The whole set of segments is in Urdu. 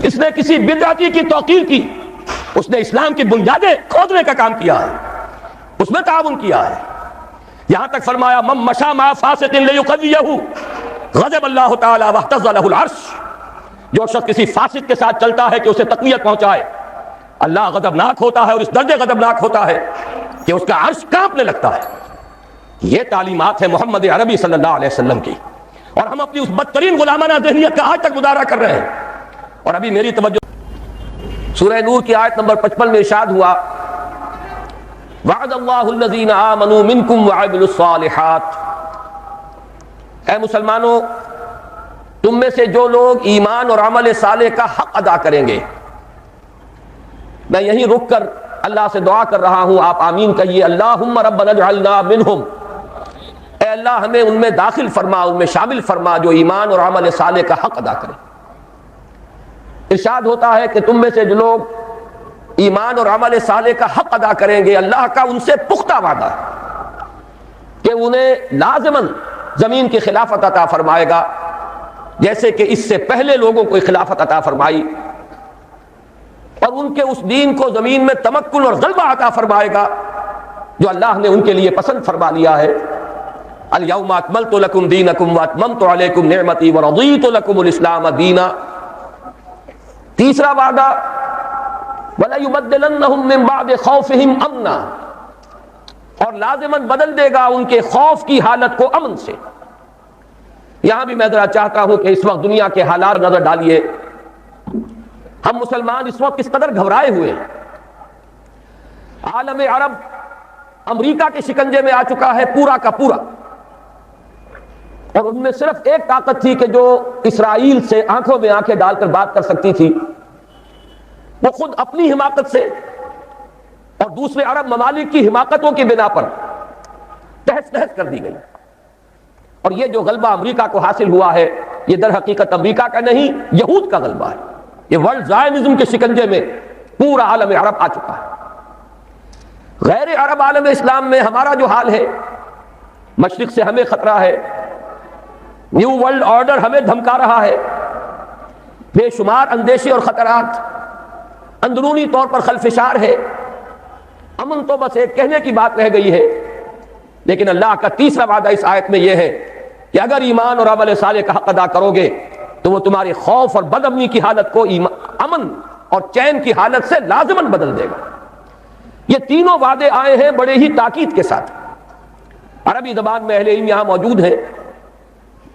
اس نے کسی بدعتی کی توقیر کی، اس نے اسلام کی بنیادیں کھودنے کا کام کیا ہے، اس میں تعاون کیا ہے۔ یہاں تک فرمایا من مشى مع فاسق ليقويه غضب اللہ تعالی واهتز له العرش، جو شخص کسی فاسق کے ساتھ چلتا ہے کہ اسے تقویت پہنچائے، اللہ غضبناک ہوتا ہے، اور اس درجے غضبناک ہوتا ہے کہ اس کا عرش کانپنے لگتا ہے۔ یہ تعلیمات ہے محمد عربی صلی اللہ علیہ وسلم کی، اور ہم اپنی اس بدترین غلامانہ ذہنیت کا آج تک مظاہرہ کر رہے ہیں۔ اور ابھی میری توجہ سورہ نور کی آیت نمبر 55 میں ارشاد ہوا وعد اللہ الذین آمنوا منکم وعملوا الصالحات، اے مسلمانوں تم میں سے جو لوگ ایمان اور عمل صالح کا حق ادا کریں گے، میں یہیں رک کر اللہ سے دعا کر رہا ہوں، آپ آمین کہیے، اللہم ربنا اجعلنا منہم، اے اللہ ہمیں ان میں داخل فرما، ان میں شامل فرما جو ایمان اور عمل صالح کا حق ادا کریں۔ ارشاد ہوتا ہے کہ تم میں سے جو لوگ ایمان اور عمل صالح کا حق ادا کریں گے، اللہ کا ان سے پختہ وعدہ ہے کہ انہیں لازماً زمین کی خلافت عطا فرمائے گا، جیسے کہ اس سے پہلے لوگوں کو خلافت عطا فرمائی، اور ان کے اس دین کو زمین میں تمکن اور غلبہ عطا فرمائے گا جو اللہ نے ان کے لیے پسند فرما لیا ہے۔ الیوم اکملت لکم دینکم واتممت علیکم نعمتی ورضیت لکم الاسلام دینا۔ تیسرا وعدہ وَلَيُبَدِّلَنَّهُم مِّن بَعْدِ خَوْفِهِمْ أَمْنًا، اور لازماً بدل دے گا ان کے خوف کی حالت کو امن سے۔ یہاں بھی میں ذرا چاہتا ہوں کہ اس وقت دنیا کے حالات نظر ڈالیے، ہم مسلمان اس وقت کس قدر گھبرائے ہوئے ہیں۔ عالم عرب امریکہ کے شکنجے میں آ چکا ہے پورا کا پورا، اور ان میں صرف ایک طاقت تھی کہ جو اسرائیل سے آنکھوں میں آنکھیں ڈال کر بات کر سکتی تھی، وہ خود اپنی حماقت سے اور دوسرے عرب ممالک کی حماقتوں کی بنا پر تہس نہس کر دی گئی۔ اور یہ جو غلبہ امریکہ کو حاصل ہوا ہے، یہ در حقیقت امریکہ کا نہیں، یہود کا غلبہ ہے۔ یہ ورلڈ زائنزم کے شکنجے میں پورا عالم عرب آ چکا ہے۔ غیر عرب عالم اسلام میں ہمارا جو حال ہے، مشرق سے ہمیں خطرہ ہے، نیو ورلڈ آرڈر ہمیں دھمکا رہا ہے، بے شمار اندیشے اور خطرات، اندرونی طور پر خلفشار ہے۔ امن تو بس ایک کہنے کی بات رہ گئی ہے، لیکن اللہ کا تیسرا وعدہ اس آیت میں یہ ہے کہ اگر ایمان اور عمل صالح کا حق ادا کرو گے تو وہ تمہارے خوف اور بد امنی کی حالت کو امن اور چین کی حالت سے لازماً بدل دے گا۔ یہ تینوں وعدے آئے ہیں بڑے ہی تاکید کے ساتھ۔ عربی زبان میں اہل علم یہاں موجود ہیں،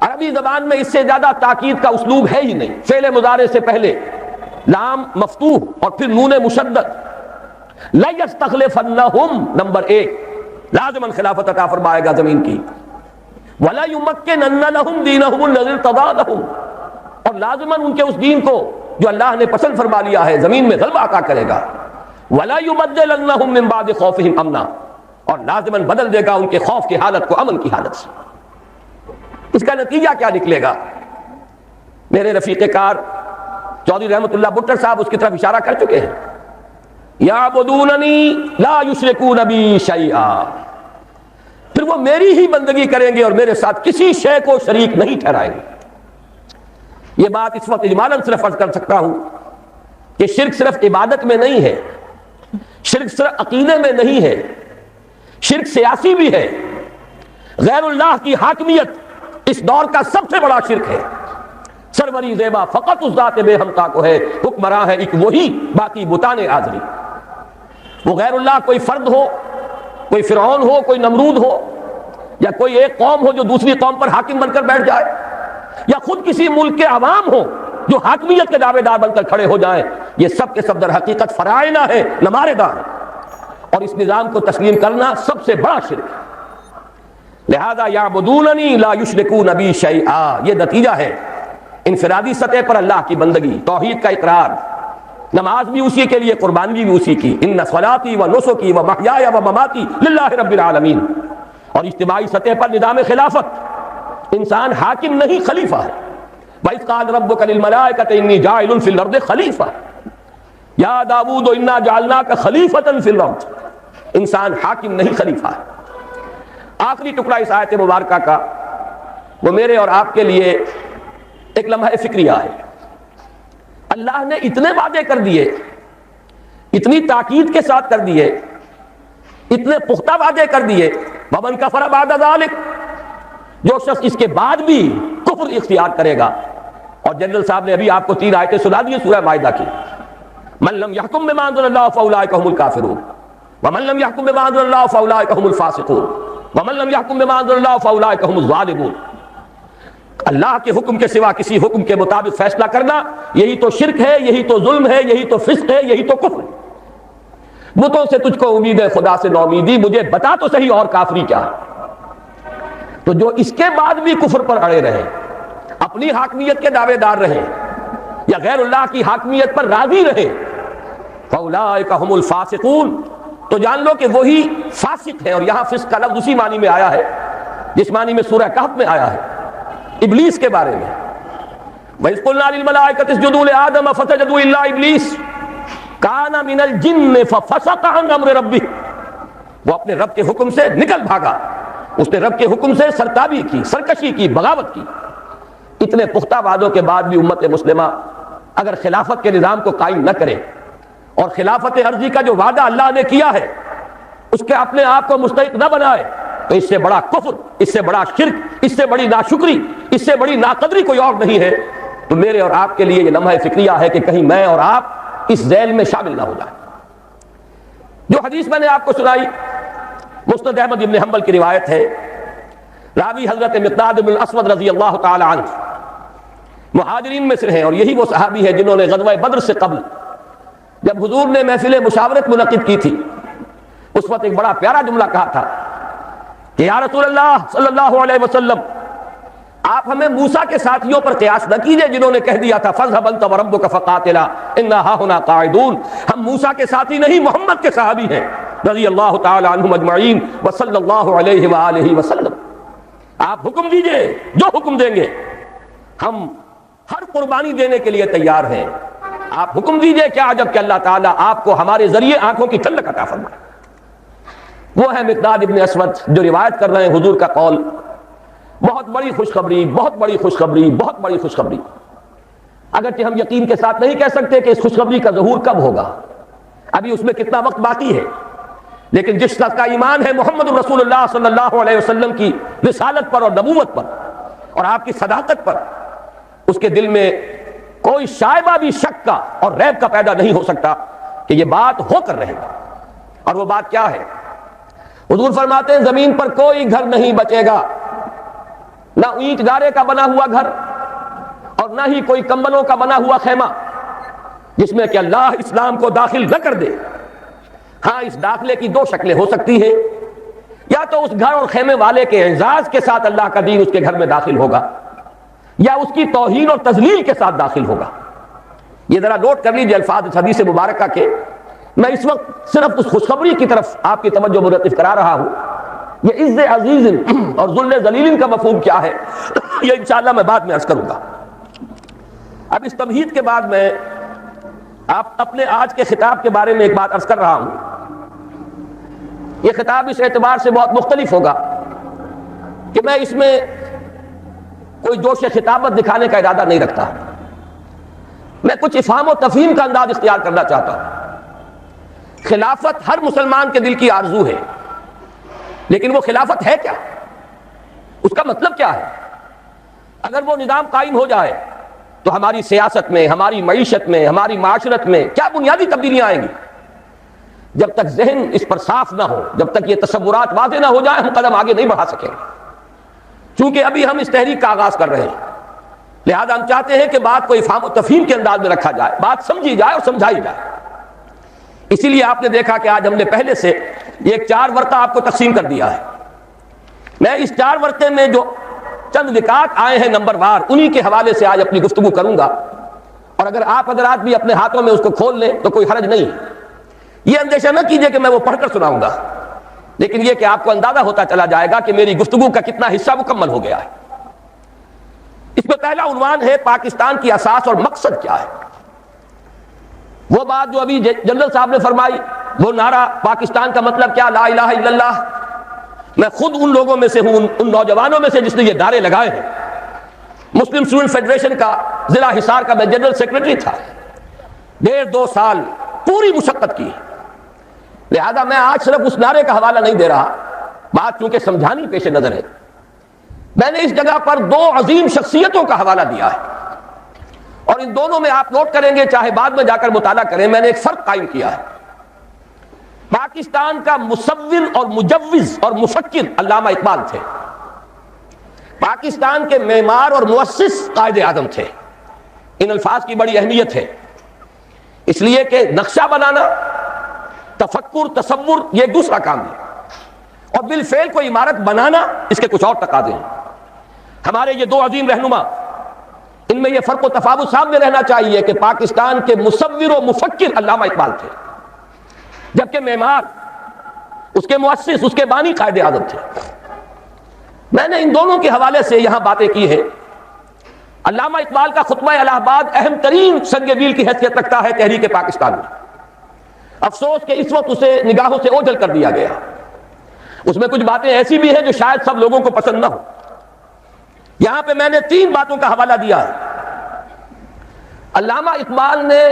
عربی زبان میں اس سے زیادہ تاکید کا اسلوب ہے ہی نہیں۔ فعل مضارع سے پہلے لام مفتوح اور پھر نون مشدد، لَيَسْتَخْلِفَنَّهُمْ نمبر 1، لازماً خلافت عطا فرمائے گا زمین کی، وَلَيُمَكِّنَنَّ لَهُمْ دِينَهُمُ الَّذِي ارْتَضَىٰ لَهُمْ، اور لازماً ان کے اس دین کو جو اللہ نے پسند فرما لیا ہے زمین میں غلبہ عطا کرے گا، وَلَيُبَدِّلَنَّهُم مِّن بَعْدِ خَوْفِهِمْ أَمْنًا، اور لازماً بدل دے گا ان کے خوف کی حالت کو امن کی حالت سے۔ اس کا نتیجہ کیا نکلے گا؟ میرے رفیق کار چودھری رحمت اللہ بٹر صاحب اس کی طرف اشارہ کر چکے ہیں، یعبدوننی لا یشرکون بی شیئا، پھر وہ میری ہی بندگی کریں گے اور میرے ساتھ کسی شے کو شریک نہیں ٹھہرائیں گے۔ یہ بات اس وقت اجمالاً صرف عرض کر سکتا ہوں کہ شرک صرف عبادت میں نہیں ہے، شرک صرف عقیدے میں نہیں ہے، شرک سیاسی بھی ہے۔ غیر اللہ کی حاکمیت اس دور کا سب سے بڑا شرک ہے۔ سروری زیبا فقط اس ذات بے ہمتا کو ہے، حکمراں ہے ایک وہی، باقی بتان آزری۔ وہ غیر اللہ کوئی فرد ہو، کوئی فرعون ہو، کوئی نمرود ہو، یا کوئی ایک قوم ہو جو دوسری قوم پر حاکم بن کر بیٹھ جائے، یا خود کسی ملک کے عوام ہو جو حاکمیت کے دعوے دار بن کر کھڑے ہو جائیں، یہ سب کے سب در حقیقت فرائض ہے، نماردار، اور اس نظام کو تسلیم کرنا سب سے بڑا شرک ہے۔ لہذا یعبدوننی لا یشرکون بی شیئا، یہ نتیجہ ہے انفرادی سطح پر اللہ کی بندگی، توحید کا اقرار، نماز بھی اسی کے لیے، قربانی بھی اسی کی، ان صلاتی و نسکی و محیای و مماتی للہ رب العالمین، اور اجتماعی سطح پر نظام خلافت، انسان حاکم نہیں خلیفہ ہے۔ وَإِذْ قَالَ رَبُّكَ لِلْمَلَائِكَةِ إِنِّي جَاعِلٌ فِي الْأَرْضِ خَلِيفَةً یا داؤد اِنَّا جَعَلْنَاكَ خَلِيفَةً فِي الْأَرْضِ، انسان حاکم نہیں خلیفہ ہے۔ آخری ٹکڑا اس آیت مبارکہ کا وہ میرے اور آپ کے لیے ایک لمحہ فکریہ ہے۔ اللہ نے اتنے وعدے کر دیے، اتنی تاکید کے ساتھ کر دیے، اتنے پختہ وعدے کر دیے، ومن کفر بعد ذلک، جو شخص اس کے بعد بھی کفر اختیار کرے گا. اور جنرل صاحب نے ابھی آپ کو 3 آیتیں سنا دی سورہ مائدہ کی. من لم يحكم بما انزل الله فاولئك هم الكافرون ومن لم يحكم بما انزل الله فاولئك هم الفاسقون ومن لم يحكم بما انزل الله فاولئك هم الظالمون. اللہ کے حکم کے سوا کسی حکم کے مطابق فیصلہ کرنا یہی تو شرک ہے، یہی تو ظلم ہے، یہی تو فسق ہے، یہی تو کفر ہے. بتوں سے تجھ کو امید ہے، خدا سے نومیدی، مجھے بتا تو صحیح اور کافری کیا ہے. تو جو اس کے بعد بھی کفر پر اڑے رہے، اپنی حاکمیت کے دعوے دار رہے یا غیر اللہ کی حاکمیت پر راضی رہے، فاولئک هم الفاسقون، تو جان لو کہ وہی فاسق ہیں. اور یہاں فسق کا لفظ اسی معنی میں آیا ہے جس معنی میں سورہ کہف میں آیا ہے ابلیس کے بارے میں. وَإِذْ قُلْنَا لِلْمَلَائِكَةِ اسْجُدُوا لِآدَمَ فَسَجَدُوا إِلَّا إِبْلِيسَ كَانَ مِنَ الْجِنِّ فَفَسَقَ عَنْ أَمْرِ رَبِّهِ، وہ اپنے رب کے حکم سے نکل بھاگا، اس نے رب کے حکم سے سرتابی کی، سرکشی کی، بغاوت کی. اتنے پختہ وعدوں کے بعد بھی امت مسلمہ اگر خلافت کے نظام کو قائم نہ کرے اور خلافت عرضی کا جو وعدہ اللہ نے کیا ہے اس کے اپنے آپ کو مستحق نہ بنائے، تو اس سے بڑا کفر، اس سے بڑا شرک، اس سے بڑی ناشکری، اس سے بڑی ناقدری کوئی اور نہیں ہے. تو میرے اور آپ کے لیے یہ لمحہ فکریہ ہے کہ کہیں میں اور آپ اس ذیل میں شامل نہ ہو جائیں. جو حدیث میں نے آپ کو سنائی مسند احمد بن حنبل کی روایت ہے، راوی حضرت مقداد بن الاسود رضی اللہ تعالی عنہ مہاجرین میں سے ہیں، اور یہی وہ صحابی ہے جنہوں نے غزوہ بدر سے قبل جب حضور نے محفل مشاورت منعقد کی تھی اس وقت ایک بڑا پیارا جملہ کہا تھا کہ یا رسول اللہ صلی اللہ علیہ وسلم، آپ ہمیں موسیٰ کے ساتھیوں پر قیاس نہ کیجئے جنہوں نے کہہ دیا تھا فَاذْهَبْ أَنْتَ وَرَبُّكَ فَقَاتِلَا إِنَّا هَاهُنَا قَاعِدُونَ. ہم موسیٰ کے ساتھی نہیں، محمد کے صحابی ہیں رضی اللہ تعالی عنہم اجمعین وصلی اللہ علیہ وآلہ وسلم. آپ حکم دیجئے، جو حکم دیں گے ہم ہر قربانی دینے کے لیے تیار ہیں. آپ حکم دیجئے، کیا عجب کہ اللہ تعالیٰ آپ کو ہمارے ذریعے آنکھوں کی ٹھنڈک عطا فرمائے. وہ ہے مقداد ابن اسود جو روایت کر رہے ہیں حضور کا قول. بہت بڑی خوشخبری، بہت بڑی خوشخبری، بہت بڑی خوشخبری. اگرچہ ہم یقین کے ساتھ نہیں کہہ سکتے کہ اس خوشخبری کا ظہور کب ہوگا، ابھی اس میں کتنا وقت باقی ہے، لیکن جس شخص کا ایمان ہے محمد رسول اللہ صلی اللہ علیہ وسلم کی رسالت پر اور نبوت پر اور آپ کی صداقت پر، اس کے دل میں کوئی شائبہ بھی شک کا اور ریب کا پیدا نہیں ہو سکتا کہ یہ بات ہو کر رہے گا. اور وہ بات کیا ہے؟ حضور فرماتے ہیں زمین پر کوئی گھر نہیں بچے گا، نہ اینٹ گارے کا بنا ہوا گھر اور نہ ہی کوئی کمبلوں کا بنا ہوا خیمہ جس میں کہ اللہ اسلام کو داخل نہ کر دے. ہاں، اس داخلے کی 2 شکلیں ہو سکتی ہیں، یا تو اس گھر اور خیمے والے کے اعزاز کے ساتھ اللہ کا دین اس کے گھر میں داخل ہوگا، یا اس کی توہین اور تذلیل کے ساتھ داخل ہوگا. یہ ذرا نوٹ کر لیجیے الفاظ اس حدیث مبارکہ کے. میں اس وقت صرف اس خوشخبری کی طرف آپ کی توجہ مرتب کرا رہا ہوں. یہ عز عزیز اور ذل ذلیل کا مفہوم کیا ہے یہ انشاءاللہ میں بعد میں عرض کروں گا. اب اس تمہید کے بعد میں آپ اپنے آج کے خطاب کے بارے میں ایک بات عرض کر رہا ہوں. یہ خطاب اس اعتبار سے بہت مختلف ہوگا کہ میں اس میں کوئی جوش خطابت دکھانے کا ارادہ نہیں رکھتا. میں کچھ افہام و تفہیم کا انداز اختیار کرنا چاہتا ہوں. خلافت ہر مسلمان کے دل کی آرزو ہے، لیکن وہ خلافت ہے کیا؟ اس کا مطلب کیا ہے؟ اگر وہ نظام قائم ہو جائے تو ہماری سیاست میں، ہماری معیشت میں، ہماری معاشرت میں کیا بنیادی تبدیلیاں آئیں گی؟ جب تک ذہن اس پر صاف نہ ہو، جب تک یہ تصورات واضح نہ ہو جائیں، ہم قدم آگے نہیں بڑھا سکیں. چونکہ ابھی ہم اس تحریک کا آغاز کر رہے ہیں، لہذا ہم چاہتے ہیں کہ بات کو افہام و تفہیم کے انداز میں رکھا جائے، بات سمجھی جائے اور سمجھائی جائے. اسی لیے آپ نے دیکھا کہ آج ہم نے پہلے سے ایک 4 ورقہ آپ کو تقسیم کر دیا ہے. میں اس 4 ورقے میں جو چند نکات آئے ہیں نمبر وار، انہی کے حوالے سے آج اپنی گفتگو کروں گا. اور اگر آپ حضرات بھی اپنے ہاتھوں میں اس کو کھول لیں تو کوئی حرج نہیں. یہ اندیشہ نہ کیجئے کہ میں وہ پڑھ کر سناؤں گا، لیکن یہ کہ آپ کو اندازہ ہوتا چلا جائے گا کہ میری گفتگو کا کتنا حصہ مکمل ہو گیا ہے. اس میں پہلا عنوان ہے پاکستان کی اساس اور مقصد کیا ہے. وہ بات جو ابھی جنرل صاحب نے فرمائی، وہ نعرہ پاکستان کا مطلب کیا، لا الہ الا اللہ. میں خود ان لوگوں میں سے ہوں، ان نوجوانوں میں سے جس نے یہ نعرے لگائے ہیں. مسلم اسٹوڈنٹ فیڈریشن کا ضلع حصار کا میں جنرل سیکرٹری تھا. 1.5-2 سال پوری مشقت کی. لہذا میں آج صرف اس نعرے کا حوالہ نہیں دے رہا، بات چونکہ سمجھانی پیش نظر ہے. میں نے اس جگہ پر 2 عظیم شخصیتوں کا حوالہ دیا ہے، اور ان دونوں میں آپ نوٹ کریں گے، چاہے بعد میں جا کر مطالعہ کریں، میں نے ایک فرق قائم کیا ہے. پاکستان کا مصور اور مجوز اور مفکر علامہ اقبال تھے. پاکستان کے معمار اور مؤسس قائد اعظم تھے. ان الفاظ کی بڑی اہمیت ہے، اس لیے کہ نقشہ بنانا، تفکر، تصور یہ ایک دوسرا کام ہے، اور بالفعل کوئی عمارت بنانا اس کے کچھ اور تقاضے ہیں. ہمارے یہ 2 عظیم رہنما، ان میں یہ فرق و تفاوت سامنے رہنا چاہیے کہ پاکستان کے مصور و مفکر علامہ اقبال تھے، جبکہ معمار، اس کے مؤسس، اس کے بانی قائد اعظم تھے. میں نے ان دونوں کے حوالے سے یہاں باتیں کی ہیں. علامہ اقبال کا خطبہ الہ آباد اہم ترین سنگ میل کی حیثیت رکھتا ہے تحریک پاکستان میں. افسوس کہ اس وقت اسے نگاہوں سے اوجھل کر دیا گیا. اس میں کچھ باتیں ایسی بھی ہیں جو شاید سب لوگوں کو پسند نہ ہو. یہاں پہ میں نے 3 باتوں کا حوالہ دیا ہے. علامہ اقبال نے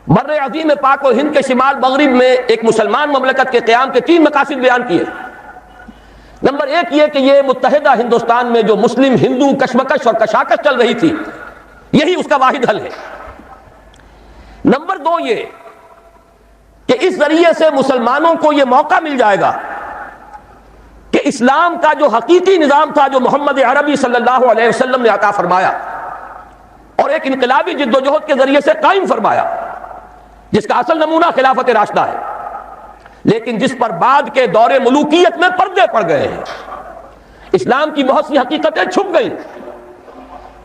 بر عظیم پاک و ہند کے شمال مغرب میں ایک مسلمان مملکت کے قیام کے 3 مقاصد بیان کیے. نمبر 1 یہ کہ یہ متحدہ ہندوستان میں جو مسلم ہندو کشمکش اور کشاکش چل رہی تھی، یہی اس کا واحد حل ہے. نمبر 2 یہ کہ اس ذریعے سے مسلمانوں کو یہ موقع مل جائے گا کہ اسلام کا جو حقیقی نظام تھا، جو محمد عربی صلی اللہ علیہ وسلم نے عطا فرمایا اور ایک انقلابی جد و جہد کے ذریعے سے قائم فرمایا، جس کا اصل نمونہ خلافت راشدہ ہے، لیکن جس پر بعد کے دور ملوکیت میں پردے پڑ گئے ہیں. اسلام کی بہت سی حقیقتیں چھپ گئیں.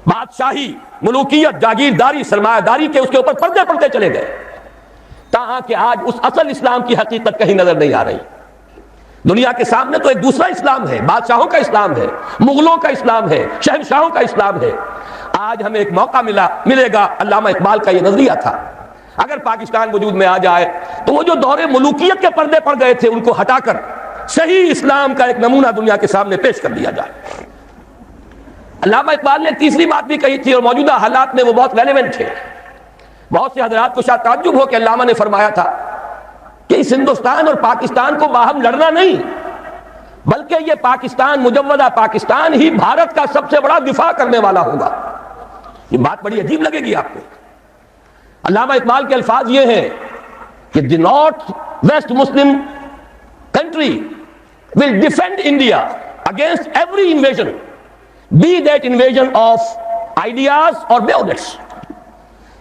بادشاہی، ملوکیت، جاگیرداری، سرمایہ داری کے اس کے اوپر پردے پڑتے چلے گئے، تاہاں کہ آج اس اصل اسلام کی حقیقت کہیں نظر نہیں آ رہی. دنیا کے سامنے تو ایک دوسرا اسلام ہے، بادشاہوں کا اسلام ہے، مغلوں کا اسلام ہے، شہنشاہوں کا اسلام ہے. آج ہمیں ایک موقع ملے گا. علامہ اقبال کا یہ نظریہ تھا، اگر پاکستان وجود میں آ جائے تو وہ جو دور ملوکیت کے پردے پڑ گئے تھے ان کو ہٹا کر صحیح اسلام کا ایک نمونہ دنیا کے سامنے پیش کر دیا جائے. علامہ اقبال نے 3 بات بھی کہی تھی، اور موجودہ حالات میں وہ بہت ریلیونٹ تھے. بہت سے حضرات کو شاید تعجب ہو کہ علامہ نے فرمایا تھا کہ اس ہندوستان اور پاکستان کو باہم لڑنا نہیں، بلکہ یہ پاکستان، مجودہ پاکستان ہی بھارت کا سب سے بڑا دفاع کرنے والا ہوگا. یہ بات بڑی عجیب لگے گی آپ کو. علامہ اقبال کے الفاظ یہ ہیں کہ the north west Muslim country will defend India against every invasion, be that invasion of ideas or bayonets.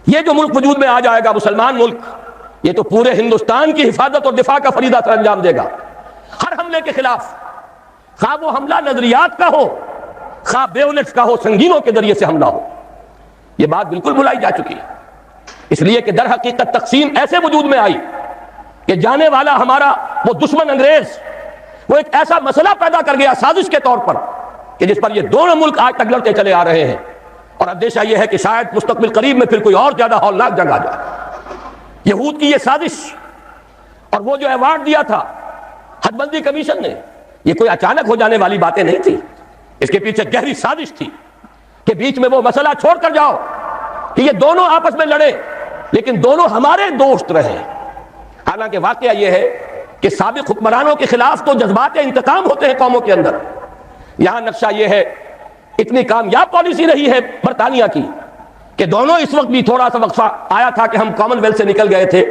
یہ جو ملک وجود میں آ جائے گا، مسلمان ملک، یہ تو پورے ہندوستان کی حفاظت اور دفاع کا فریضہ سر انجام دے گا. ہر حملے کے خلاف، خواہ وہ حملہ نظریات کا ہو، خواہ بیونٹس کا ہو، سنگینوں کے ذریعے سے حملہ ہو. یہ بات بالکل بھلائی جا چکی ہے، اس لیے کہ در حقیقت تقسیم ایسے وجود میں آئی کہ جانے والا ہمارا وہ دشمن انگریز وہ ایک ایسا مسئلہ پیدا کر گیا سازش کے طور پر کہ جس پر یہ دونوں ملک آج تک لڑتے چلے آ رہے ہیں. اور اندیشہ یہ ہے کہ شاید مستقبل قریب میں پھر کوئی اور زیادہ ہولناک جنگ آ جائے. یہود کی یہ سازش اور وہ جو ایوارڈ دیا تھا حد بندی کمیشن نے، یہ کوئی اچانک ہو جانے والی باتیں نہیں تھی. اس کے پیچھے گہری سازش تھی کہ بیچ میں وہ مسئلہ چھوڑ کر جاؤ کہ یہ دونوں آپس میں لڑے لیکن دونوں ہمارے دوست رہے. حالانکہ واقعہ یہ ہے کہ سابق حکمرانوں کے خلاف تو جذبات انتقام ہوتے ہیں قوموں کے اندر. یہاں نقشہ یہ ہے، اتنی کامیاب پالیسی رہی ہے برطانیہ کی کہ دونوں اس وقت بھی تھوڑا سا وقفہ آیا تھا کہ ہم کامن ویلتھ سے نکل گئے تھے،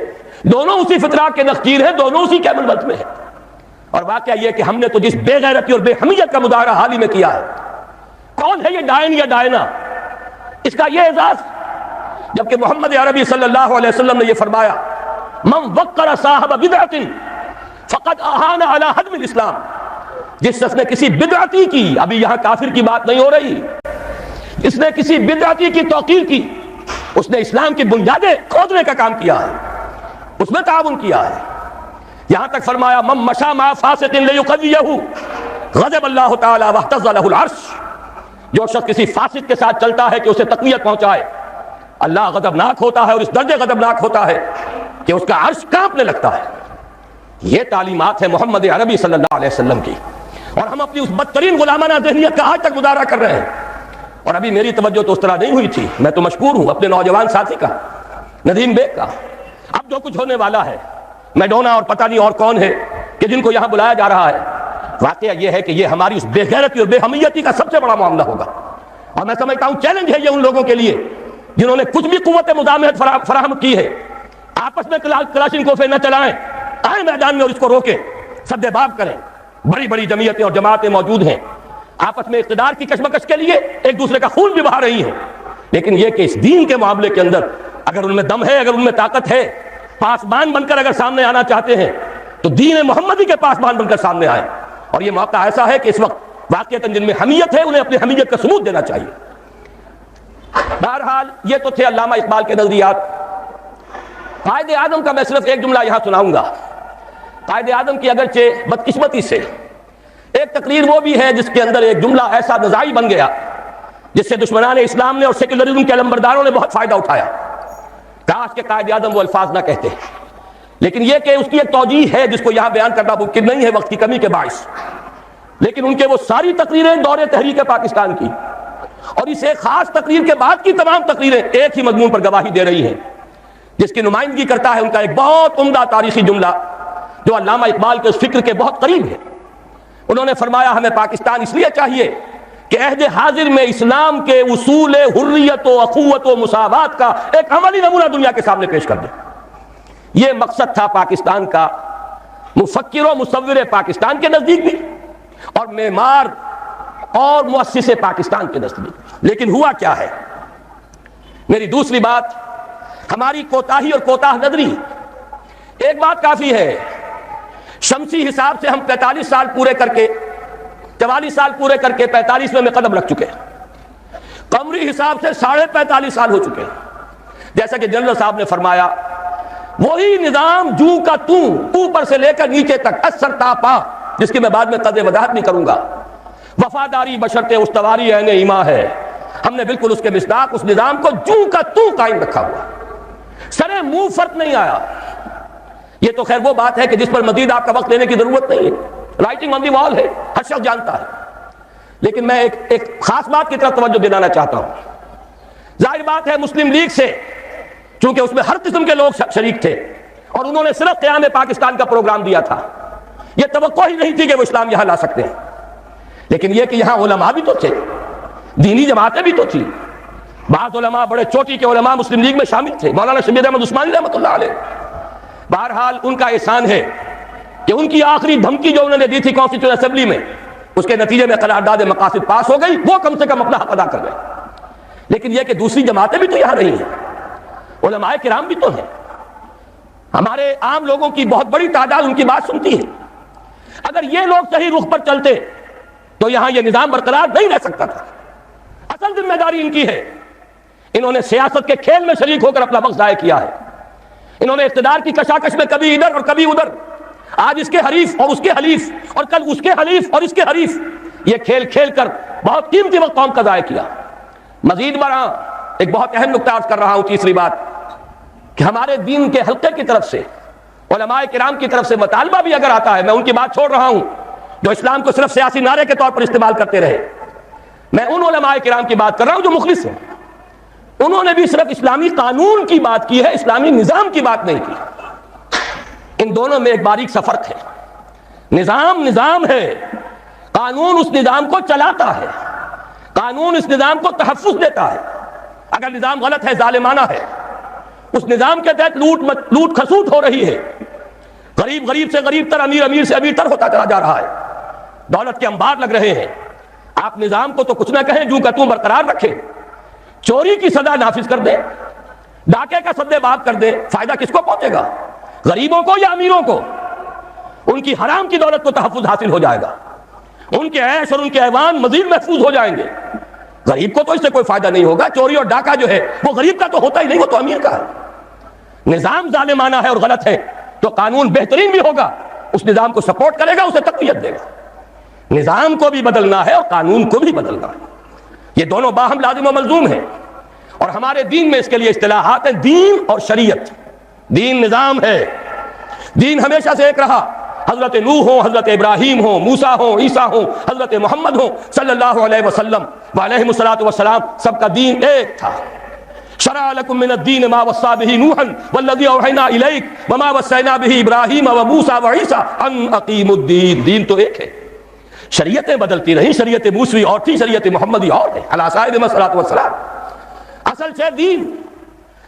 دونوں اسی فطرات کے نخجیر ہیں، دونوں اسی کامن ویلتھ میں ہیں. اور واقعہ یہ کہ ہم نے تو جس بے غیرتی اور بے حمیت کا مظاہرہ حال ہی میں کیا ہے. کون ہے یہ ڈائن یا ڈائنا؟ اس کا یہ اعزاز، جبکہ محمد عربی صلی اللہ علیہ وسلم نے یہ فرمایا، من وقر صاحب بدعت فقد اہان علی حدم الاسلام. جس شخص نے کسی بدعتی کی، ابھی یہاں کافر کی بات نہیں ہو رہی، جس نے کسی بدعتی کی توقیر کی، اس نے اسلام کی بنیادیں کھودنے کا کام کیا ہے، اس میں تعاون کیا ہے. یہاں تک فرمایا، من مشى مع فاسق ليقويه غضب اللہ تعالی واهتز له العرش. جو شخص کسی فاسق کے ساتھ چلتا ہے کہ اسے تقویت پہنچائے، اللہ غضبناک ہوتا ہے، اور اس درجے غضبناک ہوتا ہے کہ اس کا عرش کانپنے لگتا ہے. یہ تعلیمات ہے محمد عربی صلی اللہ علیہ وسلم کی، اور ہم اپنی اس بدترین غلامانہ ذہنیت کا آج تک مظاہرہ کر رہے ہیں. اور ابھی میری توجہ تو اس طرح نہیں ہوئی تھی، میں تو مشکور ہوں اپنے نوجوان ساتھی کا ندیم بیگ کا۔ اب جو کچھ ہونے والا ہے، میڈونا اور پتہ نہیں اور کون ہے کہ جن کو یہاں بلایا جا رہا ہے، واقعہ یہ ہے کہ یہ ہماری اس بے غیرتی اور بے حمیتی کا سب سے بڑا معاملہ ہوگا۔ اور میں سمجھتا ہوں چیلنج ہے یہ ان لوگوں کے لیے جنہوں نے کچھ بھی قوت مزاحمت فراہم کی ہے۔ آپس میں کلاشنکوف نہ چلائیں، آئیں میدان میں اور اس کو روکیں، سد باب کریں۔ بڑی بڑی جمعیتیں اور جماعتیں موجود ہیں، آپس میں اقتدار کی کشمکش کے لیے ایک دوسرے کا خون بھی بہا رہی ہیں، لیکن یہ کہ اس دین کے معاملے کے اندر اگر ان میں دم ہے، اگر ان میں طاقت ہے، پاسبان بن کر اگر سامنے آنا چاہتے ہیں تو دین محمدی کے پاسبان بن کر سامنے آئیں۔ اور یہ موقع ایسا ہے کہ اس وقت واقعتاً جن میں حمیت ہے انہیں اپنی حمیت کا ثبوت دینا چاہیے۔ بہرحال یہ تو تھے علامہ اقبال کے نظریات۔ قائد اعظم کا میں صرف ایک جملہ یہاں سناؤں گا۔ قائد اعظم کی اگرچہ بدقسمتی سے ایک تقریر وہ بھی ہے جس کے اندر ایک جملہ ایسا نزاعی بن گیا جس سے دشمنان اسلام نے اور سیکولرزم کے علمبرداروں نے بہت فائدہ اٹھایا۔ کاش کہ قائد اعظم وہ الفاظ نہ کہتے، لیکن یہ کہ اس کی ایک توجیہ ہے جس کو یہاں بیان کرنا ممکن نہیں ہے وقت کی کمی کے باعث۔ لیکن ان کے وہ ساری تقریریں دور تحریک پاکستان کی اور اس ایک خاص تقریر کے بعد کی تمام تقریریں ایک ہی مضمون پر گواہی دے رہی ہیں، جس کی نمائندگی کرتا ہے ان کا ایک بہت عمدہ تاریخی جملہ جو علامہ اقبال کے اس فکر کے بہت قریب ہے۔ انہوں نے فرمایا ہمیں پاکستان اس لیے چاہیے کہ عہد حاضر میں اسلام کے اصول حریت و اخوت و مساوات کا ایک عملی نمونہ دنیا کے سامنے پیش کر دے۔ یہ مقصد تھا پاکستان کا، مفکر و مصور پاکستان کے نزدیک بھی اور معمار اور مؤسس پاکستان کے نزدیک۔ لیکن ہوا کیا ہے؟ میری دوسری بات، ہماری کوتاہی اور کوتاہ نظری۔ ایک بات کافی ہے، شمسی حساب سے ہم 45 سال پورے کر کے 44 سال پورے کر کے 45ویں میں قدم رکھ چکے ہیں۔ قمری حساب سے 45.5 سال ہو چکے ہیں۔ جیسا کہ جنرل صاحب نے فرمایا، وہی نظام جو کا تو اوپر سے لے کر نیچے تک اثر تا پا، جس کی میں بعد میں قدر وضاحت نہیں کروں گا۔ وفاداری بشرط استواری عین ایمان ہے، ہم نے بالکل اس کے مصداق اس نظام کو جو کا تو قائم رکھا ہوا، سرے منہ فرق نہیں آیا۔ یہ تو خیر وہ بات ہے کہ جس پر مزید آپ کا وقت لینے کی ضرورت نہیں ہے، رائٹنگ آن دی وال ہے، ہر شخص جانتا ہے۔ لیکن میں ایک خاص بات کی طرف توجہ دلانا چاہتا ہوں۔ ظاہر بات ہے مسلم لیگ سے، چونکہ اس میں ہر قسم کے لوگ شریک تھے اور انہوں نے صرف قیام پاکستان کا پروگرام دیا تھا، یہ توقع ہی نہیں تھی کہ وہ اسلام یہاں لا سکتے ہیں۔ لیکن یہ کہ یہاں علماء بھی تو تھے، دینی جماعتیں بھی تو تھی، بعض علماء بڑے چوٹی کے علماء مسلم لیگ میں شامل تھے، مولانا شبیر احمد عثمانی رحمۃ اللہ علیہ۔ بہرحال ان کا احسان ہے کہ ان کی آخری دھمکی جو انہوں نے دی تھی کانسٹیٹیوشن اسمبلی میں، اس کے نتیجے میں قرارداد مقاصد پاس ہو گئی، وہ کم سے کم اپنا حق ادا کر گئے۔ لیکن یہ کہ دوسری جماعتیں بھی تو یہاں رہی ہیں، علماء کرام بھی تو ہیں، ہمارے عام لوگوں کی بہت بڑی تعداد ان کی بات سنتی ہے۔ اگر یہ لوگ صحیح رخ پر چلتے تو یہاں یہ نظام برقرار نہیں رہ سکتا تھا۔ اصل ذمہ داری ان کی ہے، انہوں نے سیاست کے کھیل میں شریک ہو کر اپنا وقت ضائع کیا ہے۔ انہوں نے اقتدار کی کشاکش میں کبھی ادھر اور کبھی ادھر، آج اس کے حریف اور اس کے حلیف اور کل اس کے حلیف اور اس کے حریف، یہ کھیل کھیل کر بہت قیمتی وقت قوم کا ضائع کیا۔ مزید برآں ایک بہت اہم نکتہ عرض کر رہا ہوں، تیسری بات، کہ ہمارے دین کے حلقے کی طرف سے، علماء کرام کی طرف سے مطالبہ بھی اگر آتا ہے، میں ان کی بات چھوڑ رہا ہوں جو اسلام کو صرف سیاسی نعرے کے طور پر استعمال کرتے رہے، میں ان علماء کرام کی بات کر رہا ہوں جو مخلص ہیں۔ انہوں نے بھی صرف اسلامی قانون کی بات کی ہے، اسلامی نظام کی بات نہیں کی۔ ان دونوں میں ایک باریک سا فرق ہے۔ نظام نظام ہے، قانون اس نظام کو چلاتا ہے، قانون اس نظام کو تحفظ دیتا ہے۔ اگر نظام غلط ہے، ظالمانہ ہے، اس نظام کے تحت لوٹ کھسوٹ ہو رہی ہے، غریب غریب سے غریب تر، امیر امیر سے امیر تر ہوتا چلا جا رہا ہے، دولت کے انبار لگ رہے ہیں، آپ نظام کو تو کچھ نہ کہیں، جو کا توں برقرار رکھیں، چوری کی سزا نافذ کر دیں، ڈاکے کا سدے باب کر دیں، فائدہ کس کو پہنچے گا؟ غریبوں کو یا امیروں کو؟ ان کی حرام کی دولت کو تحفظ حاصل ہو جائے گا، ان کے عیش اور ان کے ایوان مزید محفوظ ہو جائیں گے، غریب کو تو اس سے کوئی فائدہ نہیں ہوگا۔ چوری اور ڈاکہ جو ہے وہ غریب کا تو ہوتا ہی نہیں، وہ تو امیر کا ہے۔ نظام ظالمانہ ہے اور غلط ہے تو قانون بہترین بھی ہوگا، اس نظام کو سپورٹ کرے گا، اسے تقویت دے گا۔ نظام کو بھی بدلنا ہے اور قانون کو بھی بدلنا ہے، یہ دونوں باہم لازم و ملزوم ہیں۔ اور ہمارے دین میں اس کے لیے اصطلاحات ہیں، دین اور شریعت۔ دین نظام ہے، دین ہمیشہ سے ایک رہا، حضرت نوح ہوں، حضرت ابراہیم ہوں، موسیٰ ہوں، عیسیٰ ہوں، حضرت محمد ہوں صلی اللہ علیہ وسلم وعلیہ الصلوۃ والسلام، سب کا دین ایک تھا۔ شرع لكم من الدين ما وصى به نوحا والذي اوحينا اليك وما وصينا به ابراهيم وموسى وعيسى ان اقيموا الدين. دین تو ایک ہے، شریعتیں بدلتی رہیں، شریعت موسوی اور تھی، شریعت محمدی اور ہے علی صاحب الصلاۃ والسلام. اصل سے دین،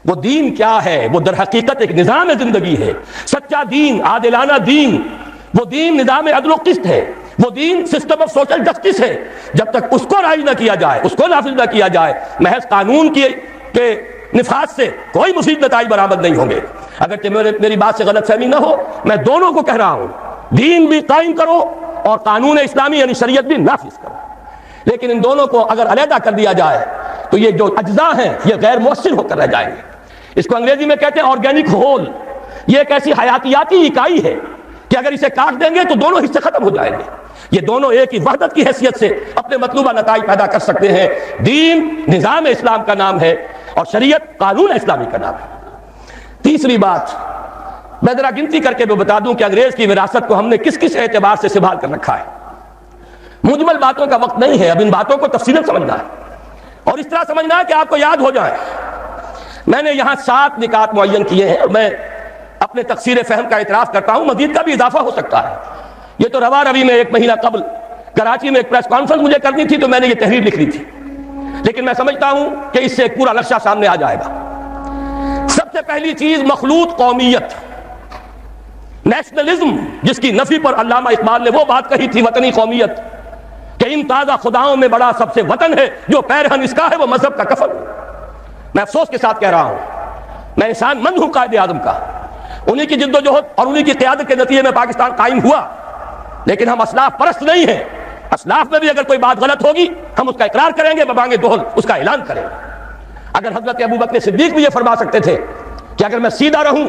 وہ دین کیا ہے؟ وہ در حقیقت ایک نظام زندگی ہے. سچا دین، عادلانہ دین، وہ دین نظام عدل و قسط ہے، وہ دین سسٹم آف سوشل جسٹس ہے. جب تک اس کو رائج نہ کیا جائے، اس کو نافذ نہ کیا جائے، محض قانون کے نفاذ سے کوئی مفید نتائج برآمد نہیں ہوں گے. اگرچہ میری بات سے غلط فہمی نہ ہو، میں دونوں کو کہہ رہا ہوں، دین بھی قائم کرو اور قانون اسلامی یعنی شریعت بھی نافذ کرو. لیکن ان دونوں کو اگر علیحدہ کر دیا جائے تو یہ جو اجزاء ہیں یہ غیر مؤثر ہو کر رہ جائیں گے. اس کو انگریزی میں کہتے ہیں آرگینک ہول. یہ ایک ایسی حیاتیاتی اکائی ہے کہ اگر اسے کاٹ دیں گے تو دونوں حصے ختم ہو جائیں گے. یہ دونوں ایک ہی وحدت کی حیثیت سے اپنے مطلوبہ نتائج پیدا کر سکتے ہیں. دین نظام اسلام کا نام ہے اور شریعت قانون اسلامی کا نام ہے. تیسری بات میں ذرا گنتی کر کے بھی بتا دوں کہ انگریز کی وراثت کو ہم نے کس کس اعتبار سے سنبھال کر رکھا ہے. مجمل باتوں کا وقت نہیں ہے، اب ان باتوں کو تفصیلاً سمجھنا ہے اور اس طرح سمجھنا ہے کہ آپ کو یاد ہو جائیں. میں نے یہاں 7 نکات معین کیے ہیں اور میں اپنے تقصیر فہم کا اعتراف کرتا ہوں، مزید کا بھی اضافہ ہو سکتا ہے. یہ تو رواں روی میں 1 مہینہ قبل کراچی میں ایک پریس کانفرنس مجھے کرنی تھی تو میں نے یہ تحریر لکھ لی تھی، لیکن میں سمجھتا ہوں کہ اس سے ایک پورا نقشہ سامنے آ جائے گا. سب سے پہلی چیز مخلوط قومیت، نیشنلزم، جس کی نفی پر علامہ اقبال نے وہ بات کہی تھی، وطنی قومیت، کہ ان تازہ خداؤں میں بڑا سب سے وطن ہے، جو پیرہن اس کا ہے وہ مذہب کا کفن. میں افسوس کے ساتھ کہہ رہا ہوں، میں انسان مند ہوں قائد اعظم کا، انہی کی جد و جہد اور انہی کی قیادت کے نتیجے میں پاکستان قائم ہوا، لیکن ہم اسلاف پرست نہیں ہیں. اسلاف میں بھی اگر کوئی بات غلط ہوگی ہم اس کا اقرار کریں گے، ببانگ دہل اس کا اعلان کریں گے. اگر حضرت ابوبکر صدیق بھی یہ فرما سکتے تھے کہ اگر میں سیدھا رہوں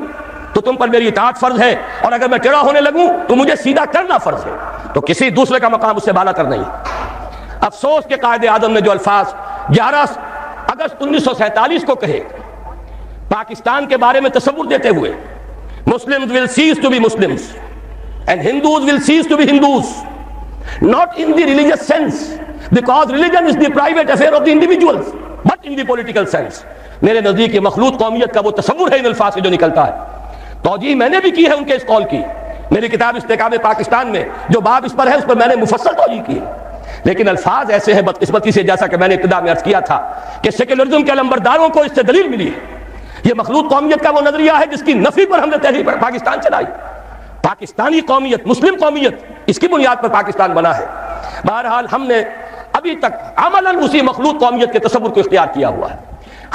تو تم پر میری اطاعت فرض ہے اور اگر میں ٹیڑھا ہونے لگوں تو مجھے سیدھا کرنا فرض ہے، تو کسی دوسرے کا مقام اس سے بالا تر نہیں. افسوس کہ قائد اعظم نے جو الفاظ 11 اگست 1947 کو کہے پاکستان کے بارے میں تصور دیتے ہوئے، Muslims will cease to be Muslims and Hindus will cease to be Hindus, not in the religious sense because religion is the private affair of the individuals, but in the political sense. میرے نزدیک یہ مخلوط قومیت کا وہ تصور ہے ان الفاظ سے جو نکلتا ہے. توجیہ میں نے بھی کی ہے ان کے اس قول کی، میری کتاب استحکام پاکستان میں جو باب اس پر ہے اس پر میں نے مفصل توجیہ کی ہے، لیکن الفاظ ایسے ہیں بدقسمتی سے، جیسا کہ میں نے ابتدا میں عرض کیا تھا کہ سیکولرزم کے علمبرداروں کو اس سے دلیل ملی ہے. یہ مخلوط قومیت کا وہ نظریہ ہے جس کی نفی پر ہم نے تحریک پاکستان چلائی. پاکستانی قومیت، مسلم قومیت، اس کی بنیاد پر پاکستان بنا ہے. بہرحال ہم نے ابھی تک عملاً اسی مخلوط قومیت کے تصور کو اختیار کیا ہوا ہے.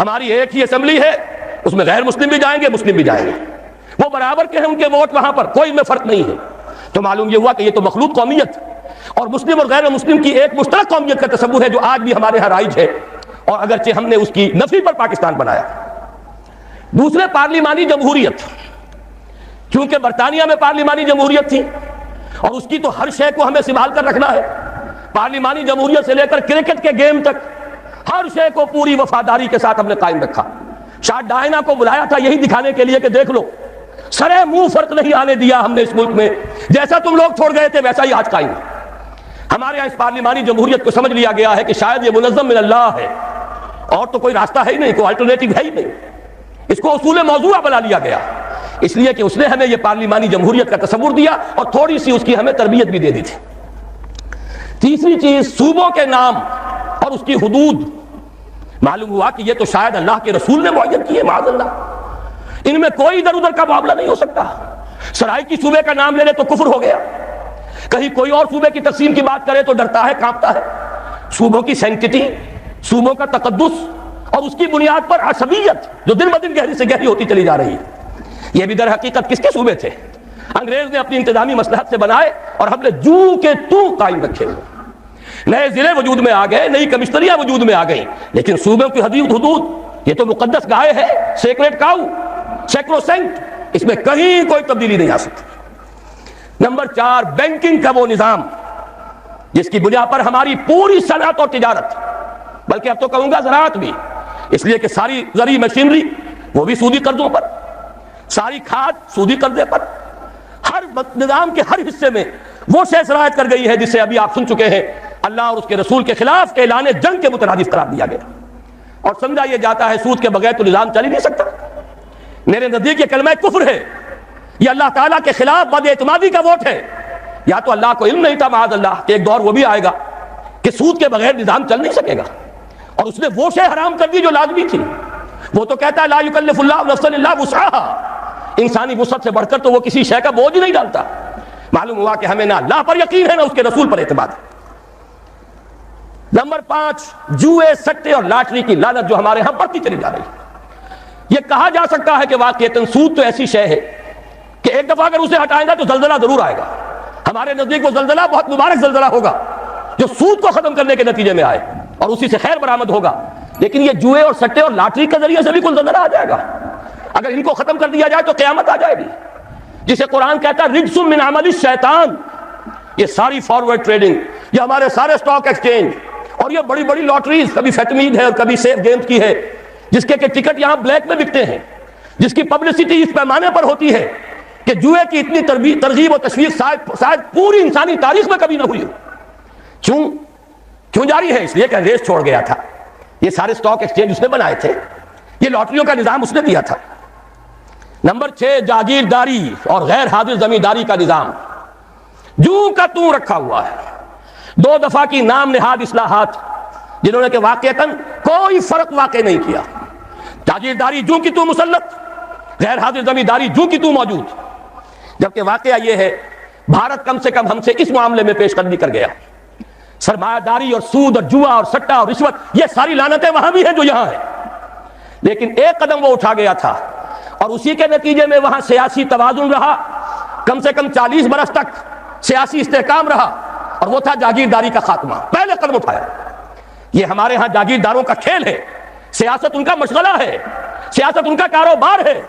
ہماری ایک ہی اسمبلی ہے، اس میں غیر مسلم بھی جائیں گے، مسلم بھی جائیں گے، وہ برابر کے ہیں، ان کے ووٹ وہاں پر کوئی میں فرق نہیں ہے. تو معلوم یہ ہوا کہ یہ تو مخلوط قومیت اور مسلم اور غیر مسلم کی ایک مشترک قومیت کا تصور ہے جو آج بھی ہمارے ہاں رائج ہے، اور اگرچہ ہم نے اس کی نفی پر پاکستان بنایا. دوسرے پارلیمانی جمہوریت، کیونکہ برطانیہ میں پارلیمانی جمہوریت تھی اور اس کی تو ہر شے کو ہمیں سنبھال کر رکھنا ہے. پارلیمانی جمہوریت سے لے کر کرکٹ کے گیم تک ہر شے کو پوری وفاداری کے ساتھ ہم نے قائم رکھا. شاہ ڈائنا کو بلایا تھا یہی دکھانے کے لیے کہ دیکھ لو، سرے منہ فرق نہیں آنے دیا ہم نے اس ملک میں، جیسا تم لوگ چھوڑ گئے تھے ویسا ہی آج قائم. ہمارے یہاں اس پارلیمانی جمہوریت کو سمجھ لیا گیا ہے کہ شاید یہ منظم من اللہ ہے اور تو کوئی راستہ ہے ہی نہیں، کوئی الٹرنیٹو ہے ہی نہیں. اس کو اصول موضوع بنا لیا گیا اس لیے کہ اس نے ہمیں یہ پارلیمانی جمہوریت کا تصور دیا اور تھوڑی سی اس کی ہمیں تربیت بھی دے دی تھی. تیسری چیز صوبوں کے نام اور اس کی حدود. معلوم ہوا کہ یہ تو شاید اللہ کے رسول نے معین کیے، معاذ اللہ، ان میں کوئی ادھر ادھر کا معاملہ نہیں ہو سکتا. سرائیکی صوبے کا نام لے لے تو کفر ہو گیا، کہیں کوئی اور صوبے کی تقسیم کی بات کرے تو ڈرتا ہے، کانپتا ہے. صوبوں کی سینکٹی، صوبوں کا تقدس اور اس کی بنیاد پر عصبیت جو دن بدن گہری سے گہری ہوتی چلی جا رہی ہے. یہ بھی در حقیقت کس کے صوبے تھے؟ انگریز نے اپنی انتظامی مصلحت سے بنائے اور ہم نے جو کے تو قائم رکھے ہوئے. نئے ضلع وجود میں آ گئے، نئی کمشنریاں وجود میں آ گئیں، لیکن صوبوں کی حدود یہ تو مقدس گائے ہے، سیکریٹ کاؤ، سیکروسینکٹ، اس میں کہیں کوئی تبدیلی نہیں آ سکتی. نمبر 4، بینکنگ کا وہ نظام جس کی بنیاد پر ہماری پوری صنعت اور تجارت، بلکہ اب تو کہوں گا زراعت بھی، اس لیے کہ ساری زرعی مشینری وہ بھی سودی قرضوں پر، ساری کھاد سودی قرضے پر، ہر نظام کے ہر حصے میں وہ شے شرائط کر گئی ہے جسے ابھی آپ سن چکے ہیں اللہ اور اس کے رسول کے خلاف اعلان جنگ کے مترادف قرار دیا گیا. اور سمجھا یہ جاتا ہے سود کے بغیر تو نظام چل ہی نہیں سکتا. میرے نزدیک یہ کلمہ کفر ہے, یہ اللہ تعالیٰ کے خلاف بد اعتمادی کا ووٹ ہے. یا تو اللہ کو علم نہیں تھا معاذ اللہ کہ ایک دور وہ بھی آئے گا کہ سود کے بغیر نظام چل نہیں سکے گا, اور اس نے وہ شے حرام کر دی جو لازمی تھی. وہ تو کہتا ہے لا یکلف اللہ نفسا الا وسعها, انسانی وسعت سے بڑھ کر تو وہ کسی شے کا بوجھ نہیں ڈالتا. معلوم ہوا کہ ہمیں نہ اللہ پر یقین ہے نہ اس کے رسول پر اعتماد ہے. نمبر 5, جوئے, سٹے اور لاٹری کی لعنت جو ہمارے ہاں بڑھتی چلی جا رہی ہے. یہ کہا جا سکتا ہے کہ واقعتاً سود تو ایسی شے ہے کہ ایک دفعہ اگر اسے ہٹائیں گا تو زلزلہ ضرور آئے گا. ہمارے نزدیک وہ زلزلہ بہت مبارک زلزلہ ہوگا جو سود کو ختم کرنے کے نتیجے میں آئے اور اسی سے خیر برآمد ہوگا. لیکن یہ جوئے اور سٹے اور لاٹری کے ذریعے سے بھی کوئی زلزلہ آ جائے گا. اگر ان کو ختم کر دیا جائے تو قیامت آ جائے گی, جسے قرآن کہتا ہے رجس من عمل الشیطان. یہ ساری فارورڈ ٹریڈنگ, یہ ہمارے سارے سٹاک ایکسچینج اور یہ بڑی بڑی لاٹریز, کبھی فیٹمید ہے اور کبھی سیف گیمز کی ہے, جس کے ٹکٹ یہاں بلیک میں بکتے ہیں, جس کی پبلسٹی اس پیمانے پر ہوتی ہے کہ جوئے کی اتنی ترغیب و تشویق شاید پوری انسانی تاریخ میں کبھی نہ ہوئی ہو. کیوں جاری ہے؟ اس لیے کہ انگریز چھوڑ گیا تھا. یہ سارے سٹاک ایکسچینج اس نے بنائے تھے, یہ لاٹریوں کا نظام اس نے دیا تھا. نمبر 6, جاگیرداری اور غیر حاضر زمینداری کا نظام جوں کا توں رکھا ہوا ہے. 2 دفعہ کی نام نہاد اصلاحات جنہوں نے کہ واقعتاً کوئی فرق واقع نہیں کیا. جاگیرداری جوں کی توں مسلط, غیر حاضر زمینداری جوں کی توں موجود. جبکہ واقعہ یہ ہے بھارت کم سے کم ہم سے اس معاملے میں پیش قدمی کر گیا. سرمایہ داری اور سود اور جوا اور سٹہ اور رشوت, یہ ساری لعنتیں وہاں بھی ہیں جو یہاں ہیں. لیکن ایک قدم وہ اٹھا گیا تھا اور اسی کے نتیجے میں وہاں سیاسی توازن رہا, کم سے کم 40 برس تک سیاسی استحکام رہا, اور وہ تھا جاگیرداری کا خاتمہ. پہلے قدم اٹھایا. یہ ہمارے ہاں جاگیرداروں کا کھیل ہے, سیاست ان کا مشغلہ ہے, سیاست ان کا کاروبار ہے,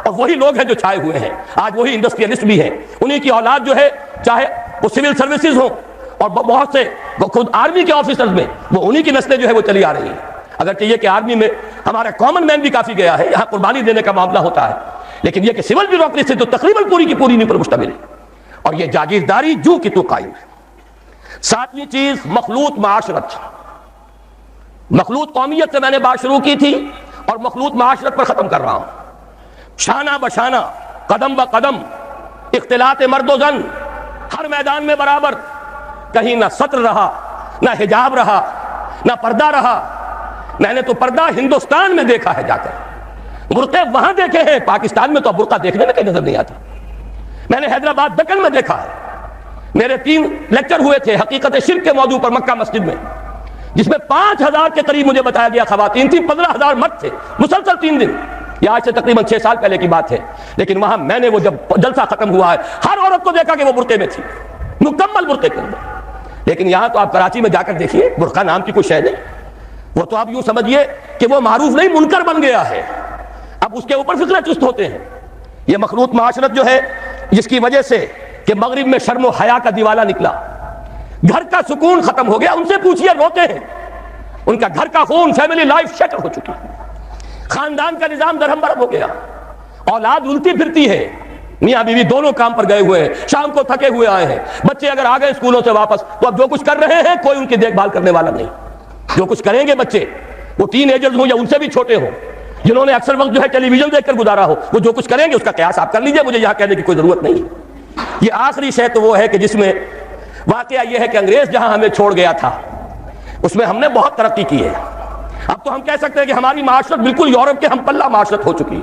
اور وہی لوگ ہیں جو چھائے ہوئے ہیں. آج وہی انڈسٹریلسٹ بھی ہیں, انہی کی اولاد جو ہے, چاہے وہ سول سروسز ہوں اور بہت سے خود آرمی کے آفیسرز میں, وہ انہی کی نسلیں جو ہے وہ چلی آ رہی ہیں. اگر چاہیے کہ آرمی میں ہمارا کامن مین بھی کافی گیا ہے, یہاں قربانی دینے کا معاملہ ہوتا ہے, لیکن یہ کہ سول بیوروکریسی تو تقریباً پوری کی پوری انہی پر مشتمل ہے, اور یہ جاگیرداری جو کی تو قائم ہے. 7ویں چیز, مخلوط معاشرت. مخلوط قومیت سے میں نے بات شروع کی تھی اور مخلوط معاشرت پر ختم کر رہا ہوں. شانہ بشانہ, قدم بقدم, اختلاط مرد و زن ہر میدان میں برابر. کہیں نہ سطر رہا, نہ حجاب رہا, نہ پردہ رہا. میں نے تو پردہ ہندوستان میں دیکھا ہے جا کر, برقعے وہاں دیکھے ہیں, پاکستان میں تو اب برقع دیکھنے میں کہیں نظر نہیں آتا. میں نے حیدرآباد دکن میں دیکھا ہے. میرے 3 لیکچر ہوئے تھے حقیقت شرک کے موضوع پر مکہ مسجد میں, جس میں 5000 کے قریب مجھے بتایا گیا خواتین تھی, 15000 مرد تھے, مسلسل 3 دن. یہ آج سے تقریباً 6 سال پہلے کی بات ہے. لیکن وہاں میں نے وہ جب جلسہ ختم ہوا ہے, ہر عورت کو دیکھا کہ وہ برقعے میں تھی, مکمل برقعے کے اندر. لیکن یہاں تو آپ کراچی میں جا کر دیکھیے, برقع نام کی کوئی شے نہیں. وہ تو آپ یوں سمجھیے کہ وہ معروف نہیں منکر بن گیا ہے. اب اس کے اوپر فکرے چست ہوتے ہیں. یہ مخلوط معاشرت جو ہے, جس کی وجہ سے کہ مغرب میں شرم و حیا کا دیوالہ نکلا, گھر کا سکون ختم ہو گیا. ان سے پوچھئے, روتے ہیں. ان کا گھر کا خون, فیملی لائف شٹر ہو چکی, خاندان کا نظام درہم برہم ہو گیا. اولاد الٹی پھرتی ہے, میاں بیوی دونوں کام پر گئے ہوئے ہیں, شام کو تھکے ہوئے آئے ہیں. بچے اگر آ گئے اسکولوں سے واپس تو اب جو کچھ کر رہے ہیں کوئی ان کی دیکھ بھال کرنے والا نہیں. جو کچھ کریں گے بچے, وہ ٹین ایجرز ہوں یا ان سے بھی چھوٹے ہوں, جنہوں نے اکثر وقت جو ہے ٹیلی ویژن دیکھ کر گزارا ہو, وہ جو کچھ کریں گے اس کا قیاس آپ کر لیجئے, مجھے یہاں کہنے کی کوئی ضرورت نہیں. یہ آخری شے تو وہ ہے کہ جس میں واقعہ یہ ہے کہ انگریز جہاں ہمیں چھوڑ گیا تھا اس میں ہم نے بہت ترقی کی ہے. اب تو ہم کہہ سکتے ہیں کہ ہماری معاشرت بالکل یورپ کے ہم پلہ معاشرت ہو چکی.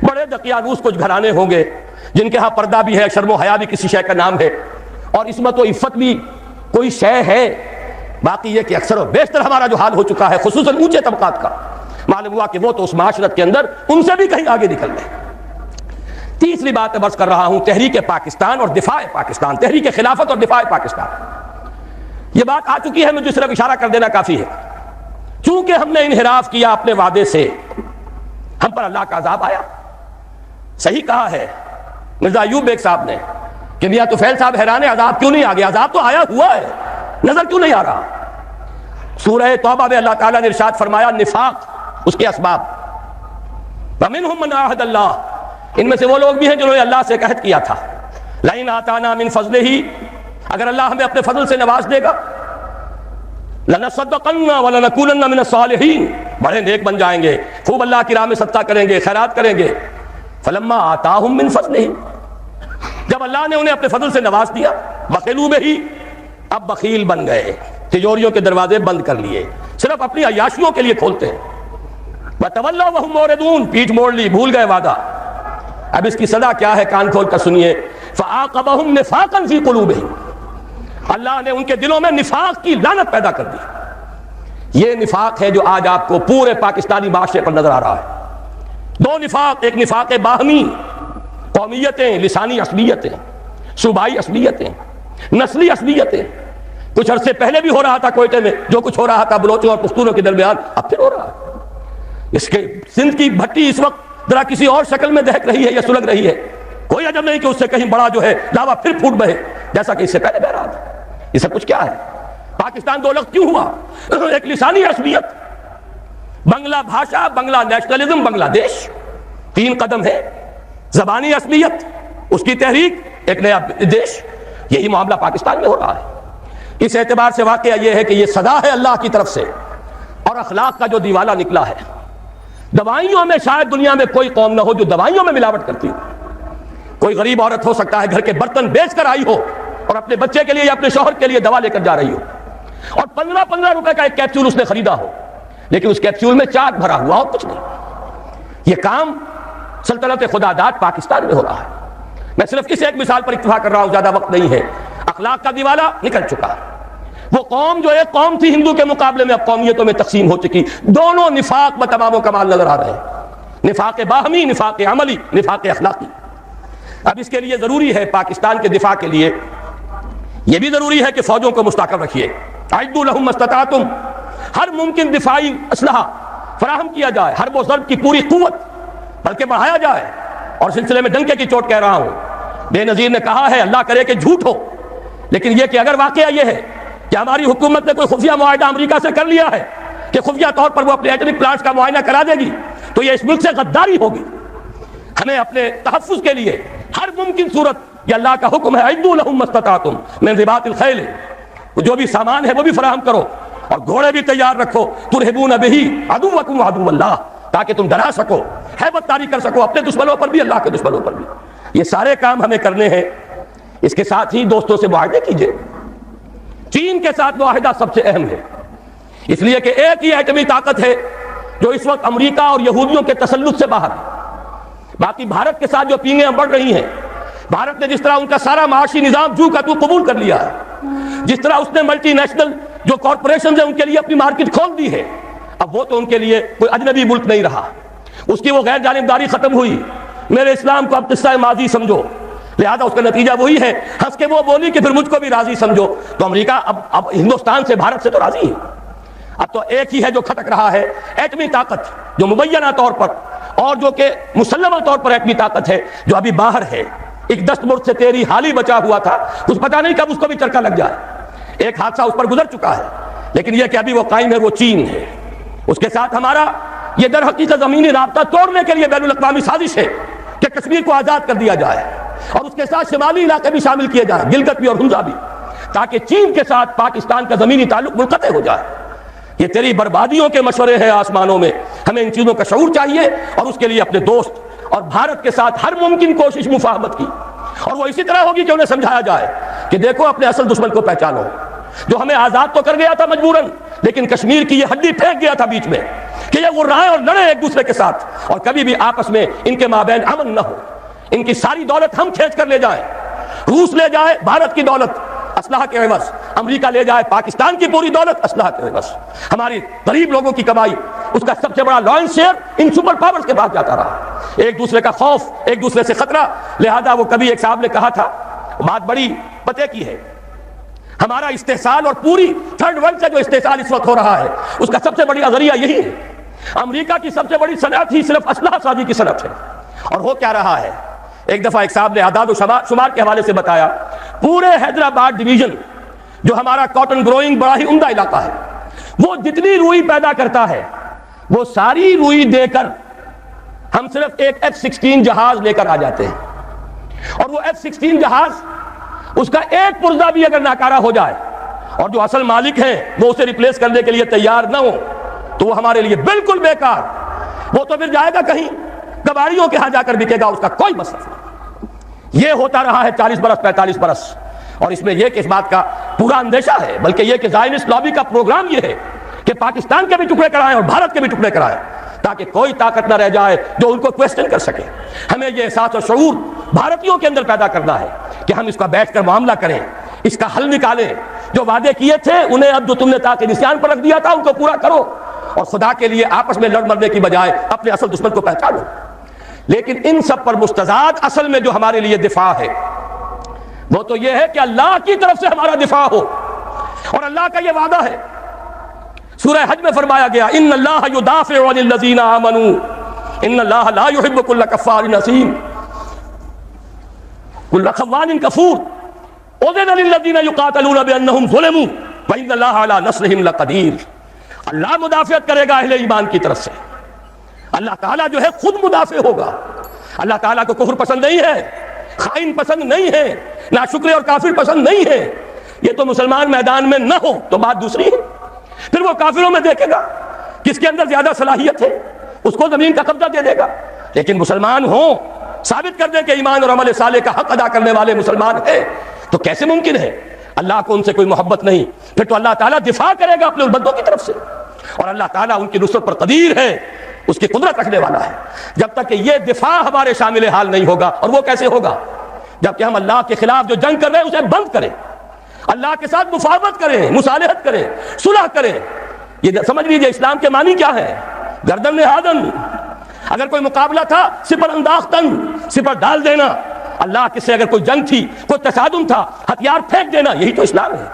بڑے دقیانوس کچھ گھرانے ہوں گے جن کے ہاں پردہ بھی ہے, شرم و حیا بھی کسی شے کا نام ہے, اور عصمت و عفت بھی کوئی شے ہے. باقی یہ کہ اکثر و بیشتر ہمارا جو حال ہو چکا ہے خصوصاً اونچے طبقات کا, معلوم ہوا کہ وہ تو اس معاشرت کے اندر ان سے بھی کہیں آگے نکل گئے. تیسری بات عرض کر رہا ہوں, تحریک پاکستان اور دفاع پاکستان, تحریک خلافت اور دفاع پاکستان. یہ بات آ چکی ہے, مجھے صرف اشارہ کر دینا کافی ہے. چونکہ ہم نے انحراف کیا اپنے وعدے سے, ہم پر اللہ کا عذاب آیا. صحیح کہا ہے مرزا ایوب بیگ صاحب نے کہ میاں طفیل صاحب حیران ہے عذاب کیوں نہیں آ گیا. عذاب تو آیا ہوا ہے, نظر کیوں نہیں آ رہا. سورہ توبہ میں اللہ تعالیٰ نے ارشاد فرمایا نفاق, اس کے اسباب. وَمِنْهُمْ مَنْ عَاهَدَ اللَّهُ, ان میں سے وہ لوگ بھی ہیں جنہوں نے اللہ سے عہد کیا تھا. لَئِنْ آتَانَا مِنْ فَضْلِهِ, اگر اللہ ہمیں اپنے فضل سے نواز دے گا, لنصدقن ولنکونن من الصالحین، بڑے نیک بن جائیں گے، خوب اللہ کی راہ میں صدقہ کریں گے، خیرات کریں گے. فلما آتاہم من فضلہ، جب اللہ نے انہیں اپنے فضل سے نواز دیا، بخلوا بہ، اب بخیل بن گئے، تجوریوں کے دروازے بند کر لیے، صرف اپنی عیاشیوں کے لیے کھولتے ہیں. وتولوا وہم معرضون، پیٹھ موڑ لی، بھول گئے وعدہ. اب اس کی سزا کیا ہے، کان کھول کر سنیے. فعاقبہم نفاقا فی قلوبہم، اللہ نے ان کے دلوں میں نفاق کی لعنت پیدا کر دی. یہ نفاق ہے جو آج آپ کو پورے پاکستانی معاشرے پر نظر آ رہا ہے. دو نفاق، ایک نفاق باہمی، قومیتیں، لسانی عصبیتیں، صوبائی عصبیتیں، نسلی عصبیتیں. کچھ عرصے پہلے بھی ہو رہا تھا کوئٹے میں، جو کچھ ہو رہا تھا بلوچوں اور پختونوں کے درمیان، اب پھر ہو رہا ہے. اس کے سندھ کی بھٹی اس وقت ذرا کسی اور شکل میں دہک رہی ہے یا سلگ رہی ہے، کوئی عجب نہیں کہ اس سے کہیں بڑا جو ہے لاوا پھر پھوٹ بہے، جیسا کہ اس سے پہلے بہ رہا تھا. یہ سب کچھ کیا ہے؟ پاکستان دو لفظ کیوں ہوا؟ ایک لسانی عصبیت، بنگلہ بھاشا، بنگلہ نیشنلزم، بنگلہ دیش، 3 قدم ہے. زبانی عصبیت، اس کی تحریک، ایک نیا دیش. یہی معاملہ پاکستان میں ہو رہا ہے. اس اعتبار سے واقعہ یہ ہے کہ یہ سزا ہے اللہ کی طرف سے، اور اخلاق کا جو دیوالہ نکلا ہے. دوائیوں میں شاید دنیا میں کوئی قوم نہ ہو جو دوائیوں میں ملاوٹ کرتی ہو. کوئی غریب عورت ہو سکتا ہے گھر کے برتن بیچ کر آئی ہو اور اپنے بچے کے لیے یا اپنے شوہر کے لیے دوا لے کر جا رہی ہو، اور 15 روپے کا ایک کیپسول اس نے خریدا ہو، لیکن اس کیپسول میں چاک بھرا ہوا اور کچھ نہیں. یہ کام سلطنت خدا داد پاکستان میں ہو رہا ہے. میں صرف اس ایک مثال پر اکتفا کر رہا ہوں، زیادہ وقت نہیں ہے. اخلاق کا دیوالہ نکل چکا. وہ قوم جو ایک قوم تھی ہندو کے مقابلے میں اب قومیتوں میں تقسیم ہو چکی. دونوں نفاق بتمام و کمال نظر آ رہے ہیں، نفاق باہمی، نفاق عملی، نفاق اخلاقی. اب اس کے لیے ضروری ہے، پاکستان کے دفاع کے لیے یہ بھی ضروری ہے کہ فوجوں کو مستحکم رکھیے. اعدوا لهم ما استطعتم، ہر ممکن دفاعی اسلحہ فراہم کیا جائے، حرب و ضرب کی پوری قوت بلکہ بڑھایا جائے. اور سلسلے میں ڈنکے کی چوٹ کہہ رہا ہوں، بے نظیر نے کہا ہے، اللہ کرے کہ جھوٹ ہو، لیکن یہ کہ اگر واقعہ یہ ہے کہ ہماری حکومت نے کوئی خفیہ معاہدہ امریکہ سے کر لیا ہے کہ خفیہ طور پر وہ اپنے ایٹمک پلانٹس کا معائنہ کرا دے گی، تو یہ اس ملک سے غداری ہوگی. ہمیں اپنے تحفظ کے لیے ہر ممکن صورت، یہ اللہ کا حکم ہے، اعدوا لهم ما استطعتم من رباط الخیل، جو بھی سامان ہے وہ بھی فراہم کرو، اور گھوڑے بھی تیار رکھو. ترہبون بہ عدوکم وعدو اللہ، تاکہ تم ڈرا سکو، ہیبت طاری کر سکو اپنے دشمنوں پر بھی، اللہ کے دشمنوں پر بھی. یہ سارے کام ہمیں کرنے ہیں. اس کے ساتھ ہی دوستوں سے معاہدے کیجئے. چین کے ساتھ معاہدہ سب سے اہم ہے، اس لیے کہ ایک ہی ایٹمی طاقت ہے جو اس وقت امریکہ اور یہودیوں کے تسلط سے باہر ہے. باقی بھارت کے ساتھ جو پینگیں بڑھ رہی ہیں، بھارت نے جس طرح ان کا سارا معاشی نظام جو کا تو قبول کر لیا ہے، جس طرح اس نے ملٹی نیشنل جو کارپوریشنز ہیں ان کے لیے اپنی مارکیٹ کھول دی ہے، اب وہ تو ان کے لیے کوئی اجنبی ملک نہیں رہا. اس کی وہ غیر جانبداری ختم ہوئی. میرے اسلام کو اب قصہ ماضی سمجھو، لہذا اس کا نتیجہ وہی ہے. ہنس کے وہ بولی کہ پھر مجھ کو بھی راضی سمجھو. تو امریکہ اب ہندوستان سے، بھارت سے تو راضی ہے. اب تو ایک ہی ہے جو کھٹک رہا ہے، ایٹمی طاقت جو مبینہ طور پر اور جو کہ مسلمہ طور پر ایٹمی طاقت ہے جو ابھی باہر ہے. ایک دستمرد سے تیری حالی بچا ہوا تھا، کچھ پتہ نہیں کب اس کو بھی چرکا لگ جائے. ایک حادثہ اس پر گزر چکا ہے، لیکن یہ کہ ابھی وہ قائم ہے، وہ چین ہے. اس کے ساتھ ہمارا یہ در حقیقت زمینی رابطہ توڑنے کے لیے بین الاقوامی سازش ہے کہ کشمیر کو آزاد کر دیا جائے، اور اس کے ساتھ شمالی علاقے بھی شامل کیے جائیں، گلگت بھی اور ہنزا بھی، تاکہ چین کے ساتھ پاکستان کا زمینی تعلق منقطع ہو جائے. یہ تیری بربادیوں کے مشورے ہیں آسمانوں میں. ہمیں ان چیزوں کا شعور چاہیے، اور اس کے لیے اپنے دوست اور بھارت کے ساتھ ہر ممکن کوشش مفاہمت کی. اور وہ اسی طرح ہوگی کہ انہیں سمجھایا جائے کہ دیکھو اپنے اصل دشمن کو پہچانو، جو ہمیں آزاد تو کر گیا تھا مجبوراً، لیکن کشمیر کی یہ ہڈی پھینک گیا تھا بیچ میں کہ یہ غرائیں اور لڑیں ایک دوسرے کے ساتھ، اور کبھی بھی آپس میں ان کے مابین امن نہ ہو. ان کی ساری دولت ہم کھینچ کر لے جائیں، روس لے جائے بھارت کی دولت اسلحہ کے عوض، امریکہ لے جائے پاکستان کی پوری دولت اسلحہ کے عوض. ہماری غریب لوگوں کی کمائی، اس کا سب سے بڑا لائنس شیئر ان سپر پاورز کے پاس جاتا رہا. ایک دوسرے کا خوف، ایک دوسرے سے خطرہ. لہذا وہ کبھی ایک صاحب نے کہا تھا، بات بڑی پتے کی ہے، ہمارا استحصال اور پوری تھرڈ ورلڈ کا جو استحصال اس وقت ہو رہا ہے، اس کا سب سے بڑی ذریعہ یہی ہے. امریکہ کی سب سے بڑی صنعت ہی صرف اسلحہ سازی کی صنعت ہے. اور ہو کیا رہا ہے، ایک دفعہ ایک صاحب نے اعداد و شمار کے حوالے سے بتایا، پورے حیدرآباد ڈویژن جو ہمارا کاٹن گروئنگ بڑا ہی عمدہ علاقہ ہے، وہ جتنی روئی پیدا کرتا ہے وہ ساری روئی دے کر ہم صرف ایک F-16 جہاز لے کر آ جاتے ہیں. اور وہ F-16 جہاز، اس کا ایک پرزہ بھی اگر ناکارہ ہو جائے اور جو اصل مالک ہیں وہ اسے ریپلیس کرنے کے لیے تیار نہ ہو تو وہ ہمارے لیے بالکل بیکار، وہ تو پھر جائے گا کہیں کباڑیوں کے ہاں جا کر بکے گا، اس کا کوئی مصرف نہیں۔ یہ ہوتا رہا ہے 40 برس 45 برس، اور اس میں یہ کہ اس بات کا پورا اندیشہ ہے، بلکہ یہ کہ زائنسٹ لابی کا پروگرام یہ ہے کہ پاکستان کے بھی ٹکڑے کرائیں اور بھارت کے بھی ٹکڑے کرائیں، تاکہ کوئی طاقت نہ رہ جائے جو ان کو کویسچن کر سکے۔ ہمیں یہ احساس اور شعور بھارتیوں کے اندر پیدا کرنا ہے کہ ہم اس کا بیٹھ کر معاملہ کریں، اس کا حل نکالیں، جو وعدے کیے تھے انہیں اب جو تم نے تاکہ نسیان پر رکھ دیا تھا ان کو پورا کرو، اور خدا کے لیے آپس میں لڑ مرنے کی بجائے اپنے اصل دشمن کو پہچانو۔ لیکن ان سب پر مستضاد اصل میں جو ہمارے لیے دفاع ہے وہ تو یہ ہے کہ اللہ کی طرف سے ہمارا دفاع ہو، اور اللہ کا یہ وعدہ ہے، سورہ حج میں فرمایا گیا ان اللہ یدافع عن الذین آمنوا ان اللہ لا يحب كل کفار اثیم كل خوان کفور اذن للذین یقاتلون بانہم ظلموا وان اللہ علی نصرہم لقدیر۔ اللہ مدافعت کرے گا اہل ایمان کی طرف سے، اللہ تعالیٰ جو ہے خود مدافع ہوگا۔ اللہ تعالیٰ کو کفر پسند نہیں ہے، خائن پسند نہیں ہے، ناشکر اور کافر پسند نہیں ہے۔ یہ تو مسلمان میدان میں نہ ہو تو بات دوسری ہے، پھر وہ کافروں میں دیکھے گا کس کے اندر زیادہ صلاحیت ہے، اس کو زمین کا قبضہ دے دے گا۔ لیکن مسلمان ہوں، ثابت کر دیں کہ ایمان اور عمل صالح کا حق ادا کرنے والے مسلمان ہیں، تو کیسے ممکن ہے اللہ کو ان سے کوئی محبت نہیں؟ پھر تو اللہ تعالیٰ دفاع کرے گا اپنے بندوں کی طرف سے، اور اللہ تعالیٰ ان کی نصرت پر قدیر ہے، اس کی قدرت رکھنے والا ہے۔ جب تک کہ یہ دفاع ہمارے شامل حال نہیں ہوگا، اور وہ کیسے ہوگا؟ جبکہ ہم اللہ کے خلاف جو جنگ کر رہے ہیں اسے بند کریں، اللہ کے ساتھ مفاوضت کریں، مصالحت کریں، صلح کریں۔ یہ سمجھ لیجئے اسلام کے معنی کیا ہے؟ گردن نہادن، اگر کوئی مقابلہ تھا سپر انداختن، سپر ڈال دینا، اللہ کے سے اگر کوئی جنگ تھی، کوئی تصادم تھا، ہتھیار پھینک دینا، یہی تو اسلام ہے۔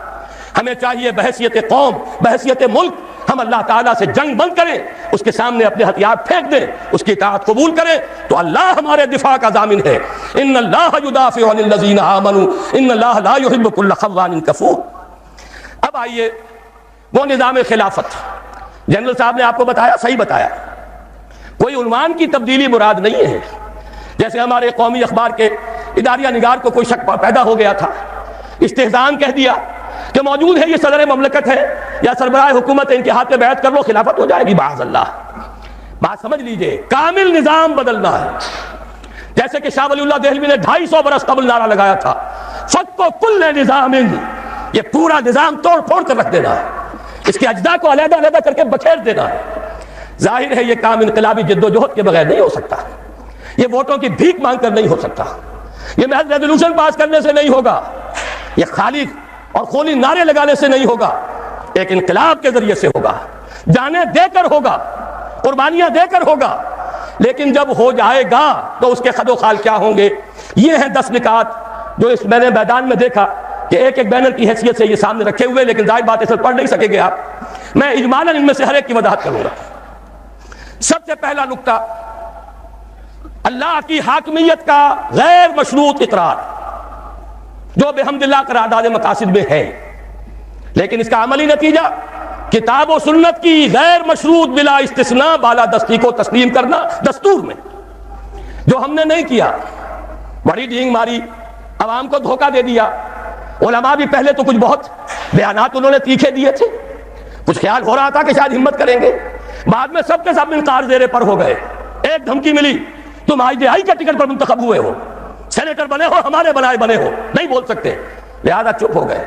ہمیں چاہیے بحیثیت قوم، بحیثیت ملک، ہم اللہ تعالیٰ سے جنگ بند کریں، اس کے سامنے اپنے ہتھیار پھینک دیں، اس کی اطاعت قبول کریں، تو اللہ ہمارے دفاع کا ضامن ہے۔ ان اللہ یدافع عن الذین آمنوا ان اللہ لا يحب كل خوان کفور۔ اب آئیے وہ نظام خلافت، جنرل صاحب نے آپ کو بتایا، صحیح بتایا، کوئی عنوان کی تبدیلی مراد نہیں ہے۔ جیسے ہمارے قومی اخبار کے اداریہ نگار کو کوئی شک پیدا ہو گیا تھا، استحزان کہہ دیا کہ موجود ہے یہ صدر مملکت ہے یا سربراہ حکومت ہے، ان کے ہاتھ میں بیعت کر لو خلافت ہو جائے گی، معاذ اللہ۔ بات سمجھ لیجئے، کامل نظام بدلنا ہے۔ جیسے کہ شاہ ولی اللہ دہلوی نے 250 برس قبل نعرہ لگایا تھا، فک و کل نظام، یہ پورا نظام توڑ پھوڑ کر رکھ دینا ہے، اس کے اجزاء کو علیحدہ علیحدہ کر کے بکھیر دینا ہے۔ ظاہر ہے یہ کام انقلابی جد و جہد کے بغیر نہیں ہو سکتا، یہ ووٹوں کی بھیک مانگ کر نہیں ہو سکتا، یہ محض ریزولوشن پاس کرنے سے نہیں ہوگا، یہ خالی اور خونی نعرے لگانے سے نہیں ہوگا، ایک انقلاب کے ذریعے سے ہوگا، جانیں دے کر ہوگا، قربانیاں دے کر ہوگا۔ لیکن جب ہو جائے گا تو اس کے خد و خال کیا ہوں گے؟ یہ ہیں 10 نکات جو اس میں نے میدان میں دیکھا کہ ایک ایک بینر کی حیثیت سے یہ سامنے رکھے ہوئے، لیکن ظاہر بات ہے پڑھ نہیں سکیں گے آپ، میں اجمالاً ان میں سے ہر ایک کی وضاحت کروں گا۔ سب سے پہلا نقطہ، اللہ کی حاکمیت کا غیر مشروط اقرار، جو بحمد اللہ قرارداد مقاصد میں ہے، لیکن اس کا عملی نتیجہ کتاب و سنت کی غیر مشروط بلا استثناء بالادستی کو تسلیم کرنا دستور میں، جو ہم نے نہیں کیا، بڑی ڈینگ ماری، عوام کو دھوکہ دے دیا۔ علماء بھی پہلے تو کچھ بہت بیانات انہوں نے تیکھے دیے تھے، کچھ خیال ہو رہا تھا کہ شاید ہمت کریں گے، بعد میں سب کے سب انکار زیر پر ہو گئے۔ ایک دھمکی ملی، تم IJI کے ٹکٹ پر منتخب ہوئے ہو، سینیٹر بنے ہو، ہمارے بنائے بنے ہو، نہیں بول سکتے، لہذا چپ ہو گئے۔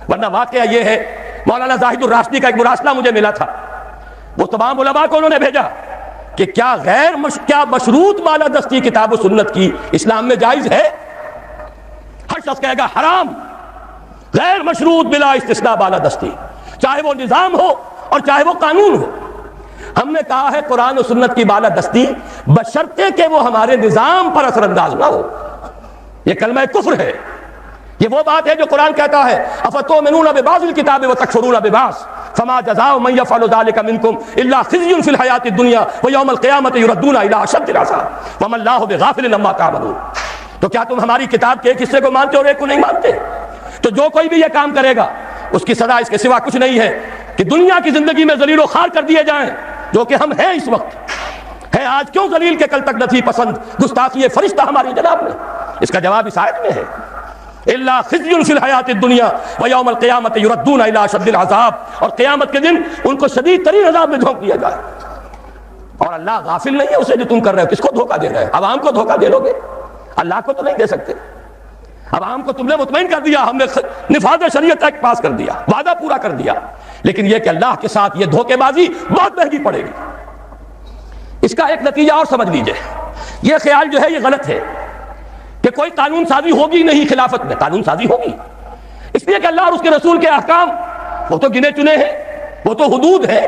ورنہ واقعہ یہ ہے، مولانا زاہد الراشدی کا ایک مراسلہ مجھے ملا تھا، وہ تمام علماء کو انہوں نے بھیجا کہ کیا مشروط بالادستی کتاب و سنت کی اسلام میں جائز ہے؟ ہر شخص کہے گا حرام، غیر مشروط بلا استثناء بالادستی، چاہے وہ نظام ہو اور چاہے وہ قانون ہو۔ ہم نے کہا ہے قرآن و سنت کی بالادستی بشرطے کہ وہ ہمارے نظام پر اثر انداز نہ ہو، یہ کلمہ کفر ہے۔ یہ وہ بات ہے جو قرآن کہتا ہے افتؤمنون ببعض الکتاب وتکفرون ببعض فما جزاء من يفعل ذلك منكم الا خزي في الحياة الدنيا ويوم القيامة يردون الى اشد العذاب وما الله بغافل عما تعملون۔ تو کیا تم ہماری کتاب کے ایک حصے کو مانتے اور ایک کو نہیں مانتے؟ تو جو کوئی بھی یہ کام کرے گا اس کی سزا اس کے سوا کچھ نہیں ہے کہ دنیا کی زندگی میں ذلیل و خوار کر دیے جائیں، جو کہ ہم ہیں اس وقت ہے۔ آج کیوں ذلیل کے کل تک نہ تھی پسند گستاخی فرشتہ ہماری جناب میں؟ اس کا جواب اس آیت میں ہے۔ الا خزي في الحیات الدنیا ویوم القیامۃ یردون الی اشد العذاب، اور قیامت کے دن ان کو شدید ترین عذاب میں جھونک دیا جائے. اور اللہ غافل نہیں ہے اسے جو تم کر رہے ہو. کس کو دھوکہ دے رہے ہیں؟ عوام کو دھوکہ دے لو گے؟ اللہ کو تو نہیں دے سکتے. عوام کو تم نے مطمئن کر دیا، ہم نے نفاذ شریعت ایکٹ پاس کر دیا، وعدہ پورا کر دیا، لیکن یہ کہ اللہ کے ساتھ یہ دھوکے بازی بہت مہنگی پڑے گی. اس کا ایک نتیجہ اور سمجھ لیجئے. یہ خیال جو ہے یہ غلط ہے کہ کوئی قانون سازی ہوگی نہیں. خلافت میں قانون سازی ہوگی، اس لیے کہ اللہ اور اس کے رسول کے احکام وہ تو گنے چنے ہیں، وہ تو حدود ہے،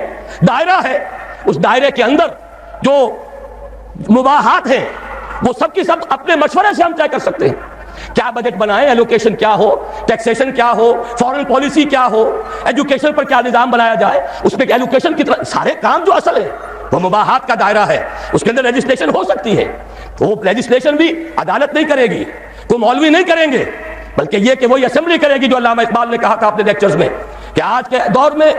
دائرہ ہے. اس دائرے کے اندر جو مباحات ہیں وہ سب کی سب اپنے مشورے سے ہم طے کر سکتے ہیں. کیا بجٹ بنائیں، ایلوکیشن کیا ہو، ٹیکسیشن کیا ہو، فورن پالیسی کیا ہو، ایجوکیشن پر کیا نظام بنایا جائے، اس میں ایلوکیشن کی طرح سارے کام جو اصل ہے وہ مباحات کا دائرہ ہے. اس کے اندر لیجسلیشن ہو سکتی ہے. وہ لیجسلیشن بھی عدالت نہیں کرے گی، کوئی مولوی نہیں کریں گے، بلکہ یہ کہ وہی اسمبلی کرے گی جو علامہ اقبال نے کہا تھا اپنے لیکچرز میں کہ آج کے دور میں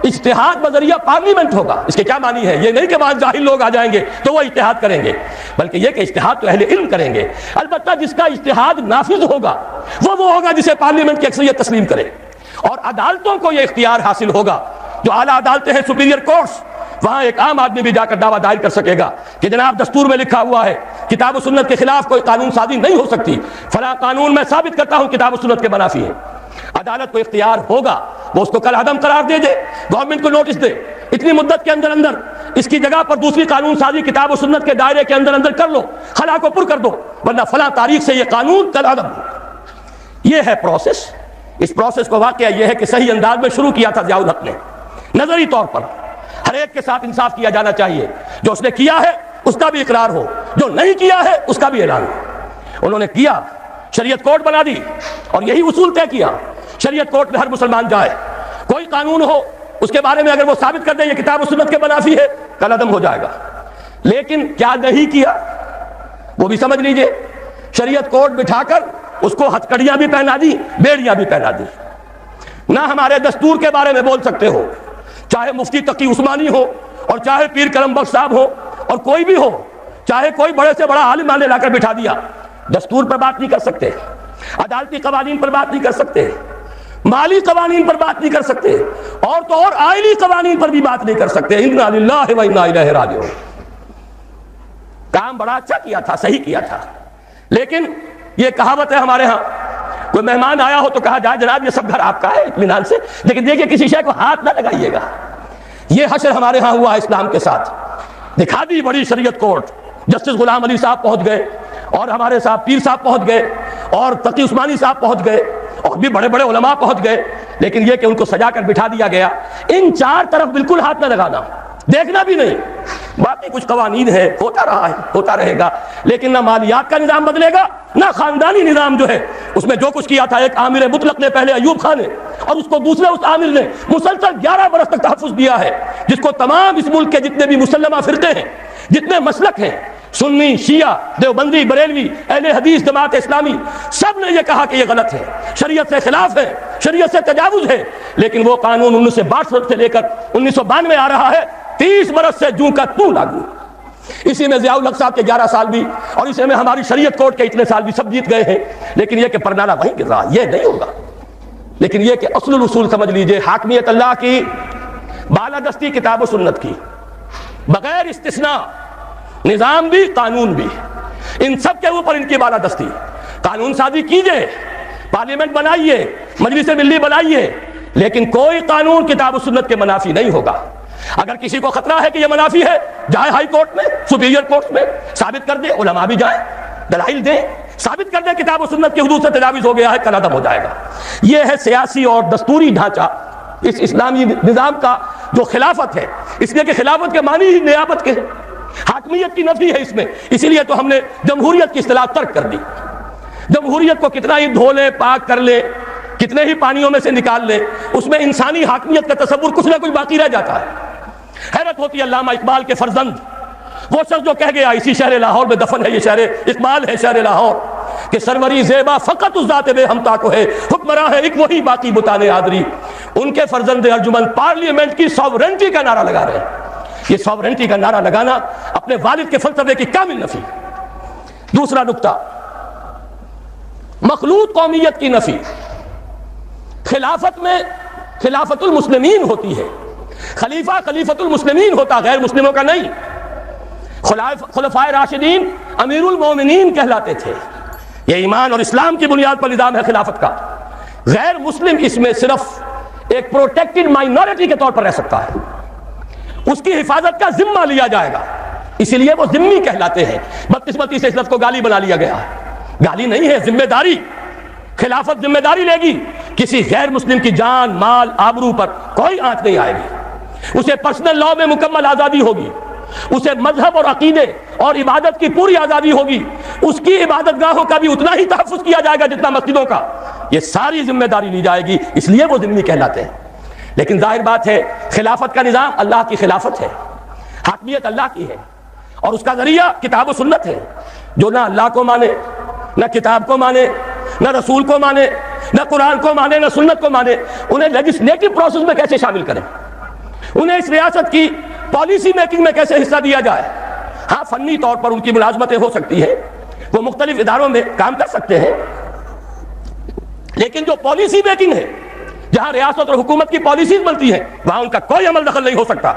اجتہاد بذریعہ پارلیمنٹ ہوگا. اس کے کیا معنی ہے؟ یہ نہیں کہ وہاں جاہل لوگ آ جائیں گے تو وہ اجتہاد کریں گے، بلکہ یہ کہ اجتہاد تو اہل علم کریں گے. البتہ جس کا اجتہاد نافذ ہوگا وہ ہوگا جسے پارلیمنٹ کی اکثریت تسلیم کرے. اور عدالتوں کو یہ اختیار حاصل ہوگا، جو اعلیٰ عدالتیں ہیں، سپیریئر کورٹس، وہاں ایک عام آدمی بھی جا کر دعویٰ دائر کر سکے گا کہ جناب دستور میں لکھا ہوا ہے کتاب و سنت کے خلاف کوئی قانون سازی نہیں ہو سکتی، فلاں قانون میں ثابت کرتا ہوں کتاب و سنت کے منافی ہے. عدالت کو اختیار ہوگا، وہ اس کو کل عدم قرار دے دے، گورنمنٹ کو نوٹس دے، اتنی مدت کے اندر اندر اس کی جگہ پر دوسری قانون سازی کتاب و سنت کے دائرے کے اندر کر لو، خلا کو پر کر دو، ورنہ فلاں تاریخ سے یہ قانون کل عدم ہو. یہ ہے پروسیس. اس پروسیس کو واقعہ یہ ہے کہ صحیح انداز میں شروع کیا تھا ضیاء الحق نے. نظری طور پر ہر ایک کے ساتھ انصاف کیا جانا چاہیے، جو اس نے کیا ہے اس کا بھی اقرار ہو، جو نہیں کیا ہے اس کا بھی اعلان ہو. انہوں نے کیا، شریعت کورٹ بنا دی اور یہی اصول طے کیا. شریعت کورٹ میں ہر مسلمان جائے، کوئی قانون ہو اس کے بارے میں اگر وہ ثابت کر دیں یہ کتاب و سنت کے منافی ہے، کل عدم ہو جائے گا. لیکن کیا نہیں کیا وہ بھی سمجھ لیجئے. شریعت کورٹ بٹھا کر اس کو ہتھکڑیاں بھی پہنا دی، بیڑیاں بھی پہنا دی. نہ ہمارے دستور کے بارے میں بول سکتے ہو، چاہے مفتی تقی عثمانی ہو اور چاہے پیر کرم بخش صاحب ہو اور کوئی بھی ہو، چاہے کوئی بڑے سے بڑا عالم نے لا کر بٹھا دیا، دستور پر بات نہیں کر سکتے، عدالتی قوانین پر بات نہیں کر سکتے، مالی قوانین پر بات نہیں کر سکتے، اور تو اور آئلی قوانین پر بھی بات نہیں کر سکتے. انا للہ و انا الیہ راجعون. کام بڑا اچھا کیا تھا، صحیح کیا تھا، لیکن یہ کہاوت ہے ہمارے ہاں، کوئی مہمان آیا ہو تو کہا جائے جناب یہ سب گھر آپ کا ہے اطمینان سے، لیکن دیکھیے کسی شے کو ہاتھ نہ لگائیے گا. یہ حشر ہمارے ہاں ہوا ہے اسلام کے ساتھ. دکھا دی بڑی شریعت کورٹ، جسٹس غلام علی صاحب پہنچ گئے اور ہمارے صاحب پیر صاحب پہنچ گئے اور تقی عثمانی صاحب پہنچ گئے اور بھی بڑے بڑے علماء پہنچ گئے، لیکن یہ کہ ان کو سجا کر بٹھا دیا گیا. ان چار طرف بالکل ہاتھ نہ لگانا، دیکھنا بھی نہیں. باقی کچھ قوانین ہے، ہوتا رہا ہے، ہوتا رہے گا، لیکن نہ مالیات کا نظام بدلے گا، نہ خاندانی نظام جو ہے اس میں جو کچھ کیا تھا ایک عامر مطلق نے پہلے ایوب خان نے اور اس کو دوسرے اس عامر نے مسلسل 11 برس تک تحفظ دیا ہے، جس کو تمام اس ملک کے جتنے بھی مسلمہ فرقے ہیں، جتنے مسلک ہیں، سنی، شیعہ، دیوبندی، بریلوی، اہل حدیث، جماعت اسلامی، سب نے یہ کہا کہ یہ غلط ہے، شریعت سے خلاف ہے، شریعت سے تجاوز ہے. لیکن وہ قانون 1962 سے لے کر 1992 آ رہا ہے، 30 برس سے جوں کا توں لاگو. اسی میں ضیاء الحق صاحب کے 11 سال بھی اور اسی میں ہماری شریعت کورٹ کے اتنے سال بھی سب جیت گئے ہیں. لیکن یہ کہ پرنالہ وہیں گر رہا، یہ نہیں ہوگا. لیکن یہ کہ اصل الاصول سمجھ لیجئے، حاکمیت اللہ کی، بالادستی کتاب و سنت کی، بغیر استثناء، نظام بھی قانون بھی، ان سب کے اوپر ان کی بالادستی. قانون سازی کیجئے، پارلیمنٹ بنائیے، مجلس ملی بنائیے، لیکن کوئی قانون کتاب و سنت کے منافی نہیں ہوگا. اگر کسی کو خطرہ ہے کہ یہ منافی ہے، جائے ہائی کورٹ میں، سپیریئر کورٹ میں، ثابت کر دے، علماء بھی جائیں، دلائل دیں، ثابت کر دیں کتاب و سنت کی حدود سے تجاوز ہو گیا ہے، کل عدم ہو جائے گا. یہ ہے سیاسی اور دستوری ڈھانچہ اس اسلامی نظام کا جو خلافت ہے. اس لیے کہ خلافت کے معنی ہی نیابت کے ہیں، حاکمیت کی نفی ہے اس میں. اسی لیے تو ہم نے جمہوریت کی اصطلاح ترک کر دی. جمہوریت کو کتنا ہی دھو لے، پاک کر لے، کتنے ہی پانیوں میں سے نکال لے، اس میں انسانی حاکمیت کا تصور کچھ نہ کچھ باقی رہ جاتا ہے. حیرت ہوتی ہے علامہ اقبال کے فرزند، وہ شخص جو کہہ گیا اسی شہر لاہور میں دفن ہے، یہ شہر اقبال ہے، شہر لاہور، کہ سروری زیبا فقط اس ذات بے ہمتا کو ہے، حکمراں ہے ایک وہی باقی بتانے آدری. ان کے فرزند ارجمند پارلیمنٹ کی ساورنٹی کا نعرہ لگا رہے ہیں. یہ ساورنٹی کا نعرہ لگانا اپنے والد کے فلسفے کی کامل نفی. دوسرا نقطہ، مخلوط قومیت کی نفی. خلافت میں خلافت المسلمین ہوتی ہے، خلیفہ خلیفت المسلمین ہوتا، غیر مسلموں کا نہیں. خلفائے راشدین امیر المومنین کہلاتے تھے. یہ ایمان اور اسلام کی بنیاد پر نظام ہے خلافت کا. غیر مسلم اس میں صرف ایک پروٹیکٹڈ مائنورٹی کے طور پر رہ سکتا ہے، اس کی حفاظت کا ذمہ لیا جائے گا، اسی لیے وہ ذمہ کہلاتے ہیں. بدقسمتی سے اس لفظ کو گالی بنا لیا گیا ہے. گالی نہیں ہے، ذمہ داری. خلافت ذمہ داری لے گی، کسی غیر مسلم کی جان مال آبرو پر کوئی آنچ نہیں آئے گی. اسے پرسنل لاء میں مکمل آزادی ہوگی، اسے مذہب اور عقیدے اور عبادت کی پوری آزادی ہوگی، اس کی عبادت گاہوں کا بھی اتنا ہی تحفظ کیا جائے گا جتنا مسجدوں کا. یہ ساری ذمہ داری لی جائے گی، اس لیے وہ ذمہ کہلاتے ہیں. لیکن ظاہر بات ہے خلافت کا نظام اللہ کی خلافت ہے، حاکمیت اللہ کی ہے، اور اس کا ذریعہ کتاب و سنت ہے. جو نہ اللہ کو مانے، نہ کتاب کو مانے، نہ رسول کو مانے، نہ قرآن کو مانے، نہ سنت کو مانے، انہیں لیجسلیٹو پروسیس میں کیسے شامل کریں، انہیں اس ریاست کی پالیسی میکنگ میں کیسے حصہ دیا جائے. ہاں فنی طور پر ان کی ملازمتیں ہو سکتی ہیں، وہ مختلف اداروں میں کام کر سکتے ہیں، لیکن جو پالیسی میکنگ ہے، جہاں ریاست اور حکومت کی پالیسیز بنتی ہیں، وہاں ان کا کوئی عمل دخل نہیں ہو سکتا.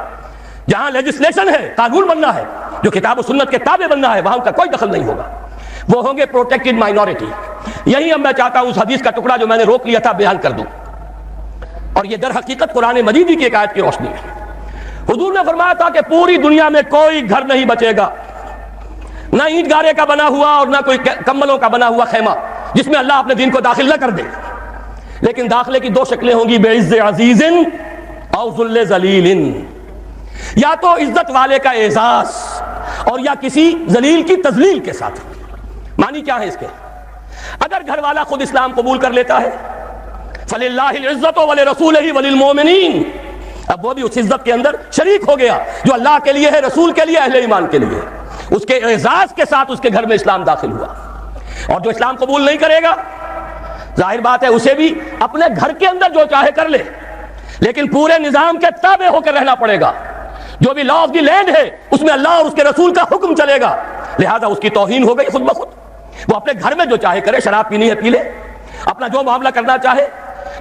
جہاں لیجسلیشن ہے، قانون بننا ہے، جو کتاب و سنت کے تابع بننا ہے، وہاں ان کا کوئی دخل نہیں ہوگا. وہ ہوں گے پروٹیکٹڈ مائنورٹی. یہی اب میں چاہتا ہوں اس حدیث کا ٹکڑا جو میں نے روک لیا تھا بیان کر دوں، اور یہ در حقیقت قرآن مجید کی ایک آیت کی روشنی ہے. حضور نے فرمایا تھا کہ پوری دنیا میں کوئی گھر نہیں بچے گا، نہ اینٹ گارے کا بنا ہوا اور نہ کوئی کمبلوں کا بنا ہوا خیمہ، جس میں اللہ اپنے دین کو داخل نہ کر دے. لیکن داخلے کی دو شکلیں ہوں گی، بعز عزیز او ذل ذلیل. یا تو عزت والے کا اعزاز اور یا کسی ذلیل کی تذلیل کے ساتھ. معنی کیا ہے اس کے؟ اگر گھر والا خود اسلام قبول کر لیتا ہے فَلِلَّهِ الْعِزَّةُ وَلِرَسُولِهِ وَلِلْمُؤْمِنِينَ، اب وہ بھی اس عزت کے اندر شریک ہو گیا جو اللہ کے لیے ہے، رسول کے لیے، اہل ایمان کے لیے. اس کے اعزاز کے ساتھ اس کے گھر میں اسلام داخل ہوا. اور جو اسلام قبول نہیں کرے گا، ظاہر بات ہے اسے بھی اپنے گھر کے اندر جو چاہے کر لے، لیکن پورے نظام کے تابع ہو کر رہنا پڑے گا. جو بھی لا آف دی لینڈ ہے اس میں اللہ اور اس کے رسول کا حکم چلے گا، لہذا اس کی توہین ہو گئی خود بخود. وہ اپنے گھر میں جو چاہے کرے، شراب پینی ہے پی لے، اپنا جو معاملہ کرنا چاہے،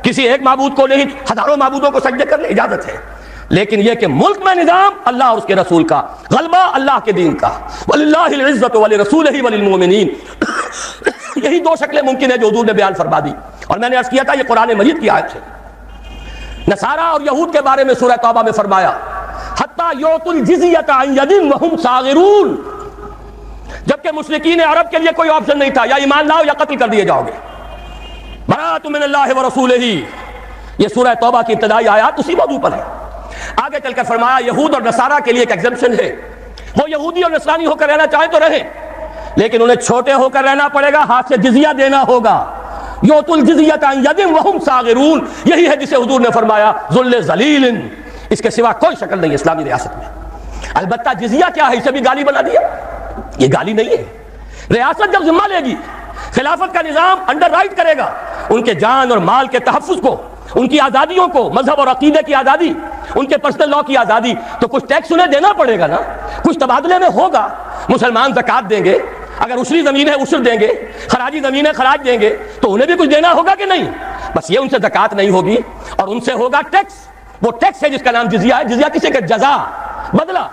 کسی ایک معبود کو نہیں ہزاروں معبودوں کو سجدے کر لے، اجازت ہے. لیکن یہ کہ ملک میں نظام اللہ اور اس کے رسول کا، غلبہ اللہ کے دین کا. وَلِلَّهِ الْعِزَّةُ وَلِرَسُولِهِ وَلِلْمُؤْمِنِينَ. یہی دو شکلیں ممکن ہے جو حضور نے بیان فرما دی. اور میں نے عرض کیا تھا یہ قرآن مجید کی آیت ہے. نصارہ اور یہود کے بارے میں سورہ توبہ میں فرمایا حَتَّى يُعْطُوا الْجِزْيَةَ عَنْ يَدٍ وَهُمْ صَاغِرُونَ. جبکہ مشرکین عرب کے لیے کوئی آپشن نہیں تھا، یا ایمان لاؤ یا قتل کر دیے جاؤ گے. بَرَأَةٌ مِّنَ اللَّهِ وَرَسُولِهِ، یہ سورہ توبہ کی ابتدائی آیات اسی موضوع پر ہے. آگے چل کر فرمایا یہود اور نصارہ کے لیے ایک ایگزمپشن ہے، وہ یہودی اور نصرانی ہو کر رہنا چاہیں تو رہیں، لیکن انہیں چھوٹے ہو کر رہنا پڑے گا، ہاتھ سے جزیہ دینا ہوگا. یؤتوا الجزیۃ عن ید وہم صاغرون، یہی ہے جسے حضور نے فرمایا ذل ذلیل. اس کے سوا کوئی شکل نہیں اسلامی ریاست میں. البتہ جزیہ کیا ہے، اسے بھی گالی بنا دیا. یہ گالی نہیں ہے. ریاست جب ذمہ لے گی، خلافت کا نظام انڈر رائٹ کرے گا ان کے جان اور مال کے تحفظ کو، ان کی آزادیوں کو، مذہب اور عقیدے کی آزادی، ان کے پرسنل لاء کی آزادی، تو کچھ ٹیکس انہیں دینا پڑے گا نا، کچھ تبادلے میں ہوگا. مسلمان زکوٰۃ دیں گے، اگر عشری زمین ہے عشر دیں گے، خراجی زمین ہے خراج دیں گے، تو انہیں بھی کچھ دینا ہوگا کہ نہیں. بس یہ ان سے زکوٰۃ نہیں ہوگی اور ان سے ہوگا ٹیکس. وہ ٹیکس ہے جس کا نام جزیہ ہے. جزیہ کسی کا جزا، بدلہ.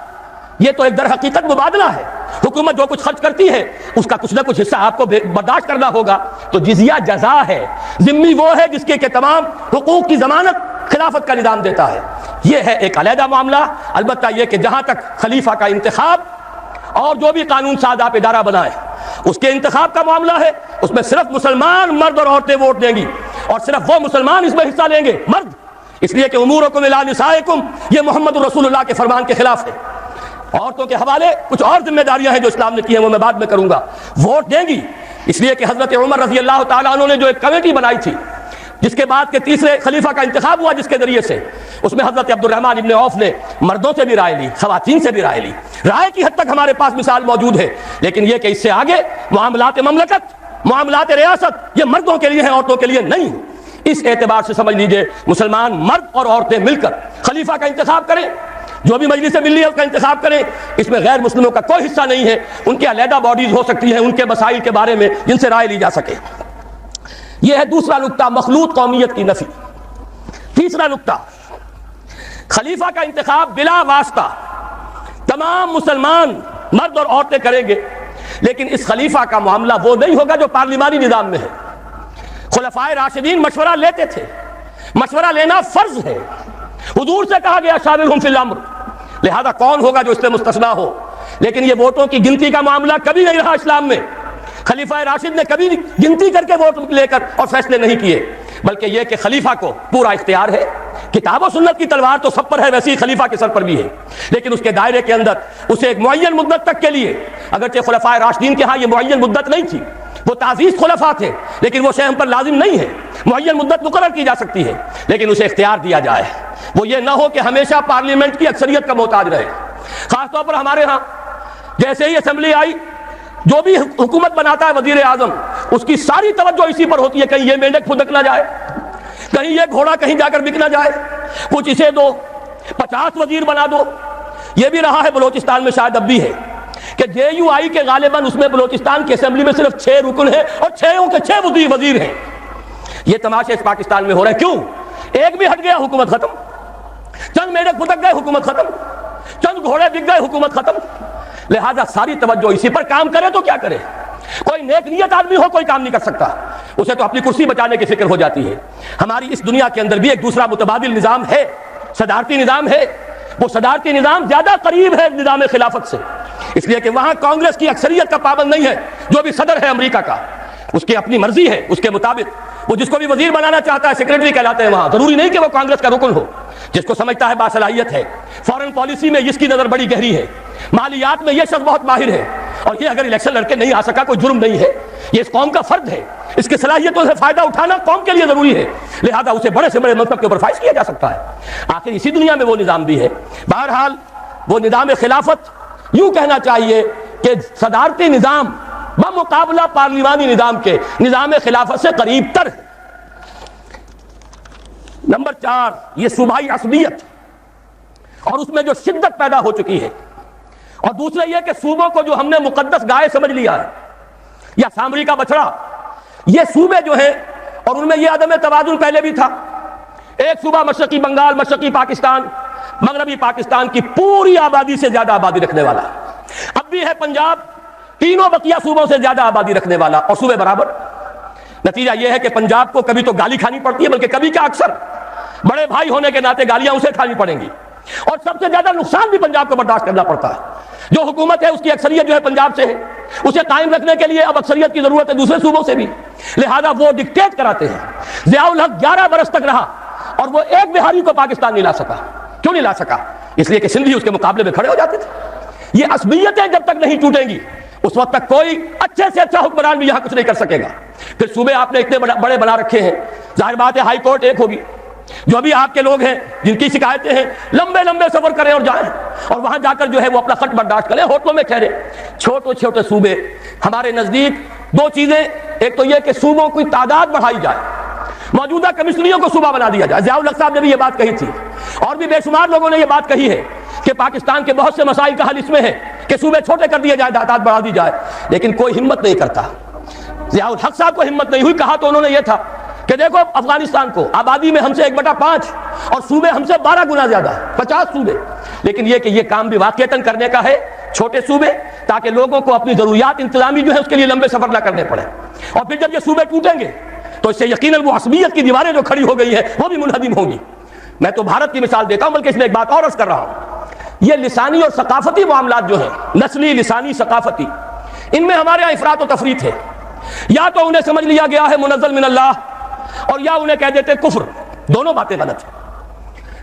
یہ تو ایک در حقیقت مبادلہ ہے. حکومت جو کچھ خرچ کرتی ہے اس کا کچھ نہ کچھ حصہ آپ کو برداشت کرنا ہوگا. تو جزیہ جزا ہے. ذمہ وہ ہے جس کے تمام حقوق کی ضمانت خلافت کا نظام دیتا ہے. یہ ہے ایک علیحدہ معاملہ. البتہ یہ کہ جہاں تک خلیفہ کا انتخاب اور جو بھی قانون ساز آپ ادارہ بنائیں اس کے انتخاب کا معاملہ ہے، اس میں صرف مسلمان مرد اور عورتیں ووٹ دیں گی، اور صرف وہ مسلمان اس میں حصہ لیں گے، مرد. اس لیے کہ امورکم الی نسائکم، یہ محمد رسول اللہ کے فرمان کے خلاف ہے. عورتوں کے حوالے کچھ اور ذمہ داریاں ہیں جو اسلام نے کی ہیں، وہ میں بعد میں کروں گا. ووٹ دیں گی اس لیے کہ حضرت عمر رضی اللہ تعالیٰ عنہ نے جو ایک کمیٹی بنائی تھی جس کے بعد کے تیسرے خلیفہ کا انتخاب ہوا، جس کے ذریعے سے اس میں حضرت عبد الرحمن ابن عوف نے مردوں سے بھی رائے لی، خواتین سے بھی رائے لی. رائے کی حد تک ہمارے پاس مثال موجود ہے، لیکن یہ کہ اس سے آگے معاملات مملکت، معاملات ریاست، یہ مردوں کے لیے ہیں، عورتوں کے لیے نہیں. اس اعتبار سے سمجھ لیجئے مسلمان مرد اور عورتیں مل کر خلیفہ کا انتخاب کریں، جو بھی مجلس ملی ہے اس کا انتخاب کریں. اس میں غیر مسلموں کا کوئی حصہ نہیں ہے. ان کے علیحدہ باڈیز ہو سکتی ہیں ان کے مسائل کے بارے میں جن سے رائے لی جا سکے. یہ ہے دوسرا نقطہ، مخلوط قومیت کی نفی۔ تیسرا نقطہ، خلیفہ کا انتخاب بلا واسطہ تمام مسلمان مرد اور عورتیں کریں گے، لیکن اس خلیفہ کا معاملہ وہ نہیں ہوگا جو پارلیمانی نظام میں ہے۔ خلفائے راشدین مشورہ لیتے تھے، مشورہ لینا فرض ہے، حضور سے کہا گیا شاورہم فی الامر، لہذا کون ہوگا جو اس سے مستثنا ہو؟ لیکن یہ ووٹوں کی گنتی کا معاملہ کبھی نہیں رہا اسلام میں۔ خلیفہ راشد نے کبھی گنتی کر کے ووٹ لے کر اور فیصلے نہیں کیے، بلکہ یہ کہ خلیفہ کو پورا اختیار ہے۔ کتاب و سنت کی تلوار تو سب پر ہے، ویسے ہی خلیفہ کے سر پر بھی ہے، لیکن اس کے دائرے کے اندر اسے ایک معین مدت تک کے لیے، اگرچہ خلفائے راشدین کے ہاں یہ معین مدت نہیں تھی، وہ تعزیز خلفاء تھے، لیکن وہ شے ہم پر لازم نہیں ہے، معین مدت مقرر کی جا سکتی ہے، لیکن اسے اختیار دیا جائے، وہ یہ نہ ہو کہ ہمیشہ پارلیمنٹ کی اکثریت کا محتاج رہے۔ خاص طور پر ہمارے ہاں جیسے ہی اسمبلی آئی، جو بھی حکومت بناتا ہے وزیر اعظم، اس کی ساری توجہ اسی پر ہوتی ہے، کہیں یہ مینڈک پھدک نہ جائے، کہیں یہ گھوڑا کہیں جا کر بک نہ جائے، کچھ اسے دو، 50 وزیر بنا دو۔ یہ بھی رہا ہے بلوچستان میں، شاید اب بھی ہے کہ جے یو آئی کے غالباً اس میں بلوچستان کی اسمبلی میں صرف 6 رکن ہیں اور 6 کے 6 وزیر ہیں۔ یہ تماشے اس پاکستان میں ہو رہے ہیں، کیوں؟ ایک بھی ہٹ گیا حکومت ختم، چند میڈک پھدک گئے حکومت ختم، چند گھوڑے بک گئے حکومت ختم۔ لہذا ساری توجہ اسی پر، کام کرے تو کیا کرے؟ کوئی نیک نیت آدمی ہو کوئی کام نہیں کر سکتا، اسے تو اپنی کرسی بچانے کی فکر ہو جاتی ہے۔ ہماری اس دنیا کے اندر بھی ایک دوسرا متبادل نظام ہے، صدارتی نظام ہے۔ وہ صدارتی نظام زیادہ قریب ہے نظام خلافت سے، اس لیے کہ وہاں کانگریس کی اکثریت کا پابند نہیں ہے۔ جو بھی صدر ہے امریکہ کا، اس کی اپنی مرضی ہے، اس کے مطابق وہ جس کو بھی وزیر بنانا چاہتا ہے سیکریٹری کہلاتے ہیں وہاں، ضروری نہیں کہ وہ کانگریس کا رکن ہو۔ جس کو سمجھتا ہے باصلاحیت ہے، فورن پالیسی میں اس کی نظر بڑی گہری ہے، مالیات میں یہ شخص بہت ماہر ہے، اور یہ اگر الیکشن لڑ کے نہیں آ سکا کوئی جرم نہیں ہے، یہ اس قوم کا فرد ہے، اس کی صلاحیتوں سے فائدہ اٹھانا قوم کے لیے ضروری ہے، لہذا اسے بڑے سے بڑے منصب کے اوپر فائز کیا جا سکتا ہے۔ آخر اسی دنیا میں وہ نظام بھی ہے۔ بہرحال وہ نظام خلافت، یوں کہنا چاہیے کہ صدارتی نظام بمقابلہ پارلیمانی نظام کے نظام خلافت سے قریب تر ہے۔ نمبر 4، یہ صوبائی عصبیت اور اس میں جو شدت پیدا ہو چکی ہے، اور دوسرے یہ کہ صوبوں کو جو ہم نے مقدس گائے سمجھ لیا ہے یا سامری کا بچڑا، یہ صوبے جو ہیں، اور ان میں یہ عدم توازن پہلے بھی تھا۔ ایک صوبہ مشرقی بنگال، مشرقی پاکستان، مغربی پاکستان کی پوری آبادی سے زیادہ آبادی رکھنے والا، اب بھی ہے پنجاب، تینوں بقیہ صوبوں سے زیادہ آبادی رکھنے والا، اور صوبے برابر۔ نتیجہ یہ ہے کہ پنجاب کو کبھی تو گالی کھانی پڑتی ہے، بلکہ کبھی کیا اکثر بڑے بھائی ہونے کے ناطے گالیاں اسے کھانی پڑیں گی، اور سب سے زیادہ نقصان بھی پنجاب کو برداشت کرنا پڑتا ہے۔ جو حکومت ہے اس کی اکثریت جو ہے پنجاب سے ہے، اسے قائم رکھنے کے لیے اب اکثریت کی ضرورت ہے دوسرے صوبوں سے بھی، لہذا وہ ڈکٹیٹ کراتے ہیں۔ ضیاء الحق 11 برس تک رہا اور وہ ایک بہاری کو پاکستان نہیں لا سکا۔ کیوں نہیں لا سکا؟ اس لیے کہ سندھی اس کے مقابلے میں کھڑے ہو جاتے تھے۔ یہ عصبیتیں جب تک نہیں ٹوٹیں گی اس وقت تک کوئی اچھے سے اچھا حکمران بھی یہاں کچھ نہیں کر سکے گا۔ پھر صوبے آپ نے اتنے بڑے بنا رکھے ہیں، ظاہر بات ہے ہائی کورٹ ایک ہوگی، جو بھی آپ کے لوگ ہیں جن کی شکایتیں ہیں لمبے لمبے سفر کریں اور جائیں، اور وہاں جا کر جو ہے وہ اپنا خط برداشت کریں، ہوٹلوں میں ٹھہرے۔ چھوٹے چھوٹے صوبے ہمارے نزدیک، دو چیزیں، ایک تو یہ کہ صوبوں کی تعداد بڑھائی جائے، موجودہ کمشنریوں کو صوبہ بنا دیا جائے۔ ضیاء الحق صاحب نے بھی یہ بات کہی تھی، اور بھی بے شمار لوگوں نے یہ بات کہی ہے کہ پاکستان کے بہت سے مسائل کا حل اس میں ہے کہ صوبے چھوٹے کر دیے جائے، تعداد بڑھا دی جائے، لیکن کوئی ہمت نہیں کرتا۔ ضیاء الحق صاحب کو ہمت نہیں ہوئی، کہا تو انہوں نے یہ تھا کہ دیکھو افغانستان کو آبادی میں ہم سے 1/5 اور صوبے ہم سے 12 گنا زیادہ، 50 صوبے، لیکن یہ کہ یہ کام بھی واقعتاً کرنے کا ہے چھوٹے صوبے، تاکہ لوگوں کو اپنی ضروریات انتظامی جو ہے اس کے لیے لمبے سفر نہ کرنے پڑے، اور پھر جب یہ صوبے ٹوٹیں گے تو اس سے یقیناً وہ عصبیت کی دیواریں جو کھڑی ہو گئی ہیں وہ بھی منہدم ہوں گی۔ میں تو بھارت کی مثال دیتا ہوں، بلکہ اس میں ایک بات اور عرض کر رہا ہوں، یہ لسانی اور ثقافتی معاملات جو ہیں، نسلی، لسانی، ثقافتی، ان میں ہمارے یہاں افراط و تفریط ہے۔ یا تو انہیں سمجھ لیا گیا ہے منزل من اللہ، اور یا انہیں کہہ دیتے کفر، دونوں باتیں غلط ہیں۔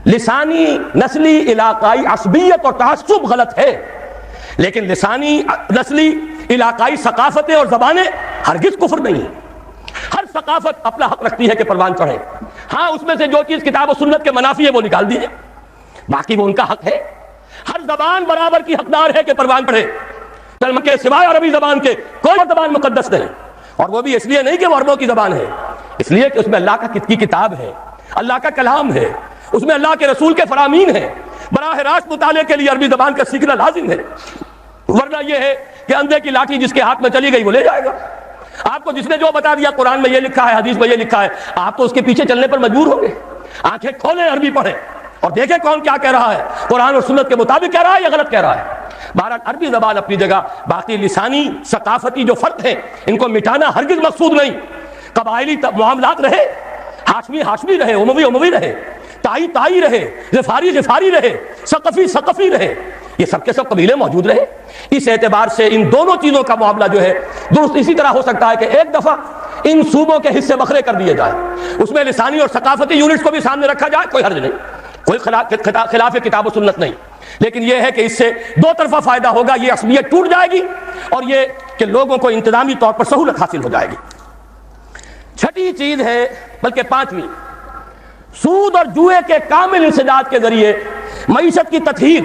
لسانی، نسلی، علاقائی عصبیت اور تعصب غلط ہے، لیکن لسانی، نسلی، علاقائی ثقافتیں اور زبانیں ہرگز کفر نہیں ہیں۔ ہر ثقافت اپنا حق رکھتی ہے کہ پروان چڑھے، ہاں اس میں سے جو چیز کتاب و سنت کے منافی ہے وہ نکال دیجیے، باقی وہ ان کا حق ہے۔ ہر زبان برابر کی حقدار ہے کہ پروان چڑھے، کے سوائے عربی زبان کے کوئی اور زبان مقدس نہیں، اور وہ بھی اس لیے نہیں کہ وہ عربوں کی زبان ہے، اس لیے کہ اس میں اللہ کی کتاب ہے، اللہ کا کلام ہے، اس میں اللہ کے رسول کے فرامین ہیں، براہ راست مطالعے کے لیے عربی زبان کا سیکھنا لازم ہے، ورنہ یہ ہے کہ اندھے کی لاٹھی جس کے ہاتھ میں چلی گئی وہ لے جائے گا۔ آپ کو جس نے جو بتا دیا قرآن میں یہ لکھا ہے، حدیث میں یہ لکھا ہے، آپ تو اس کے پیچھے چلنے پر مجبور ہوں گے۔ آنکھیں کھولیں، عربی پڑھیں اور دیکھیں کون کیا کہہ رہا ہے، قرآن اور سنت کے مطابق کہہ رہا ہے یا غلط کہہ رہا ہے۔ بہرحال عربی زبان اپنی جگہ، باقی لسانی ثقافتی جو فرق ہیں ان کو مٹانا ہرگز مقصود نہیں۔ قبائلی معاملات رہے، ہاشمی ہاشمی رہے، اموی اموی رہے، تائی تائی رہے، غفاری غفاری رہے، ثقفی ثقفی رہے، یہ سب کے سب قبیلے موجود رہے۔ اس اعتبار سے ان دونوں چیزوں کا معاملہ جو ہے درست اسی طرح ہو سکتا ہے کہ ایک دفعہ ان صوبوں کے حصے بکھرے کر دیے جائیں، اس میں لسانی اور ثقافتی یونٹس کو بھی سامنے رکھا جائے، کوئی حرج نہیں، کوئی خلاف کتاب و سنت نہیں، لیکن یہ ہے کہ اس سے دو طرفہ فائدہ ہوگا، یہ عصبیت ٹوٹ جائے گی اور یہ کہ لوگوں کو انتظامی طور پر سہولت حاصل ہو جائے گی۔ چھٹی چیز ہے، بلکہ پانچویں، سود اور جوئے کے کامل انسداد کے ذریعے معیشت کی تطہیر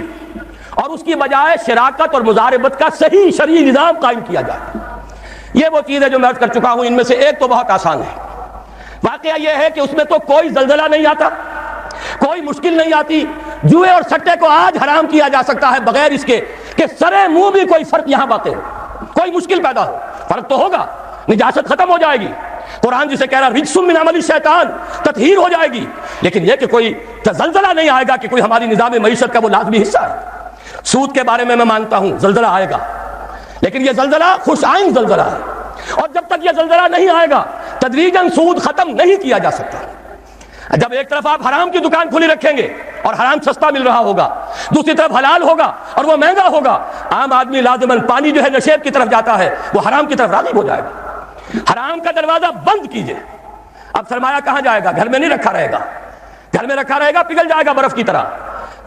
اور اس کی بجائے شراکت اور مضاربت کا صحیح شرعی نظام قائم کیا جائے۔ یہ وہ چیز ہے جو میں عرض کر چکا ہوں، ان میں سے ایک تو بہت آسان ہے۔ واقعہ یہ ہے کہ اس میں تو کوئی زلزلہ نہیں آتا، کوئی مشکل نہیں آتی۔ جوئے اور سٹے کو آج حرام کیا جا سکتا ہے بغیر اس کے کہ سرے منہ بھی کوئی فرق یہاں واقع ہو، کوئی مشکل پیدا ہو، فرق تو ہوگا، نجاست ختم ہو جائے گی، قرآن جسے کہہ رہا رجس من عمل الشیطان، تطہیر ہو جائے گی، لیکن یہ کہ کوئی زلزلہ نہیں آئے گا کہ کوئی ہماری نظام معیشت کا وہ لازمی حصہ ہے۔ سود کے بارے میں مانتا ہوں زلزلہ آئے گا، لیکن یہ زلزلہ خوش آئند زلزلہ ہے، اور جب تک یہ زلزلہ نہیں آئے گا تدریجاً سود ختم نہیں کیا جا سکتا۔ جب ایک طرف آپ حرام کی دکان کھلی رکھیں گے اور حرام سستا مل رہا ہوگا، دوسری طرف حلال ہوگا اور وہ مہنگا ہوگا، عام آدمی لازماً پانی جو ہے نشیب کی طرف جاتا ہے، وہ حرام کی طرف راغب ہو جائے گا۔ حرام کا دروازہ بند کیجئے۔ اب سرمایہ کہاں جائے گا؟ گھر میں نہیں رکھا رہے گا، گھر میں رکھا رہے گا پگھل جائے گا برف کی طرح،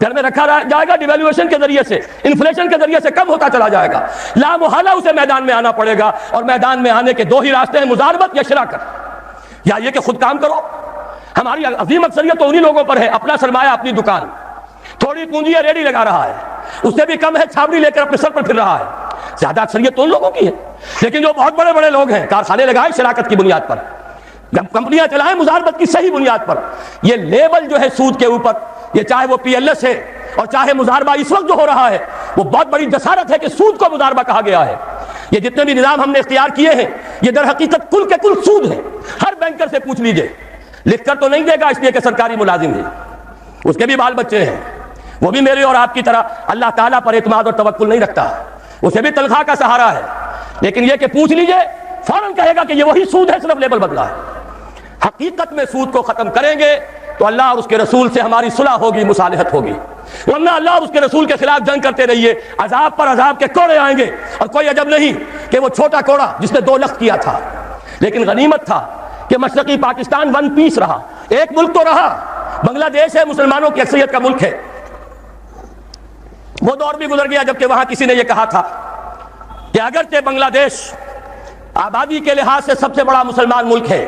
گھر میں رکھا جائے گا ڈیویلویشن کے ذریعے سے، انفلیشن کے ذریعے سے کم ہوتا چلا جائے گا، لا محالہ اسے میدان میں آنا پڑے گا، اور میدان میں آنے کے دو ہی راستے ہیں، مضاربت یا شراکت، یا یہ کہ خود کام کرو۔ ہماری عظیم اکثریت تو انہی لوگوں پر ہے، اپنا سرمایہ اپنی دکان، تھوڑی پونجی ہے ریڈی لگا رہا ہے، اس سے بھی کم ہے چھابڑی لے کر اپنے سر پر پھر رہا ہے، زیادہ اکثریت تو ان لوگوں کی ہے۔ لیکن جو بہت بڑے بڑے لوگ ہیں، کارخانے لگائیں شراکت کی بنیاد پر، کمپنیاں چلائیں مضاربت کی صحیح بنیاد پر، یہ لیبل جو ہے سود کے اوپر، یہ چاہے وہ پی ایل ایس ہے اور چاہے مضاربہ اس وقت جو ہو رہا ہے، وہ بہت بڑی جسارت ہے کہ سود کو مضاربہ کہا گیا ہے۔ یہ جتنے بھی نظام ہم نے اختیار کیے ہیں، یہ در حقیقت کل کے کل سود ہے۔ ہر بینکر سے پوچھ لیجئے، لکھ کر تو نہیں دے گا اس لیے کہ سرکاری ملازم ہے، اس کے بھی بال بچے ہیں، وہ بھی میرے اور آپ کی طرح اللہ تعالیٰ پر اعتماد اور توکل نہیں رکھتا، اسے بھی تنخواہ کا سہارا ہے، لیکن یہ کہ پوچھ لیجئے فوراً کہے گا کہ یہ وہی سود ہے، صرف لیبل بدلا ہے۔ حقیقت میں سود کو ختم کریں گے تو اللہ اور اس کے رسول سے ہماری صلح ہوگی، مصالحت ہوگی، ورنہ اللہ اور اس کے رسول کے خلاف جنگ کرتے رہیے، عذاب پر عذاب کے کوڑے آئیں گے۔ اور کوئی عجب نہیں کہ وہ چھوٹا کوڑا جس نے 2 لخت کیا تھا، لیکن غنیمت تھا کہ مشرقی پاکستان ون پیس رہا، ایک ملک تو رہا، بنگلہ دیش ہے، مسلمانوں کی اکثریت کا ملک ہے۔ وہ دور بھی گزر گیا جبکہ وہاں کسی نے یہ کہا تھا کہ اگرچہ بنگلہ دیش آبادی کے لحاظ سے سب سے بڑا مسلمان ملک ہے،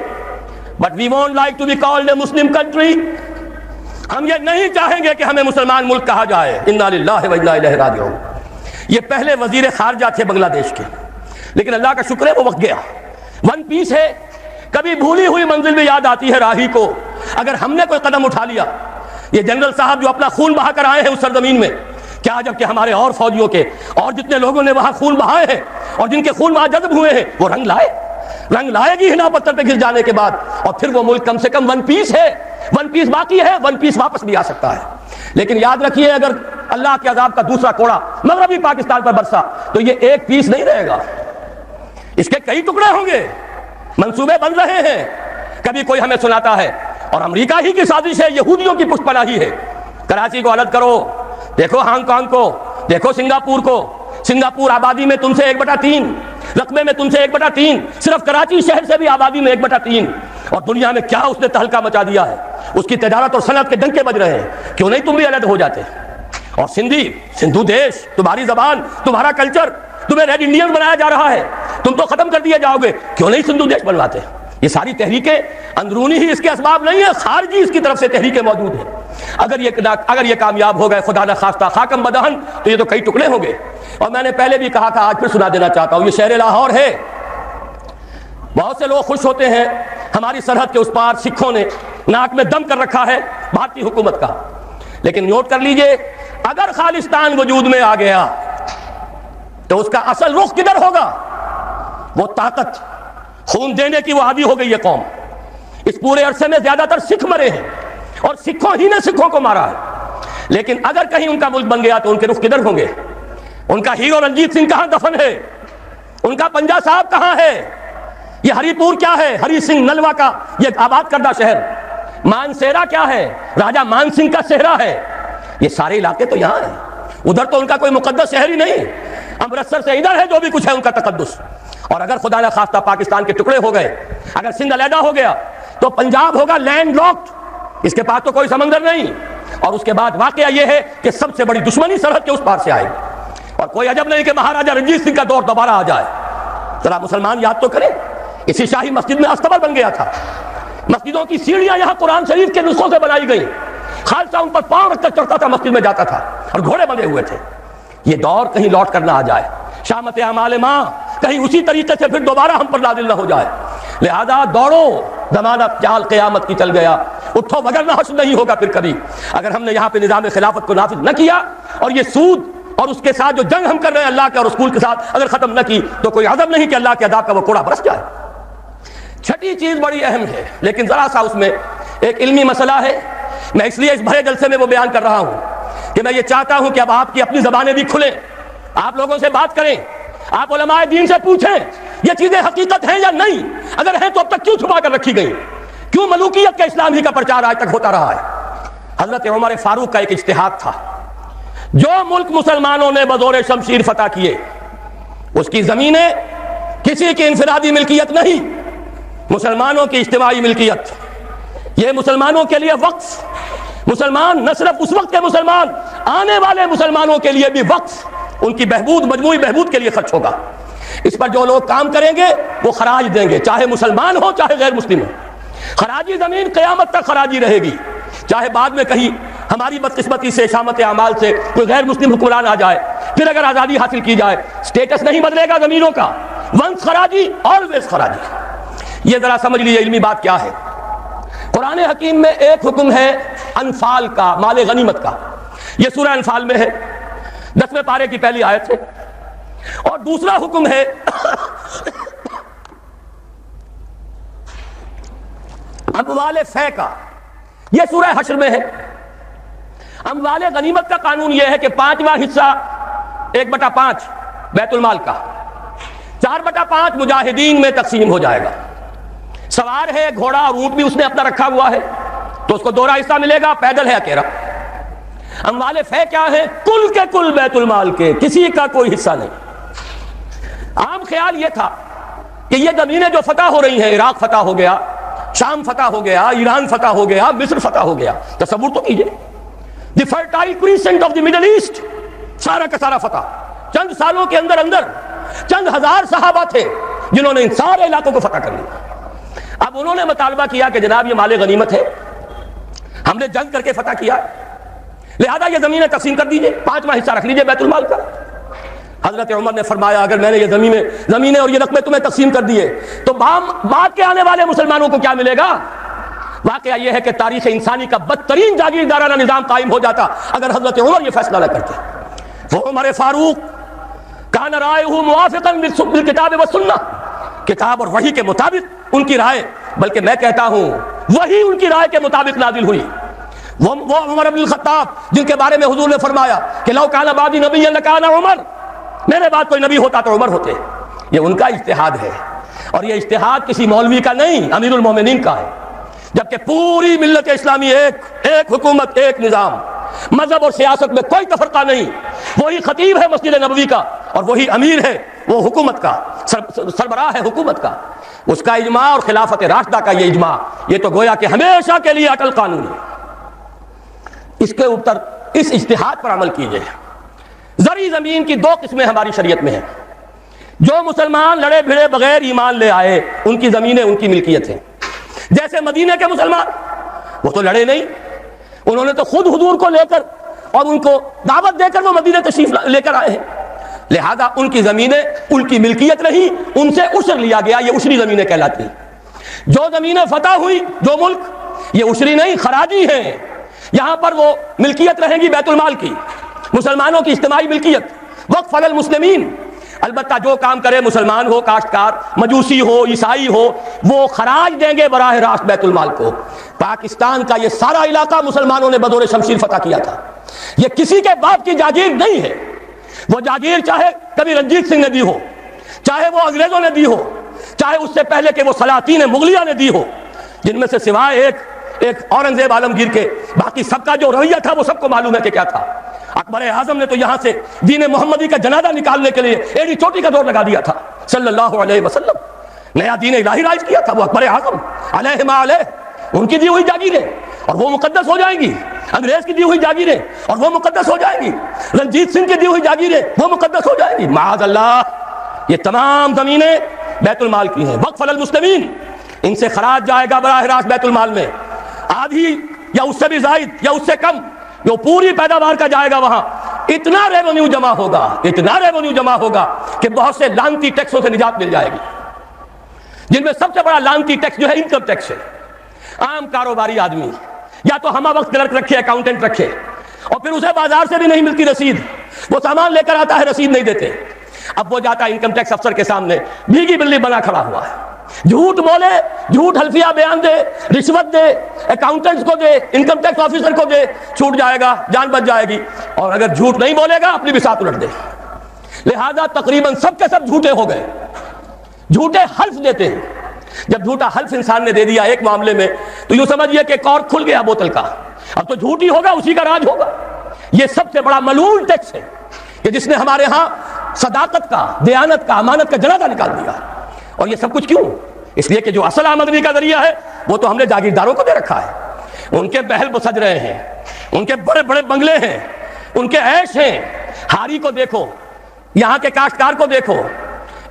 but we won't like to be called a Muslim country، ہم یہ نہیں چاہیں گے کہ ہمیں مسلمان ملک کہا جائے، انا للہ و انا الیہ راجعون۔ یہ پہلے وزیر خارجہ تھے بنگلہ دیش کے، لیکن اللہ کا شکر ہے وہ وقت گیا، ون پیس ہے۔ کبھی بھولی ہوئی منزل بھی یاد آتی ہے راہی کو، اگر ہم نے کوئی قدم اٹھا لیا، یہ جنرل صاحب جو اپنا خون بہا کر آئے ہیں اس سرزمین میں، کیا جب کہ ہمارے اور فوجیوں کے اور جتنے لوگوں نے وہاں خون بہائے ہیں اور جن کے خون وہاں جذب ہوئے ہیں، وہ رنگ لائے گی ہنا پتھر پہ گر جانے کے بعد، اور پھر وہ ملک کم سے کم ون پیس ہے، ون پیس باقی ہے، ون پیس واپس بھی آ سکتا ہے۔ لیکن یاد رکھیے اگر اللہ کے عذاب کا دوسرا کوڑا مغربی پاکستان پر برسا تو یہ ایک پیس نہیں رہے گا، اس کے کئی ٹکڑے ہوں گے، منصوبے بن رہے ہیں۔ کبھی کوئی ہمیں سناتا ہے، اور امریکہ ہی کی سازش ہے، یہودیوں کی پشت پناہی ہے، کراچی کو الگ کرو، دیکھو ہانگ کانگ کو، دیکھو سنگاپور کو، سنگاپور آبادی میں تم سے 1/3، رقبے میں تم سے 1/3، صرف کراچی شہر سے بھی آبادی میں 1/3، اور دنیا میں کیا اس نے تہلکہ مچا دیا ہے، اس کی تجارت اور صنعت کے ڈنکے بج رہے ہیں، کیوں نہیں تم بھی الگ ہو جاتے؟ اور سندھو دیش، تمہاری زبان، تمہارا کلچر، تمہیں ریڈ انڈین بنایا جا رہا ہے، تم تو ختم کر دیے جاؤ گے، کیوں نہیں سندھو دیش بنواتے؟ یہ ساری تحریکیں اندرونی ہی اس کے اسباب نہیں ہیں، خارجی اس کی طرف سے تحریکیں موجود ہیں۔ اگر یہ کامیاب ہو گئے خدا نخواستہ خاکم بدہن، تو یہ تو کئی ٹکڑے ہوں گے۔ اور میں نے پہلے بھی کہا تھا، آج پھر سنا دینا چاہتا ہوں، یہ شہر لاہور ہے، بہت سے لوگ خوش ہوتے ہیں، ہماری سرحد کے اس پار سکھوں نے ناک میں دم کر رکھا ہے بھارتی حکومت کا، لیکن نوٹ کر لیجئے اگر خالصتان وجود میں آ گیا تو اس کا اصل رخ کدھر ہوگا؟ وہ طاقت خون دینے کی وہ عادی ہو گئی ہے قوم. اس پورے عرصے میں زیادہ تر سکھ مرے ہیں اور سکھوں ہی نے سکھوں کو مارا ہے. لیکن اگر کہیں ان کا ملک بن گیا تو ان کے رخ کدھر ہوں گے؟ ان کا ہیرو رنجیت سنگھ کہاں دفن ہے؟ ان کا پنجا صاحب کہاں ہے؟ یہ ہری پور کیا ہے؟ ہری سنگھ نلوا کا یہ آباد کردہ شہر. مانسیرا کیا ہے؟ راجہ مان سنگھ کا صحرا ہے. یہ سارے علاقے تو یہاں ہیں. ادھر تو ان کا کوئی مقدس شہر ہی نہیں. امرتسر سے ادھر ہے جو بھی کچھ ہے ان کا تقدس. اور اگر خدا نہ خواستہ پاکستان کے ٹکڑے ہو گئے، اگر سندھ علیحدہ ہو گیا تو پنجاب ہوگا لینڈ لاکڈ. اس کے پاس تو کوئی سمندر نہیں. اور اس کے بعد واقعہ یہ ہے کہ سب سے بڑی دشمنی سرحد کے اس پار سے آئے گی. اور کوئی عجب نہیں کہ مہاراجہ رنجیت سنگھ کا دور دوبارہ آ جائے. ذرا مسلمان یاد تو کریں، اسی شاہی مسجد میں استبر بن گیا تھا. مسجدوں کی سیڑھیاں یہاں قرآن شریف کے نسخوں سے بنائی گئی. خالصہ ان پر پاؤں رکھ کر چڑھتا تھا، مسجد میں جاتا تھا اور گھوڑے بندھے ہوئے تھے. یہ دور کہیں لوٹ کر نہ آ جائے. شامت اعمال ماں کہیں اسی طریقے سے پھر دوبارہ ہم پر نازل نہ ہو جائے. لہذا دوڑو، زمانہ چال قیامت کی چل گیا. اٹھو وگرنہ حشر نہیں ہوگا پھر کبھی. اگر ہم نے یہاں پہ نظام خلافت کو نافذ نہ کیا اور یہ سود اور اس کے ساتھ جو جنگ ہم کر رہے ہیں اللہ کے اور رسول کے ساتھ اگر ختم نہ کی تو کوئی عزم نہیں کہ اللہ کے عذاب کا وہ کوڑا برس جائے. چھٹی چیز بڑی اہم ہے لیکن ذرا سا اس میں ایک علمی مسئلہ ہے. میں اس لیے اس بھرے جلسے میں وہ بیان کر رہا ہوں کہ میں یہ چاہتا ہوں کہ اب آپ کی اپنی زبانیں بھی کھلیں، آپ لوگوں سے بات کریں، آپ علماء دین سے پوچھیں یہ چیزیں حقیقت ہیں یا نہیں. اگر ہیں تو اب تک کیوں چھپا کر رکھی گئی؟ کیوں ملوکیت کا اسلام ہی کا پرچار آج تک ہوتا رہا ہے؟ حضرت عمر فاروق کا ایک اجتہاد تھا. جو ملک مسلمانوں نے بزور شمشیر فتح کیے اس کی زمینیں کسی کی انفرادی ملکیت نہیں، مسلمانوں کی اجتماعی ملکیت. یہ مسلمانوں کے لیے وقف. مسلمان نہ صرف اس وقت کے مسلمان، آنے والے مسلمانوں کے لیے بھی وقف، ان کی بہبود، مجموعی بہبود کے لیے خرچ ہوگا. اس پر جو لوگ کام کریں گے وہ خراج دیں گے، چاہے مسلمان ہو چاہے غیر مسلم ہو. خراجی زمین قیامت تک خراجی رہے گی. چاہے بعد میں کہیں ہماری بدقسمتی سے، شامت اعمال سے کوئی غیر مسلم حکمران آ جائے، پھر اگر آزادی حاصل کی جائے سٹیٹس نہیں بدلے گا زمینوں کا. ونس خراجی آلویز خراجی. یہ ذرا سمجھ لیجیے علمی بات کیا ہے. قرآن حکیم میں ایک حکم ہے انفال کا، مال غنیمت کا. یہ سورہ انفال میں ہے، 10ویں پارے کی پہلی آیت ہے. اور دوسرا حکم ہے اموال فے کا. یہ سورہ حشر میں ہے. اموال غنیمت کا قانون یہ ہے کہ 5واں حصہ 1/5 بیت المال کا، 4/5 مجاہدین میں تقسیم ہو جائے گا. سوار ہے گھوڑا اور اونٹ بھی اس نے اپنا رکھا ہوا ہے تو اس کو 2 حصہ ملے گا، پیدل ہے اکیلا. اموال فے کیا ہے؟ کل کے کل بیت المال کے، کسی کا کوئی حصہ نہیں. عام خیال یہ تھا کہ یہ زمینیں جو فتح ہو رہی ہیں، عراق فتح ہو گیا، شام فتح ہو گیا، ایران فتح ہو گیا، مصر فتح ہو گیا. تصور تو کیجئے، the Fertile Crescent of the Middle East, سارا کا سارا فتح. چند سالوں کے اندر اندر چند ہزار صحابہ تھے جنہوں نے ان سارے علاقوں کو فتح کر لیا. اب انہوں نے مطالبہ کیا کہ جناب یہ مال غنیمت ہے، ہم نے جنگ کر کے فتح کیا، لہذا یہ زمینیں تقسیم کر دیجئے، 5واں حصہ رکھ لیجئے بیت المال کا. حضرت عمر نے فرمایا اگر میں نے یہ زمینیں اور یہ رقمیں تمہیں تقسیم کر دیے تو بعد کے آنے والے مسلمانوں کو کیا ملے گا؟ واقعہ یہ ہے کہ تاریخ انسانی کا بدترین جاگیردارانہ نظام قائم ہو جاتا اگر حضرت عمر یہ فیصلہ نہ کرتے. وہ عمر فاروق کان رائے موافقا بالکتاب والسنہ، کتاب اور وحی کے مطابق ان کی رائے، بلکہ میں کہتا ہوں وہی ان کی رائے کے مطابق نازل ہوئی. وہ عمر بن الخطاب جن کے بارے میں حضور نے فرمایا کہ لو کان بعدی نبی لکان عمر، میرے بعد کوئی نبی ہوتا تو عمر ہوتے. یہ ان کا اجتہاد ہے اور یہ اجتہاد کسی مولوی کا نہیں، امیر المومنین کا ہے. جبکہ پوری ملت اسلامی ایک حکومت، ایک نظام، مذہب اور سیاست میں کوئی تفرقہ نہیں. وہی خطیب ہے مسجد نبوی کا اور وہی امیر ہے وہ حکومت کا، سربراہ ہے حکومت کا. اس کا اجماع اور خلافت راشدہ کا یہ اجماع، یہ تو گویا کہ ہمیشہ کے لیے اٹل قانون ہے. اس کے اوپر اس اجتہاد پر عمل کیجئے. زرعی زمین کی 2 قسمیں ہماری شریعت میں ہیں. جو مسلمان لڑے بھڑے بغیر ایمان لے آئے ان کی زمینیں ان کی ملکیت ہیں. جیسے مدینے کے مسلمان، وہ تو لڑے نہیں، انہوں نے تو خود حضور کو لے کر اور ان کو دعوت دے کر وہ مدینے تشریف لے کر آئے ہیں. لہذا ان کی زمینیں ان کی ملکیت نہیں، ان سے عشر لیا گیا، یہ عشری زمینیں کہلاتی ہیں. جو زمینیں فتح ہوئی، جو ملک، یہ عشری نہیں خراجی ہیں. یہاں پر وہ ملکیت رہیں گی بیت المال کی، مسلمانوں کی اجتماعی ملکیت. وقف علی المسلمین، البتہ جو کام کرے مسلمان ہو، کاشتکار، مجوسی ہو، عیسائی ہو، وہ خراج دیں گے براہ راست بیت المال کو۔ پاکستان کا یہ سارا علاقہ مسلمانوں نے بدور شمشیر فتح کیا تھا، یہ کسی کے باپ کی جاگیر نہیں ہے۔ وہ جاگیر چاہے کبھی رنجیت سنگھ نے دی ہو، چاہے وہ انگریزوں نے دی ہو، چاہے اس سے پہلے کہ وہ سلاطین مغلیہ نے دی ہو، جن میں سے سوائے ایک اورنگزیب عالمگیر کے باقی سب کا جو رویہ تھا وہ سب کو معلوم ہے کہ کیا تھا۔ اکبر اعظم نے تو یہاں سے دین محمدی کا جنازہ نکالنے کے لیے ایڑی چوٹی کا دور لگا دیا تھا صلی اللہ علیہ وسلم، نیا دین الہی رائج کیا تھا وہ اکبر اعظم علیہ ما علیہ۔ ان کی دی ہوئی جاگیریں اور وہ مقدس ہو جائیں گی، انگریز کی دی ہوئی جاگیریں اور وہ مقدس ہو جائیں گی، رنجیت سنگھ کی دی ہوئی جاگیریں وہ مقدس ہو جائیں گی۔ معاذ اللہ، یہ تمام زمینیں بیت المال کی ہیں، وقف للمسلمین، ان سے خراج جائے گا براہ راست بیت المال میں، آدھی یا اس سے بھی زائد یا اس سے کم جو پوری پیداوار کا جائے گا وہاں۔ اتنا ریونیو جمع ہوگا، اتنا ریونیو جمع ہوگا کہ بہت سے لعنتی ٹیکسوں سے نجات مل جائے گی، جن میں سب سے بڑا لعنتی ٹیکس جو ہے انکم ٹیکس ہے۔ عام کاروباری آدمی یا تو ہمہ وقت کلرک رکھے، اکاؤنٹنٹ رکھے، اور پھر اسے بازار سے بھی نہیں ملتی رسید، وہ سامان لے کر آتا ہے رسید نہیں دیتے، اب وہ جاتا ہے انکم ٹیکس افسر کے سامنے بھیگی بلی بنا کھڑا ہوا ہے، جھوٹ بولے، جھوٹ حلفیہ بیان دے، رشوت دے، اکاؤنٹنٹس کو دے، انکم ٹیکس آفیسر کو دے، چھوٹ جائے گا، جان بچ جائے گی، اور اگر جھوٹ نہیں بولے گا اپنی بھی ساتھ الٹ دے۔ لہذا تقریباً سب کے سب جھوٹے ہو گئے، جھوٹے حلف دیتے ہیں۔ جب جھوٹا حلف انسان نے دے دیا ایک معاملے میں تو یوں سمجھیے کہ کور کھل گیا بوتل کا، اب تو جھوٹ ہی ہوگا، اسی کا راج ہوگا۔ یہ سب سے بڑا ملعون ٹیکس ہے کہ جس نے ہمارے ہاں صداقت کا، دیانت کا، امانت کا جنازہ نکال دیا۔ اور یہ سب کچھ کیوں؟ اس لیے کہ جو اصل آمدنی کا ذریعہ ہے وہ تو ہم نے جاگیرداروں کو دے رکھا ہے، ان کے محل سج رہے ہیں، ان کے بڑے بڑے بنگلے ہیں، ان کے عیش ہیں۔ ہاری کو دیکھو، یہاں کے کاشتکار کو دیکھو۔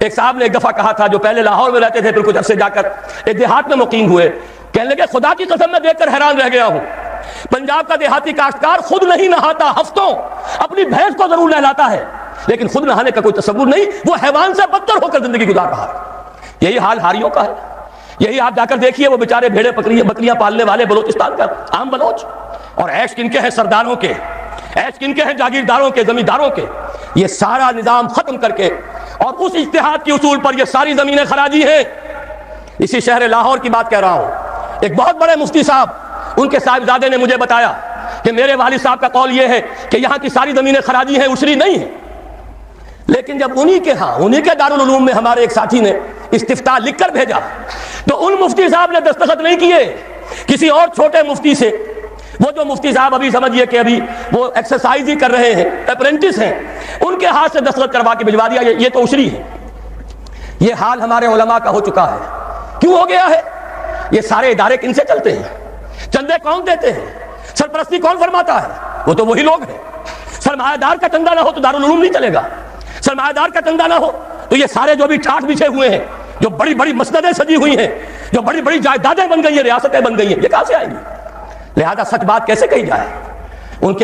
ایک صاحب نے ایک دفعہ کہا تھا جو پہلے لاہور میں رہتے تھے پھر کچھ عرصے جا کر ایک دیہات میں مقیم ہوئے، کہنے لگے خدا کی قسم میں دیکھ کر حیران رہ گیا ہوں، پنجاب کا دیہاتی کاشتکار خود نہیں نہاتا، ہفتوں اپنی بھینس کو ضرور نہلاتا ہے لیکن خود نہانے کا کوئی تصور نہیں، وہ حیوان سے بدتر ہو کر زندگی گزار رہا ہے۔ یہی حال ہاریوں کا ہے، یہی آپ جا کر دیکھیے وہ بیچارے بھیڑے بکریاں پالنے والے بلوچستان کا عام بلوچ، اور عیش کن کے ہیں سرداروں کے، عیش کن کے ہیں جاگیرداروں کے، زمینداروں کے۔ یہ سارا نظام ختم کر کے اور اس اجتہاد کی اصول پر یہ ساری زمینیں خراجی ہیں۔ اسی شہر لاہور کی بات کہہ رہا ہوں، ایک بہت بڑے مفتی صاحب، ان کے صاحبزادے نے مجھے بتایا کہ میرے والد صاحب کا قول یہ ہے کہ یہاں کی ساری زمینیں خراجی ہیں، عشری نہیں ہیں، لیکن جب انہی کے ہاں، انہی کے دارالعلوم میں ہمارے ایک ساتھی نے استفتاء لکھ کر بھیجا تو ان مفتی صاحب نے دستخط نہیں کیے، کسی اور چھوٹے مفتی سے، وہ جو مفتی صاحب ابھی سمجھئے کہ ابھی وہ ایکسرسائز ہی کر رہے ہیں، اپرینٹس ہیں، ان کے ہاتھ سے دستخط کروا کے بھجوا دیا، یہ تو عشری ہے۔ یہ حال ہمارے علماء کا ہو چکا ہے۔ کیوں ہو گیا ہے؟ یہ سارے ادارے کن سے چلتے ہیں؟ چندے کون دیتے ہیں؟ سرپرستی کون فرماتا ہے؟ وہ تو وہی لوگ ہیں۔ سرمایہ دار کا چندہ نہ ہو تو دارالعلوم نہیں چلے گا، سرمایہ دار کا چندہ نہ ہو تو یہ سارے جو بھی ٹھاٹھ بچھے ہوئے ہیں، جو بڑی بڑی مسندیں سجی ہوئی ہیں، جو بڑی بڑی جائیدادیں بن گئی ہیں، ریاستیں بن گئی ہیں، یہ کہاں سے آئیں گی؟ لہذا سچ بات کیسے کہی جائے؟ ان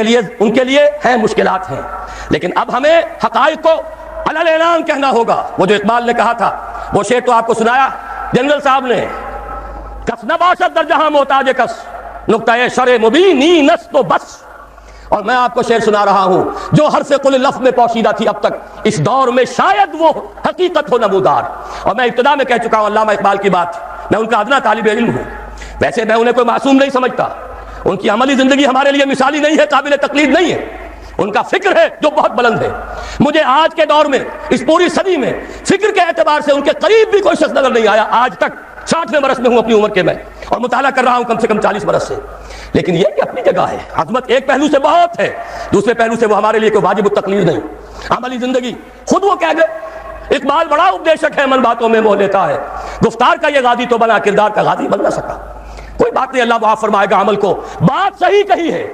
کے لیے ہیں مشکلات ہیں، لیکن اب ہمیں حقائق کو علل اعلان کہنا ہوگا۔ وہ جو اقبال نے کہا تھا، وہ شعر تو آپ کو سنایا جنرل صاحب نے، کس نباشت در جہاں محتاج کس، نقطۂ شرع مبینی نس تو بس۔ اور میں آپ کو شعر سنا رہا ہوں جو حرف قل لفظ میں پوشیدہ تھی اب تک، اس دور میں شاید وہ حقیقت ہو نمودار۔ اور میں ابتدا میں کہہ چکا ہوں علامہ اقبال کی بات، میں ان کا ادنا طالب علم ہوں، ویسے میں انہیں کوئی معصوم نہیں سمجھتا، ان کی عملی زندگی ہمارے لیے مثالی نہیں ہے، قابل تقلید نہیں ہے، ان کا فکر ہے جو بہت بلند ہے۔ مجھے آج کے دور میں، اس پوری صدی میں، فکر کے اعتبار سے ان کے قریب بھی کوئی شخص نظر نہیں آیا آج تک۔ 60ویں برس میں ہوں اپنی عمر کے میں، اور مطالعہ کر رہا ہوں کم سے کم 40 برس سے، لیکن یہ کہ اپنی جگہ ہے، عظمت ایک پہلو سے بہت ہے، دوسرے پہلو سے وہ ہمارے لیے کوئی واجب التقلید نہیں۔ عملی زندگی خود وہ کہہ گئے، اقبال بڑا اپدیشک ہے، من باتوں میں موہ لیتا ہے، گفتار کا یہ غازی تو بنا، کردار کا غازی بن نہ سکا۔ کوئی بات نہیں، اللہ معاف فرمائے گا عمل کو۔ بات صحیح کہی ہے،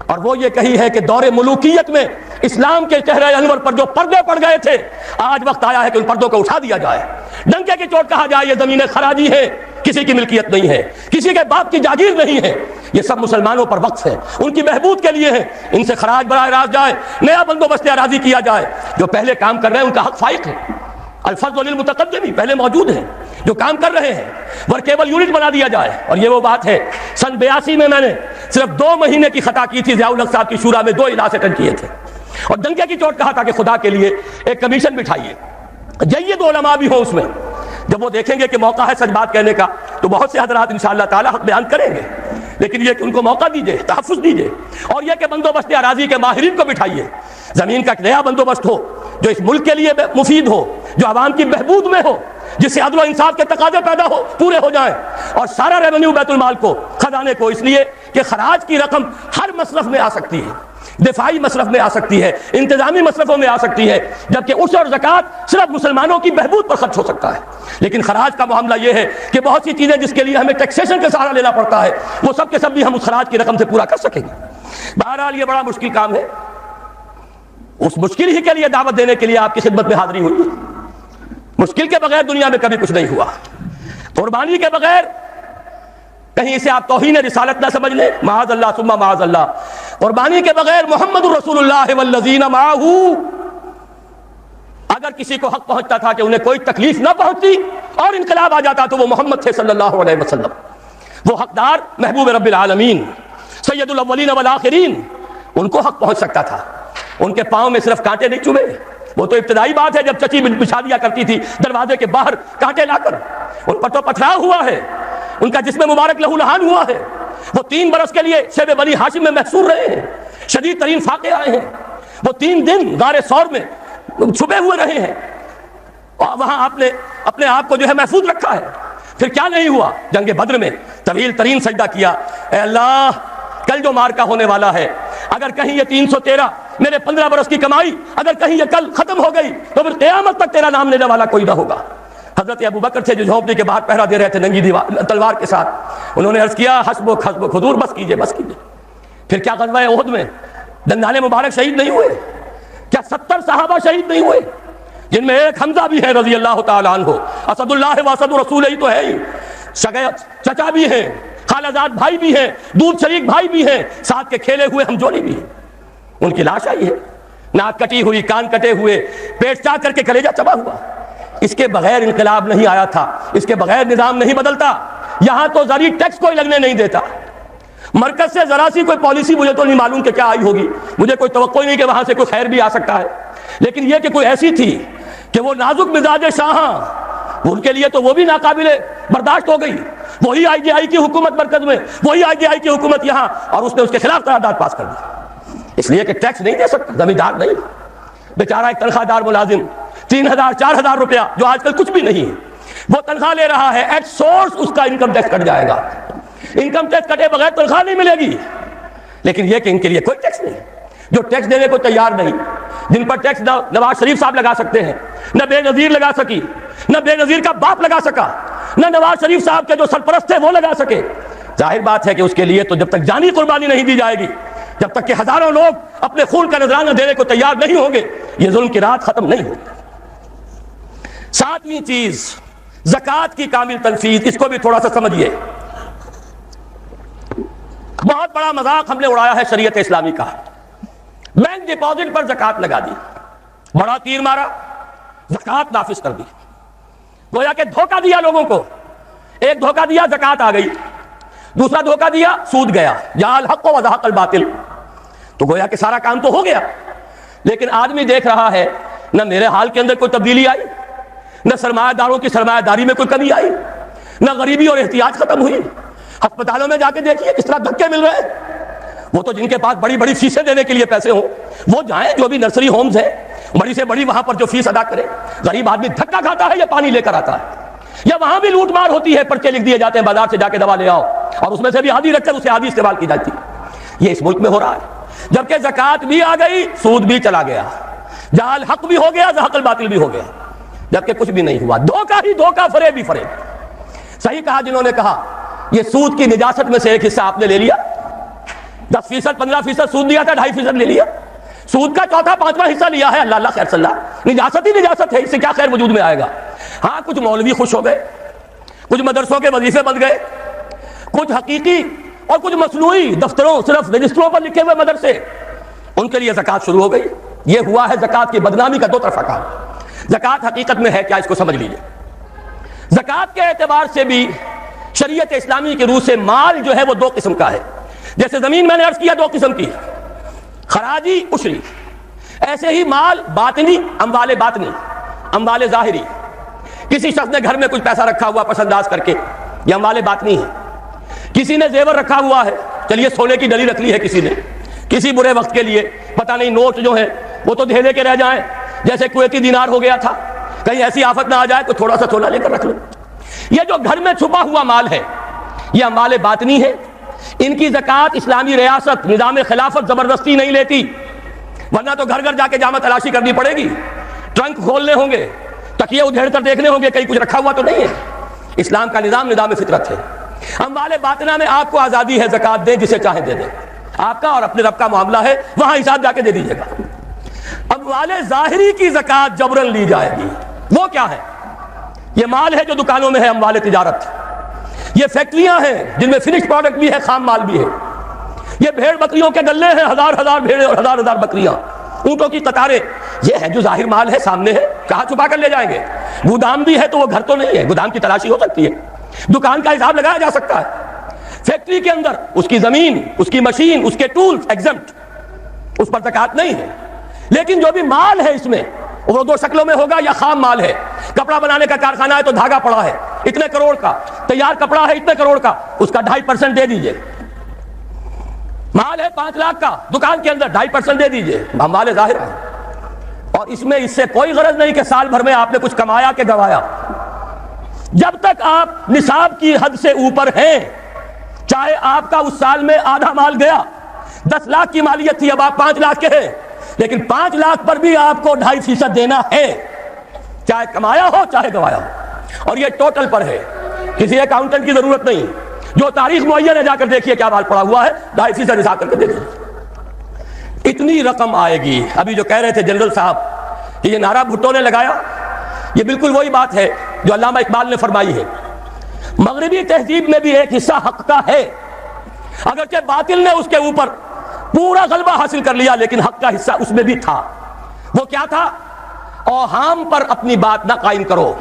اور وہ یہ کہی ہے کہ دور ملوکیت میں اسلام کے چہرے انور پر جو پردے پڑ گئے تھے، آج وقت آیا ہے کہ ان پردوں کو اٹھا دیا جائے، ڈنکے کی چوٹ کہا جائے یہ زمینیں خراجی ہیں، کسی کی ملکیت نہیں ہے، کسی کے باپ کی جاگیر نہیں ہے، یہ سب مسلمانوں پر وقف ہے، ان کی بہبود کے لیے ہے، ان سے خراج براہ راست جائے، نیا بندوبست اراضی کیا جائے۔ جو پہلے کام کر رہے ہیں ان کا حق فائق ہے، الفضل للمتقدم پہلے موجود ہیں جو کام کر رہے ہیں، ورکیبل یونٹ بنا دیا جائے۔ اور یہ وہ بات ہے، سن 82 میں نے صرف 2 مہینے کی خطا کی تھی، ضیاء الحق صاحب کی شورا میں 2 اجلاس اٹینڈ کیے تھے، اور ڈنکے کی چوٹ کہا تھا کہ خدا کے لیے ایک کمیشن بٹھائیے، جید علماء بھی ہوں اس میں، جب وہ دیکھیں گے کہ موقع ہے سچ بات کہنے کا تو بہت سے حضرات انشاءاللہ تعالی حق بیان کریں گے، لیکن یہ کہ ان کو موقع دیجئے، تحفظ دیجئے، اور یہ کہ بندوبست اراضی کے ماہرین کو بٹھائیے، زمین کا ایک نیا بندوبست ہو جو اس ملک کے لیے مفید ہو، جو عوام کی بہبود میں ہو، جس سے عدل و انصاف کے تقاضے پورے ہو جائیں، اور سارا ریونیو بیت المال کو، خزانے کو، اس لیے کہ خراج کی رقم ہر مصرف میں آ سکتی ہے، دفاعی مصرف میں آ سکتی ہے، انتظامی مصرفوں میں آ سکتی ہے، جبکہ عشر اور زکوٰۃ صرف مسلمانوں کی بہبود پر خرچ ہو سکتا ہے۔ لیکن خراج کا معاملہ یہ ہے کہ بہت سی چیزیں جس کے لیے ہمیں ٹیکسیشن کا سہارا لینا پڑتا ہے، وہ سب کے سب بھی ہم اس خراج کی رقم سے پورا کر سکیں گے۔ بہرحال یہ بڑا مشکل کام ہے، اس مشکل ہی کے لیے دعوت دینے کے لیے آپ کی خدمت میں حاضری ہوئی۔ مشکل کے بغیر دنیا میں کبھی کچھ نہیں ہوا، قربانی کے بغیر کہیں اسے آپ توہین رسالت نہ سمجھ لیں، معاذ اللہ ثم معاذ اللہ، قربانی کے بغیر محمد الرسول اللہ والذین معہ، اگر کسی کو حق پہنچتا تھا کہ انہیں کوئی تکلیف نہ پہنچتی اور انقلاب آ جاتا تو وہ محمد تھے صلی اللہ علیہ وسلم، وہ حقدار محبوب رب العالمین سید الاولین والآخرین، ان کو حق پہنچ سکتا تھا۔ ان کے پاؤں میں صرف کانٹے نہیں چبھے، وہ تو ابتدائی بات ہے جب چچی بچھا دیا کرتی تھی دروازے کے باہر کانٹے لا کر، ان پر تو پتھراؤ ہوا ہے، ان کا جسم مبارک لہو لہان ہوا ہے، وہ 3 برس کے لیے شیب بنی ہاشم میں محصور رہے ہیں، شدید ترین فاقے آئے ہیں، وہ 3 دن غار ثور میں چھپے ہوئے رہے ہیں، اور وہاں آپ نے اپنے آپ کو جو ہے محفوظ رکھا ہے۔ پھر کیا نہیں ہوا؟ جنگ بدر میں طویل ترین سجدہ کیا، اے اللہ کل جو مارکا ہونے والا ہے، اگر کہیں یہ 313 میرے 15 برس کی کمائی اگر کہیں یہ کل ختم ہو گئی تو پھر قیامت تک تیرا نام لینے والا کوئی نہ ہوگا۔ حضرت ابوبکر تھے جو جھونپڑی کے باہر پہرا دے رہے تھے ننگی تلوار کے ساتھ، انہوں نے عرض کیا حسبک حسبک حضور، بس کیجئے بس کیجئے۔ پھر کیا غزوہ احد میں دندان مبارک شہید نہیں ہوئے؟ کیا 70 صحابہ شہید نہیں ہوئے؟ جن میں ایک حمزہ بھی ہے رضی اللہ تعالیٰ عنہ، اسد اللہ و اسد رسول ہی تو ہے ہی، چچا بھی ہیں، خالہ زاد بھائی بھی ہیں، دودھ شریک بھائی بھی ہیں، ساتھ کے کھیلے ہوئے ہم جوڑی بھی ہیں، ان کی لاش آئی ہے، ناک کٹی ہوئی، کان کٹے ہوئے، پیٹ چاک کر کے کلیجہ چبا ہوا۔ اس کے بغیر انقلاب نہیں آیا تھا، اس کے بغیر نظام نہیں بدلتا۔ یہاں تو زرعی ٹیکس کوئی لگنے نہیں دیتا، مرکز سے ذرا سی کوئی پالیسی مجھے تو نہیں معلوم کہ کیا آئی ہوگی، مجھے کوئی توقع نہیں کہ وہاں سے کوئی خیر بھی آ سکتا ہے، لیکن یہ کہ کوئی ایسی تھی کہ وہ نازک مزاج شاہاں، ان کے لیے تو وہ بھی ناقابل برداشت ہو گئی۔ وہی آئی جی آئی کی حکومت مرکز میں، وہی آئی جی آئی کی حکومت یہاں، اور اس نے اس کے خلاف قرارداد پاس کر دی، اس لیے کہ ٹیکس نہیں دے سکتا، زمیندار نہیں، بیچارہ ایک تنخواہ دار ملازم 3000 4000 روپیہ جو آج کل کچھ بھی نہیں ہے وہ تنخواہ لے رہا ہے، ایٹ سورس اس کا انکم ٹیکس کٹ جائے گا، انکم ٹیکس کٹے بغیر تنخواہ نہیں ملے گی۔ لیکن یہ کہ ان کے لیے کوئی ٹیکس نہیں، جو ٹیکس دینے کو تیار نہیں، جن پر ٹیکس نہ نواز شریف صاحب لگا سکتے ہیں، نہ بے نظیر لگا سکی، نہ بے نظیر کا باپ لگا سکا، نہ نواز شریف صاحب کے جو سرپرست تھے وہ لگا سکے۔ ظاہر بات ہے کہ اس کے لیے تو جب تک جانی قربانی نہیں دی جائے گی، جب تک کہ ہزاروں لوگ اپنے خون کا نذرانہ دینے کو تیار نہیں ہوں گے، یہ ظلم کی رات ختم نہیں ہوگی۔ 7ویں چیز زکوٰۃ کی کامل تنفیذ، اس کو بھی تھوڑا سا سمجھیے۔ بہت بڑا مذاق ہم نے اڑایا ہے شریعت اسلامی کا، بینک ڈپازٹ پر زکوٰۃ لگا دی، بڑا تیر مارا، زکوٰۃ نافذ کر دی، گویا کہ دھوکہ دیا لوگوں کو۔ ایک دھوکہ دیا زکوٰۃ آ گئی، دوسرا دھوکہ دیا سود گیا، جاء الحق وزهق الباطل، تو گویا کہ سارا کام تو ہو گیا، لیکن آدمی دیکھ رہا ہے نہ میرے حال کے اندر کوئی تبدیلی آئی، نہ سرمایہ داروں کی سرمایہ داری میں کوئی کمی آئی، نہ غریبی اور احتیاج ختم ہوئی۔ ہسپتالوں میں جا کے دیکھیے کس طرح دھکے مل رہے ہیں، وہ تو جن کے پاس بڑی بڑی فیسیں دینے کے لیے پیسے ہوں وہ جائیں، جو بھی نرسری ہومز ہیں بڑی سے بڑی وہاں پر جو فیس ادا کرے، غریب آدمی دھکا کھاتا ہے یا پانی لے کر آتا ہے، یا وہاں بھی لوٹ مار ہوتی ہے، پرچے لکھ دیے جاتے ہیں بازار سے جا کے دوا لے آؤ، اور اس میں سے بھی آدھی رکھ کر اسے آدھی استعمال کی جاتی ہے۔ یہ اس ملک میں ہو رہا ہے، جبکہ زکوٰۃ بھی آ گئی، سود بھی چلا گیا، جاء الحق بھی ہو گیا، زهق الباطل بھی ہو گیا، جبکہ کچھ بھی نہیں ہوا، دھوکہ ہی دھوکہ، فریب ہی فریب۔ صحیح کہا جنہوں نے کہا یہ سود کی نجاست میں سے ایک حصہ آپ نے لے لیا، 10% 15% سود دیا تھا، 2.5% لے لیا، سود کا چوتھا 5واں حصہ لیا ہے، اللہ اللہ خیر صلی اللہ، نجاست ہی نجاست ہے، اس سے کیا خیر وجود میں آئے گا۔ ہاں کچھ مولوی خوش ہو گئے، کچھ مدرسوں کے وظیفے بن گئے، کچھ حقیقی اور کچھ مصنوعی دفتروں صرف رجسٹروں پر لکھے ہوئے مدرسے، ان کے لیے زکوٰۃ شروع ہو گئی۔ یہ ہوا ہے زکوٰۃ کی بدنامی کا 2 طرفہ کام۔ زکوٰۃ حقیقت میں ہے کیا، اس کو سمجھ لیجئے۔ زکوٰۃ کے اعتبار سے بھی شریعت اسلامی کے روح سے مال جو ہے وہ 2 قسم کا ہے۔ جیسے زمین میں نے عرض کیا 2 قسم کی، خراجی عشری، ایسے ہی مال باطنی، اموال باطنی، اموال ظاہری، کسی شخص نے گھر میں کچھ پیسہ رکھا ہوا پس انداز کر کے، یہ اموال باطنی ہے۔ کسی نے زیور رکھا ہوا ہے، چلیے سونے کی ڈلی رکھ لی ہے کسی نے، کسی برے وقت کے لیے، پتہ نہیں نوٹ جو ہیں وہ تو دھیلے کے رہ جائیں، جیسے کویتی دینار ہو گیا تھا، کہیں ایسی آفت نہ آ جائے تو تھوڑا سا سونا لے کر رکھ لو۔ یہ جو گھر میں چھپا ہوا مال ہے یہ اموال باطنی ہے، ان کی زکوٰۃ اسلامی ریاست نظام خلافت زبردستی نہیں لیتی، ورنہ تو گھر گھر جا کے جامع تلاشی کرنی پڑے گی، ٹرنک کھولنے ہوں گے، تکیے ادھیڑ کر دیکھنے ہوں گے کہیں کچھ رکھا ہوا تو نہیں ہے۔ اسلام کا نظام نظام فطرت ہے۔ اموال باطنہ میں آپ کو آزادی ہے، زکوٰۃ دیں جسے چاہیں دے دیں، آپ کا اور اپنے رب کا معاملہ ہے، وہاں حساب جا کے دے دیجیے گا۔ اموال ظاہری کی زکوٰۃ جبرن لی جائے گی۔ وہ کیا ہے؟ یہ مال ہے جو دکانوں میں ہے، اموال تجارت، یہ فیکٹریاں ہیں جن میں فنش پروڈکٹ بھی ہے، خام مال بھی ہے، یہ بھیڑ بکریوں کے گلے ہیں، ہزار ہزار بھیڑیں اور ہزار ہزار بکریاں، اونٹوں کی قطاریں، یہ ہے جو ظاہر مال ہے، سامنے ہے، کہاں چھپا کر لے جائیں گے؟ گودام بھی ہے تو وہ گھر تو نہیں ہے، گودام کی تلاشی ہو سکتی ہے، دکان کا حساب لگایا جا سکتا ہے۔ فیکٹری کے اندر اس کی زمین، اس کی مشین، اس کے ٹولز ایگزمپٹ، اس پر زکوٰۃ نہیں ہے۔ لیکن جو بھی مال ہے اس میں وہ دو شکلوں میں ہوگا، یا خام مال ہے، کپڑا بنانے کا کارخانہ ہے تو دھاگا پڑا ہے اتنے کروڑ کا، تیار کپڑا ہے اتنے کروڑ کا، اس کا 2.5% دے دیجئے۔ مال ہے 5 لاکھ کا، دکان کے اندر 2.5% دے دیجئے، اموال ظاہر ہے۔ اور اس میں اس سے کوئی غرض نہیں کہ سال بھر میں آپ نے کچھ کمایا کہ گوایا، جب تک آپ نصاب کی حد سے اوپر ہیں، چاہے آپ کا اس سال میں آدھا مال گیا، 10 لاکھ کی مالیت تھی، اب آپ 5 لاکھ کے ہیں، لیکن 5 لاکھ پر بھی آپ کو 2.5% دینا ہے، چاہے کمایا ہو چاہے گوایا ہو۔ اور یہ ٹوٹل پر ہے، کسی اکاؤنٹنٹ کی ضرورت نہیں، جو تاریخ معین ہے جا کر دیکھیے کیا مال پڑا ہوا ہے، 2.5% حساب کر کے دیکھیے، اتنی رقم آئے گی۔ ابھی جو کہہ رہے تھے جنرل صاحب کہ یہ نعرہ بھٹو نے لگایا، یہ بالکل وہی بات ہے جو علامہ اقبال نے فرمائی ہے، مغربی تہذیب میں بھی ایک حصہ حق کا ہے، اگرچہ باطل نے اس کے اوپر پورا غلبہ حاصل کر لیا، لیکن حق کا حصہ اس میں بھی تھا۔ وہ کیا تھا؟ اوہام پر اپنی بات نہ قائم کرو،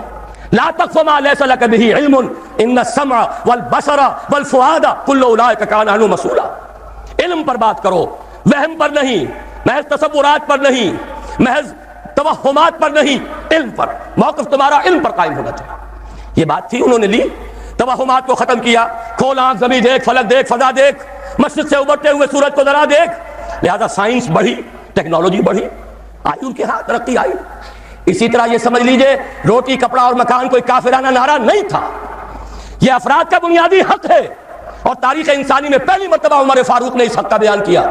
لا تقف ما لیس لک بہ علم ان السمع والبصر والفؤاد کل اولئک کان عنہ مسئولا۔ علم پر بات کرو، وہم پر نہیں، محض تصورات پر نہیں، محض توہمات پر نہیں، علم پر، موقف تمہارا علم پر قائم ہونا چاہیے۔ یہ بات تھی، انہوں نے لی، توہمات کو ختم کیا، کھول آنکھ، زمین دیکھ، فلک دیکھ، فضا دیکھ، مشرق سے ابھرتے ہوئے سورج کو ذرا دیکھ، لہذا سائنس بڑھی، ٹیکنالوجی بڑھی، آئی ان کے ہاں ترقی آئی۔ اسی طرح یہ سمجھ لیجئے روٹی، کپڑا اور مکان کوئی کافرانہ نعرہ نہیں تھا، یہ افراد کا بنیادی حق ہے، اور تاریخ انسانی میں پہلی مرتبہ عمر فاروق نے اس حق کا بیان کیا۔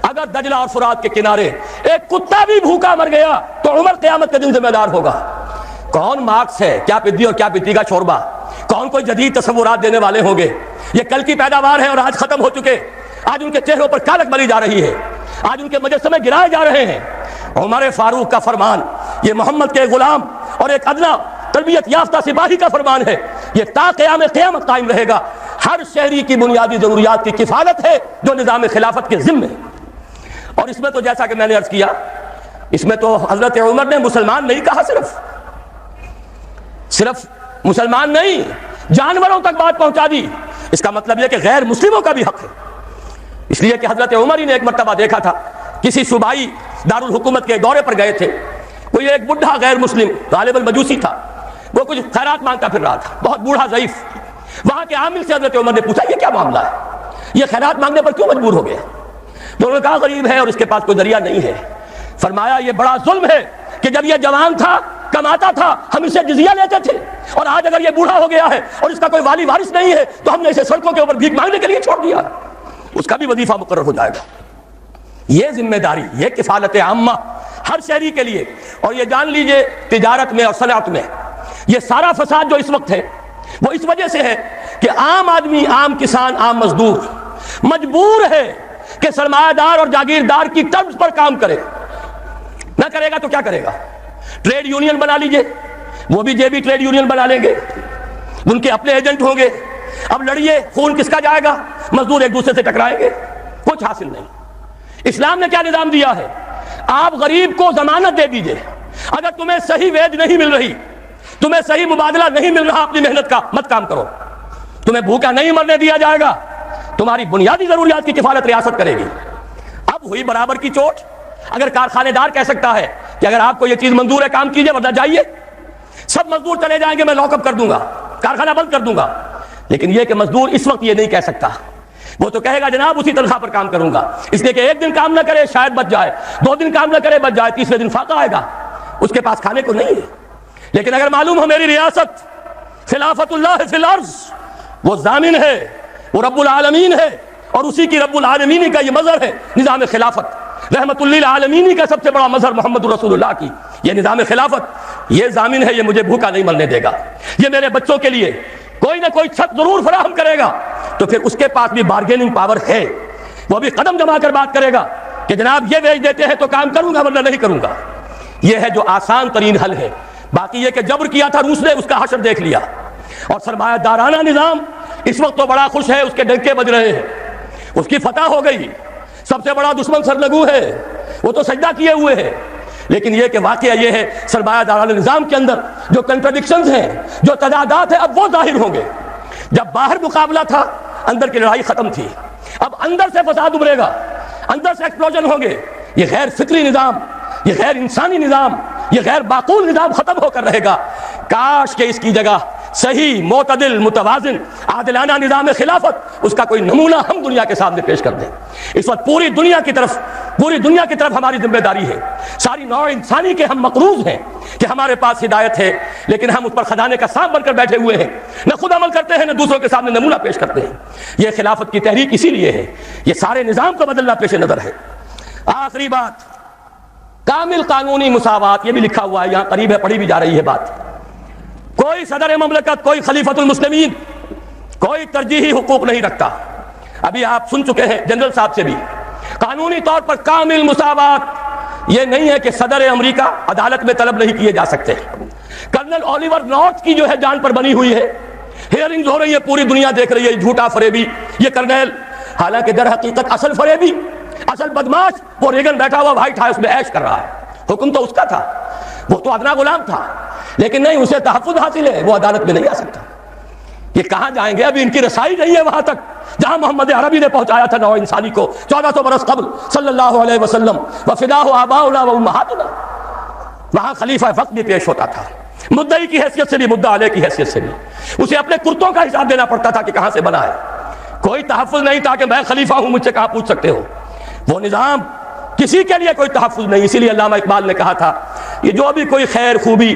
اگر دجلہ اور فرات کے کنارے ایک کتا بھی بھوکا مر گیا تو عمر قیامت کے دن ذمہ دار ہوگا۔ کون مارکس ہے، کیا پدی اور کیا پتی کا شوربہ، کون کوئی جدید تصورات دینے والے ہوں گے؟ یہ کل کی پیداوار ہے اور آج ختم ہو چکے، آج ان کے چہروں پر کالک بلی جا رہی ہے، آج ان کے مجسمے گرائے جا رہے ہیں۔ عمر فاروق کا فرمان، یہ محمد کے غلام اور ایک ادنا تربیت یافتہ سپاہی کا فرمان ہے، یہ تا قیام قیامت قائم رہے گا۔ ہر شہری کی بنیادی ضروریات کی کفالت ہے جو نظام خلافت کے ذمہ ہے۔ اور اس میں تو جیسا کہ میں نے عرض کیا، اس میں تو حضرت عمر نے مسلمان نہیں کہا، صرف مسلمان نہیں، جانوروں تک بات پہنچا دی۔ اس کا مطلب یہ کہ غیر مسلموں کا بھی حق ہے، اس لیے کہ حضرت عمر ہی نے ایک مرتبہ دیکھا تھا، کسی صوبائی دارالحکومت کے دورے پر گئے تھے، کوئی ایک بڈھا غیر مسلم غالباً مجوسی تھا، وہ کچھ خیرات مانگتا پھر رہا تھا، بہت بوڑھا ضعیف۔ وہاں کے عامل سے حضرت عمر نے پوچھا یہ کیا معاملہ ہے، یہ خیرات مانگنے پر کیوں مجبور ہو گیا؟ تو انہوں نے کہا غریب ہے اور اس کے پاس کوئی ذریعہ نہیں ہے۔ فرمایا یہ بڑا ظلم ہے کہ جب یہ جوان تھا، کماتا تھا، ہم اسے جزیہ لیتے تھے، اور آج اگر یہ بوڑھا ہو گیا ہے اور اس کا کوئی والی وارث نہیں ہے تو ہم نے اسے سڑکوں کے اوپر بھیک مانگنے کے لیے چھوڑ دیا، اس کا بھی وظیفہ مقرر ہو جائے گا۔ یہ ذمہ داری، یہ کفالت عامہ ہر شہری کے لیے۔ اور یہ جان لیجئے تجارت میں اور صنعت میں یہ سارا فساد جو اس وقت ہے وہ اس وجہ سے ہے کہ عام آدمی، عام کسان، عام مزدور مجبور ہے کہ سرمایہ دار اور جاگیردار کی ٹرمز پر کام کرے، نہ کرے گا تو کیا کرے گا؟ ٹریڈ یونین بنا لیجئے، وہ بھی جیبی ٹریڈ یونین بنا لیں گے، ان کے اپنے ایجنٹ ہوں گے، اب لڑیے، خون کس کا جائے گا؟ مزدور ایک دوسرے سے ٹکرائیں گے، کچھ حاصل نہیں۔ اسلام نے کیا نظام دیا ہے؟ آپ غریب کو ضمانت دے دیجئے، اگر تمہیں صحیح ویج نہیں مل رہی، تمہیں صحیح مبادلہ نہیں مل رہا اپنی محنت کا، مت کام کرو، تمہیں بھوکا نہیں مرنے دیا جائے گا، تمہاری بنیادی ضروریات کی کفالت ریاست کرے گی۔ اب ہوئی برابر کی چوٹ، اگر کارخانے دار کہہ سکتا ہے کہ اگر آپ کو یہ چیز منظور ہے کام کیجئے ورنہ جائیے، سب مزدور چلے جائیں گے، میں لاک اپ کر دوں گا، کارخانہ بند کر دوں گا، لیکن یہ کہ مزدور اس وقت یہ نہیں کہہ سکتا، وہ تو کہے گا جناب اسی تنخواہ پر کام کروں گا، اس لیے کہ ایک دن کام نہ کرے شاید بچ جائے، 2 دن کام نہ کرے بچ جائے، تیسرے دن فاقہ آئے گا، اس کے پاس کھانے کو نہیں ہے۔ لیکن اگر معلوم ہو میری ریاست خلافت اللہ فی الارض، وہ ضامن ہے، وہ رب العالمین ہے، اور اسی کی رب العالمین کا یہ مظہر ہے نظام خلافت، رحمت للعالمین کا سب سے بڑا مظہر محمد رسول اللہ کی یہ نظام خلافت، یہ ضامن ہے، یہ مجھے بھوکا نہیں مرنے دے گا، یہ میرے بچوں کے لیے کوئی نہ کوئی چھت ضرور فراہم کرے گا، تو پھر اس کے پاس بھی بارگیننگ پاور ہے، وہ بھی قدم جما کر بات کرے گا کہ جناب یہ بیچ دیتے ہیں تو کام کروں گا ورنہ نہیں کروں گا۔ یہ ہے جو آسان ترین حل ہے۔ باقی یہ کہ جبر کیا تھا روس نے، اس کا حشر دیکھ لیا، اور سرمایہ دارانہ نظام اس وقت تو بڑا خوش ہے، اس کے ڈنکے بج رہے ہیں، اس کی فتح ہو گئی، سب سے بڑا دشمن سرنگو ہے، وہ تو سجدہ کیے ہوئے ہے، لیکن یہ کہ واقعہ یہ ہے سرمایہ دارانہ نظام کے اندر جو کنٹرڈکشنز ہیں، جو تضادات ہیں، اب وہ ظاہر ہوں گے۔ جب باہر مقابلہ تھا، اندر کی لڑائی ختم تھی، اب اندر سے فساد ابھرے گا، اندر سے ایکسپلوژن ہوں گے، یہ غیر فطری نظام، یہ غیر انسانی نظام، یہ غیر معقول نظام ختم ہو کر رہے گا۔ کاش کہ اس کی جگہ صحیح، معتدل، متوازن، عادلانہ نظام خلافت، اس کا کوئی نمونہ ہم دنیا کے سامنے پیش کر دیں۔ اس وقت پوری دنیا کی طرف ہماری ذمہ داری ہے، ساری نوع انسانی کے ہم مقروض ہیں کہ ہمارے پاس ہدایت ہے، لیکن ہم اس پر خزانے کا سانپ بن کر بیٹھے ہوئے ہیں، نہ خود عمل کرتے ہیں، نہ دوسروں کے سامنے نمونہ پیش کرتے ہیں۔ یہ خلافت کی تحریک اسی لیے ہے، یہ سارے نظام کو بدلنا پیش نظر ہے۔ آخری بات، کامل قانونی مساوات، یہ بھی لکھا ہوا ہے یہاں، قریب ہے، پڑھی بھی جا رہی ہے بات۔ کوئی صدر مملکت، کوئی خلیفۃ المسلمین، کوئی ترجیحی حقوق نہیں رکھتا۔ ابھی آپ سن چکے ہیں جنرل صاحب سے بھی، قانونی طور پر کامل مساوات یہ نہیں ہے کہ صدر امریکہ عدالت میں طلب نہیں کیے جا سکتے۔ کرنل اولیور نارتھ کی جو ہے جان پر بنی ہوئی ہے، ہیئرنگز ہو رہی ہے، پوری دنیا دیکھ رہی ہے، جھوٹا فریبی یہ کرنل، حالانکہ در حقیقت اصل فریبی، اصل بدماش وہ ریگن بیٹھا ہوا وائٹ ہاؤس میں عیش کر رہا ہے، حکم تو اس کا تھا، وہ تو ادنا غلام تھا، لیکن نہیں، اسے تحفظ حاصل ہے، وہ عدالت میں نہیں آ سکتا۔ یہ کہاں جائیں گے؟ ابھی ان کی رسائی نہیں ہے وہاں تک جہاں محمد عربی نے پہنچایا تھا نوع انسانی کو 1400 برس قبل صلی اللہ علیہ وسلم، وفداہ آباؤنا و امہاتنا۔ وہاں خلیفہ وقت بھی پیش ہوتا تھا، مدعی کی حیثیت سے بھی، مدعا علیہ کی حیثیت سے بھی، اسے اپنے کرتوں کا حساب دینا پڑتا تھا کہ کہاں سے بنا ہے۔ کوئی تحفظ نہیں تھا کہ میں خلیفہ ہوں، مجھ سے کہاں پوچھ سکتے ہو، وہ نظام کسی کے لیے کوئی تحفظ نہیں۔ اسی لیے علامہ اقبال نے کہا تھا یہ جو بھی کوئی خیر خوبی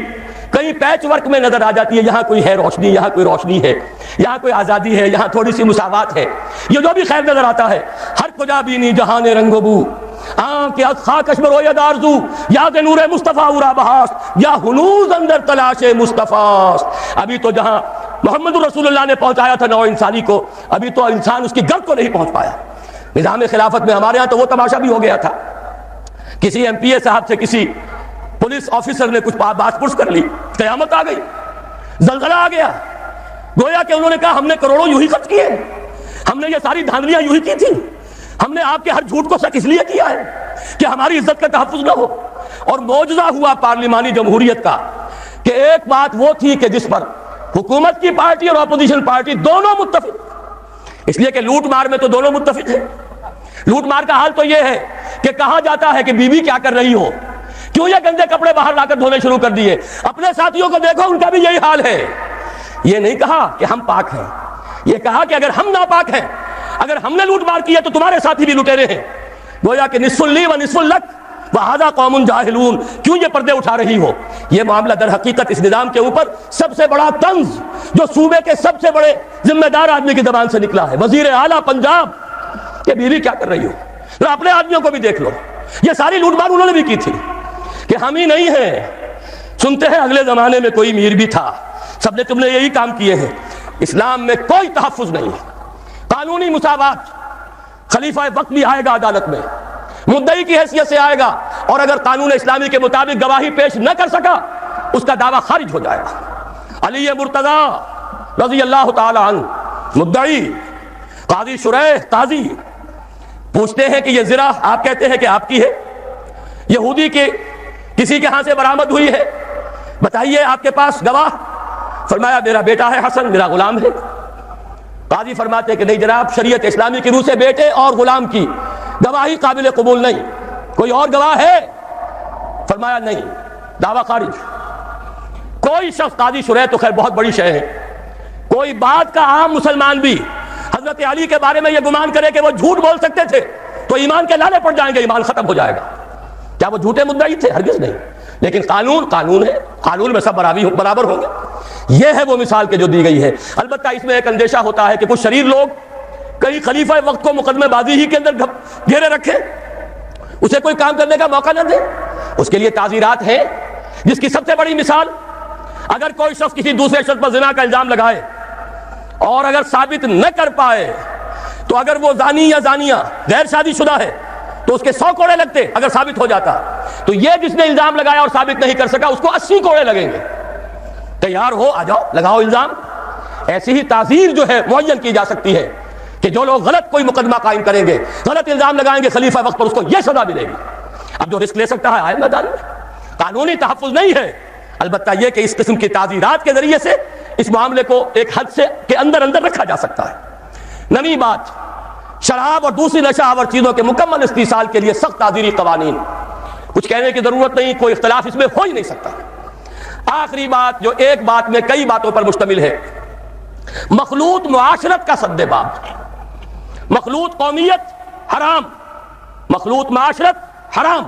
کہیں پیچ ورک میں نظر آ جاتی ہے، یہاں کوئی ہے روشنی، یہاں کوئی روشنی ہے، یہاں کوئی آزادی ہے، یہاں تھوڑی سی مساوات ہے، یہ جو بھی خیر نظر آتا ہے، ہر کجا بینی جہان رنگ و بو، کہ از خاک اشبر و ید آرزو، یاد نور مصطفیٰ اورا بہاست، یا ہنوز اندر تلاش مصطفیٰ۔ ابھی تو جہاں محمد رسول اللہ نے پہنچایا تھا نوع انسانی کو، ابھی تو انسان اس کی گرد کو نہیں پہنچ پایا۔ نظام خلافت میں ہمارے ہاں تو وہ تماشا بھی ہو گیا تھا، کسی ایم پی اے صاحب سے کسی پولیس آفیسر نے کچھ بات پرس کر لی، قیامت آ گئی، زلزلہ آ گیا، گویا کہ انہوں نے کہا ہم نے کروڑوں یوں ہی خرچ کیے، ہم نے یہ ساری دھاندلیاں یوں ہی کی تھی، ہم نے آپ کے ہر جھوٹ کو سچ اس لیے کیا ہے کہ ہماری عزت کا تحفظ نہ ہو۔ اور معجزہ ہوا پارلیمانی جمہوریت کا کہ ایک بات وہ تھی کہ جس پر حکومت کی پارٹی اور اپوزیشن پارٹی دونوں متفق، اس لیے کہ لوٹ مار میں تو دونوں متفق ہیں۔ لوٹ مار کا حال تو یہ ہے کہ کہا جاتا ہے کہ بیوی کیا کر رہی ہو، کیوں یہ گندے کپڑے باہر لا کر دھونے شروع کر دیے، اپنے ساتھیوں کو دیکھو ان کا بھی یہی حال ہے۔ یہ نہیں کہا کہ ہم پاک ہیں، یہ کہا کہ اگر ہم ناپاک ہیں، اگر ہم نے لوٹ مار کی ہے تو تمہارے ساتھی بھی لٹیرے ہیں، گویا کہ نصف لی و نصف لک وہذا قوم جاہلون، کیوں یہ پردے اٹھا رہی ہو۔ یہ معاملہ در حقیقت اس نظام کے اوپر سب سے بڑا طنز جو صوبے کے سب سے بڑے ذمہ دار آدمی کی زبان سے نکلا ہے، وزیر اعلیٰ پنجاب، کہ بیوی کیا کر رہی ہو، اپنے آدمیوں کو بھی دیکھ لو۔ یہ ساری لوٹ مار انہوں نے بھی کی تھی کہ ہم ہی نہیں ہیں، سنتے ہیں اگلے زمانے میں کوئی میر بھی تھا، سب نے تم نے یہی کام کیے ہیں۔ اسلام میں کوئی تحفظ نہیں، قانونی مساوات، خلیفہ وقت بھی آئے گا عدالت میں، مدعی کی حیثیت سے آئے گا، اور اگر قانون اسلامی کے مطابق گواہی پیش نہ کر سکا اس کا دعویٰ خارج ہو جائے گا۔ علی مرتضیٰ رضی اللہ تعالی عنہ مدعی، قاضی شریح قاضی پوچھتے ہیں کہ یہ زرہ آپ کہتے ہیں کہ آپ کی ہے، یہودی کے کسی کے ہاں سے برآمد ہوئی ہے، بتائیے آپ کے پاس گواہ۔ فرمایا میرا بیٹا ہے حسن، میرا غلام ہے۔ قاضی فرماتے کہ نہیں جناب، شریعت اسلامی کی روح سے بیٹے اور غلام کی گواہی قابل قبول نہیں، کوئی اور گواہ ہے؟ فرمایا نہیں، دعویٰ خارج۔ کوئی شخص، قاضی شریح تو خیر بہت بڑی شے ہے، کوئی بات کا عام مسلمان بھی حضرت علی کے بارے میں یہ گمان کرے کہ وہ جھوٹ بول سکتے تھے تو ایمان کے لالے پڑ جائیں گے، ایمان ختم ہو جائے گا۔ کیا وہ جھوٹے مدعی تھے؟ ہرگز نہیں۔ لیکن قانون ہے، قانون میں سب برابر ہوں گے۔ یہ ہے وہ مثال کے جو دی گئی ہے۔ البتہ اس میں ایک اندیشہ ہوتا ہے کہ کچھ شریر لوگ کئی خلیفہ وقت کو مقدمے بازی ہی کے اندر گھیرے رکھیں، اسے کوئی کام کرنے کا موقع نہ دیں۔ اس کے لیے تعزیرات ہیں، جس کی سب سے بڑی مثال، اگر کوئی شخص کسی دوسرے شخص پر زنا کا الزام لگائے اور اگر ثابت نہ کر پائے تو اگر وہ زانی یا زانیہ غیر شادی شدہ ہے تو اس کے 100 کوڑے لگتے اگر ثابت ہو جاتا، تو یہ جس نے الزام لگایا اور ثابت نہیں کر سکا اس کو 80 کوڑے لگیں گے۔ تیار ہو، آ جاؤ، لگاؤ الزام۔ ایسی ہی تعزیر جو ہے معین کی جا سکتی ہے کہ جو لوگ غلط کوئی مقدمہ قائم کریں گے، غلط الزام لگائیں گے خلیفہ وقت پر، اس کو یہ سزا ملے گی۔ اب جو رسک لے سکتا ہے آئے میدان میں۔ قانونی تحفظ نہیں ہے، البتہ یہ کہ اس قسم کی تعزیرات کے ذریعے سے اس معاملے کو ایک حد سے کے اندر رکھا جا سکتا ہے۔ نویں بات، شراب اور دوسری نشہ آور چیزوں کے مکمل استحصال کے لیے سخت تعزیری قوانین۔ کچھ کہنے کی ضرورت نہیں، کوئی اختلاف اس میں ہو ہی نہیں سکتا۔ آخری بات جو ایک بات میں کئی باتوں پر مشتمل ہے، مخلوط معاشرت کا سد باب۔ مخلوط قومیت حرام، مخلوط معاشرت حرام۔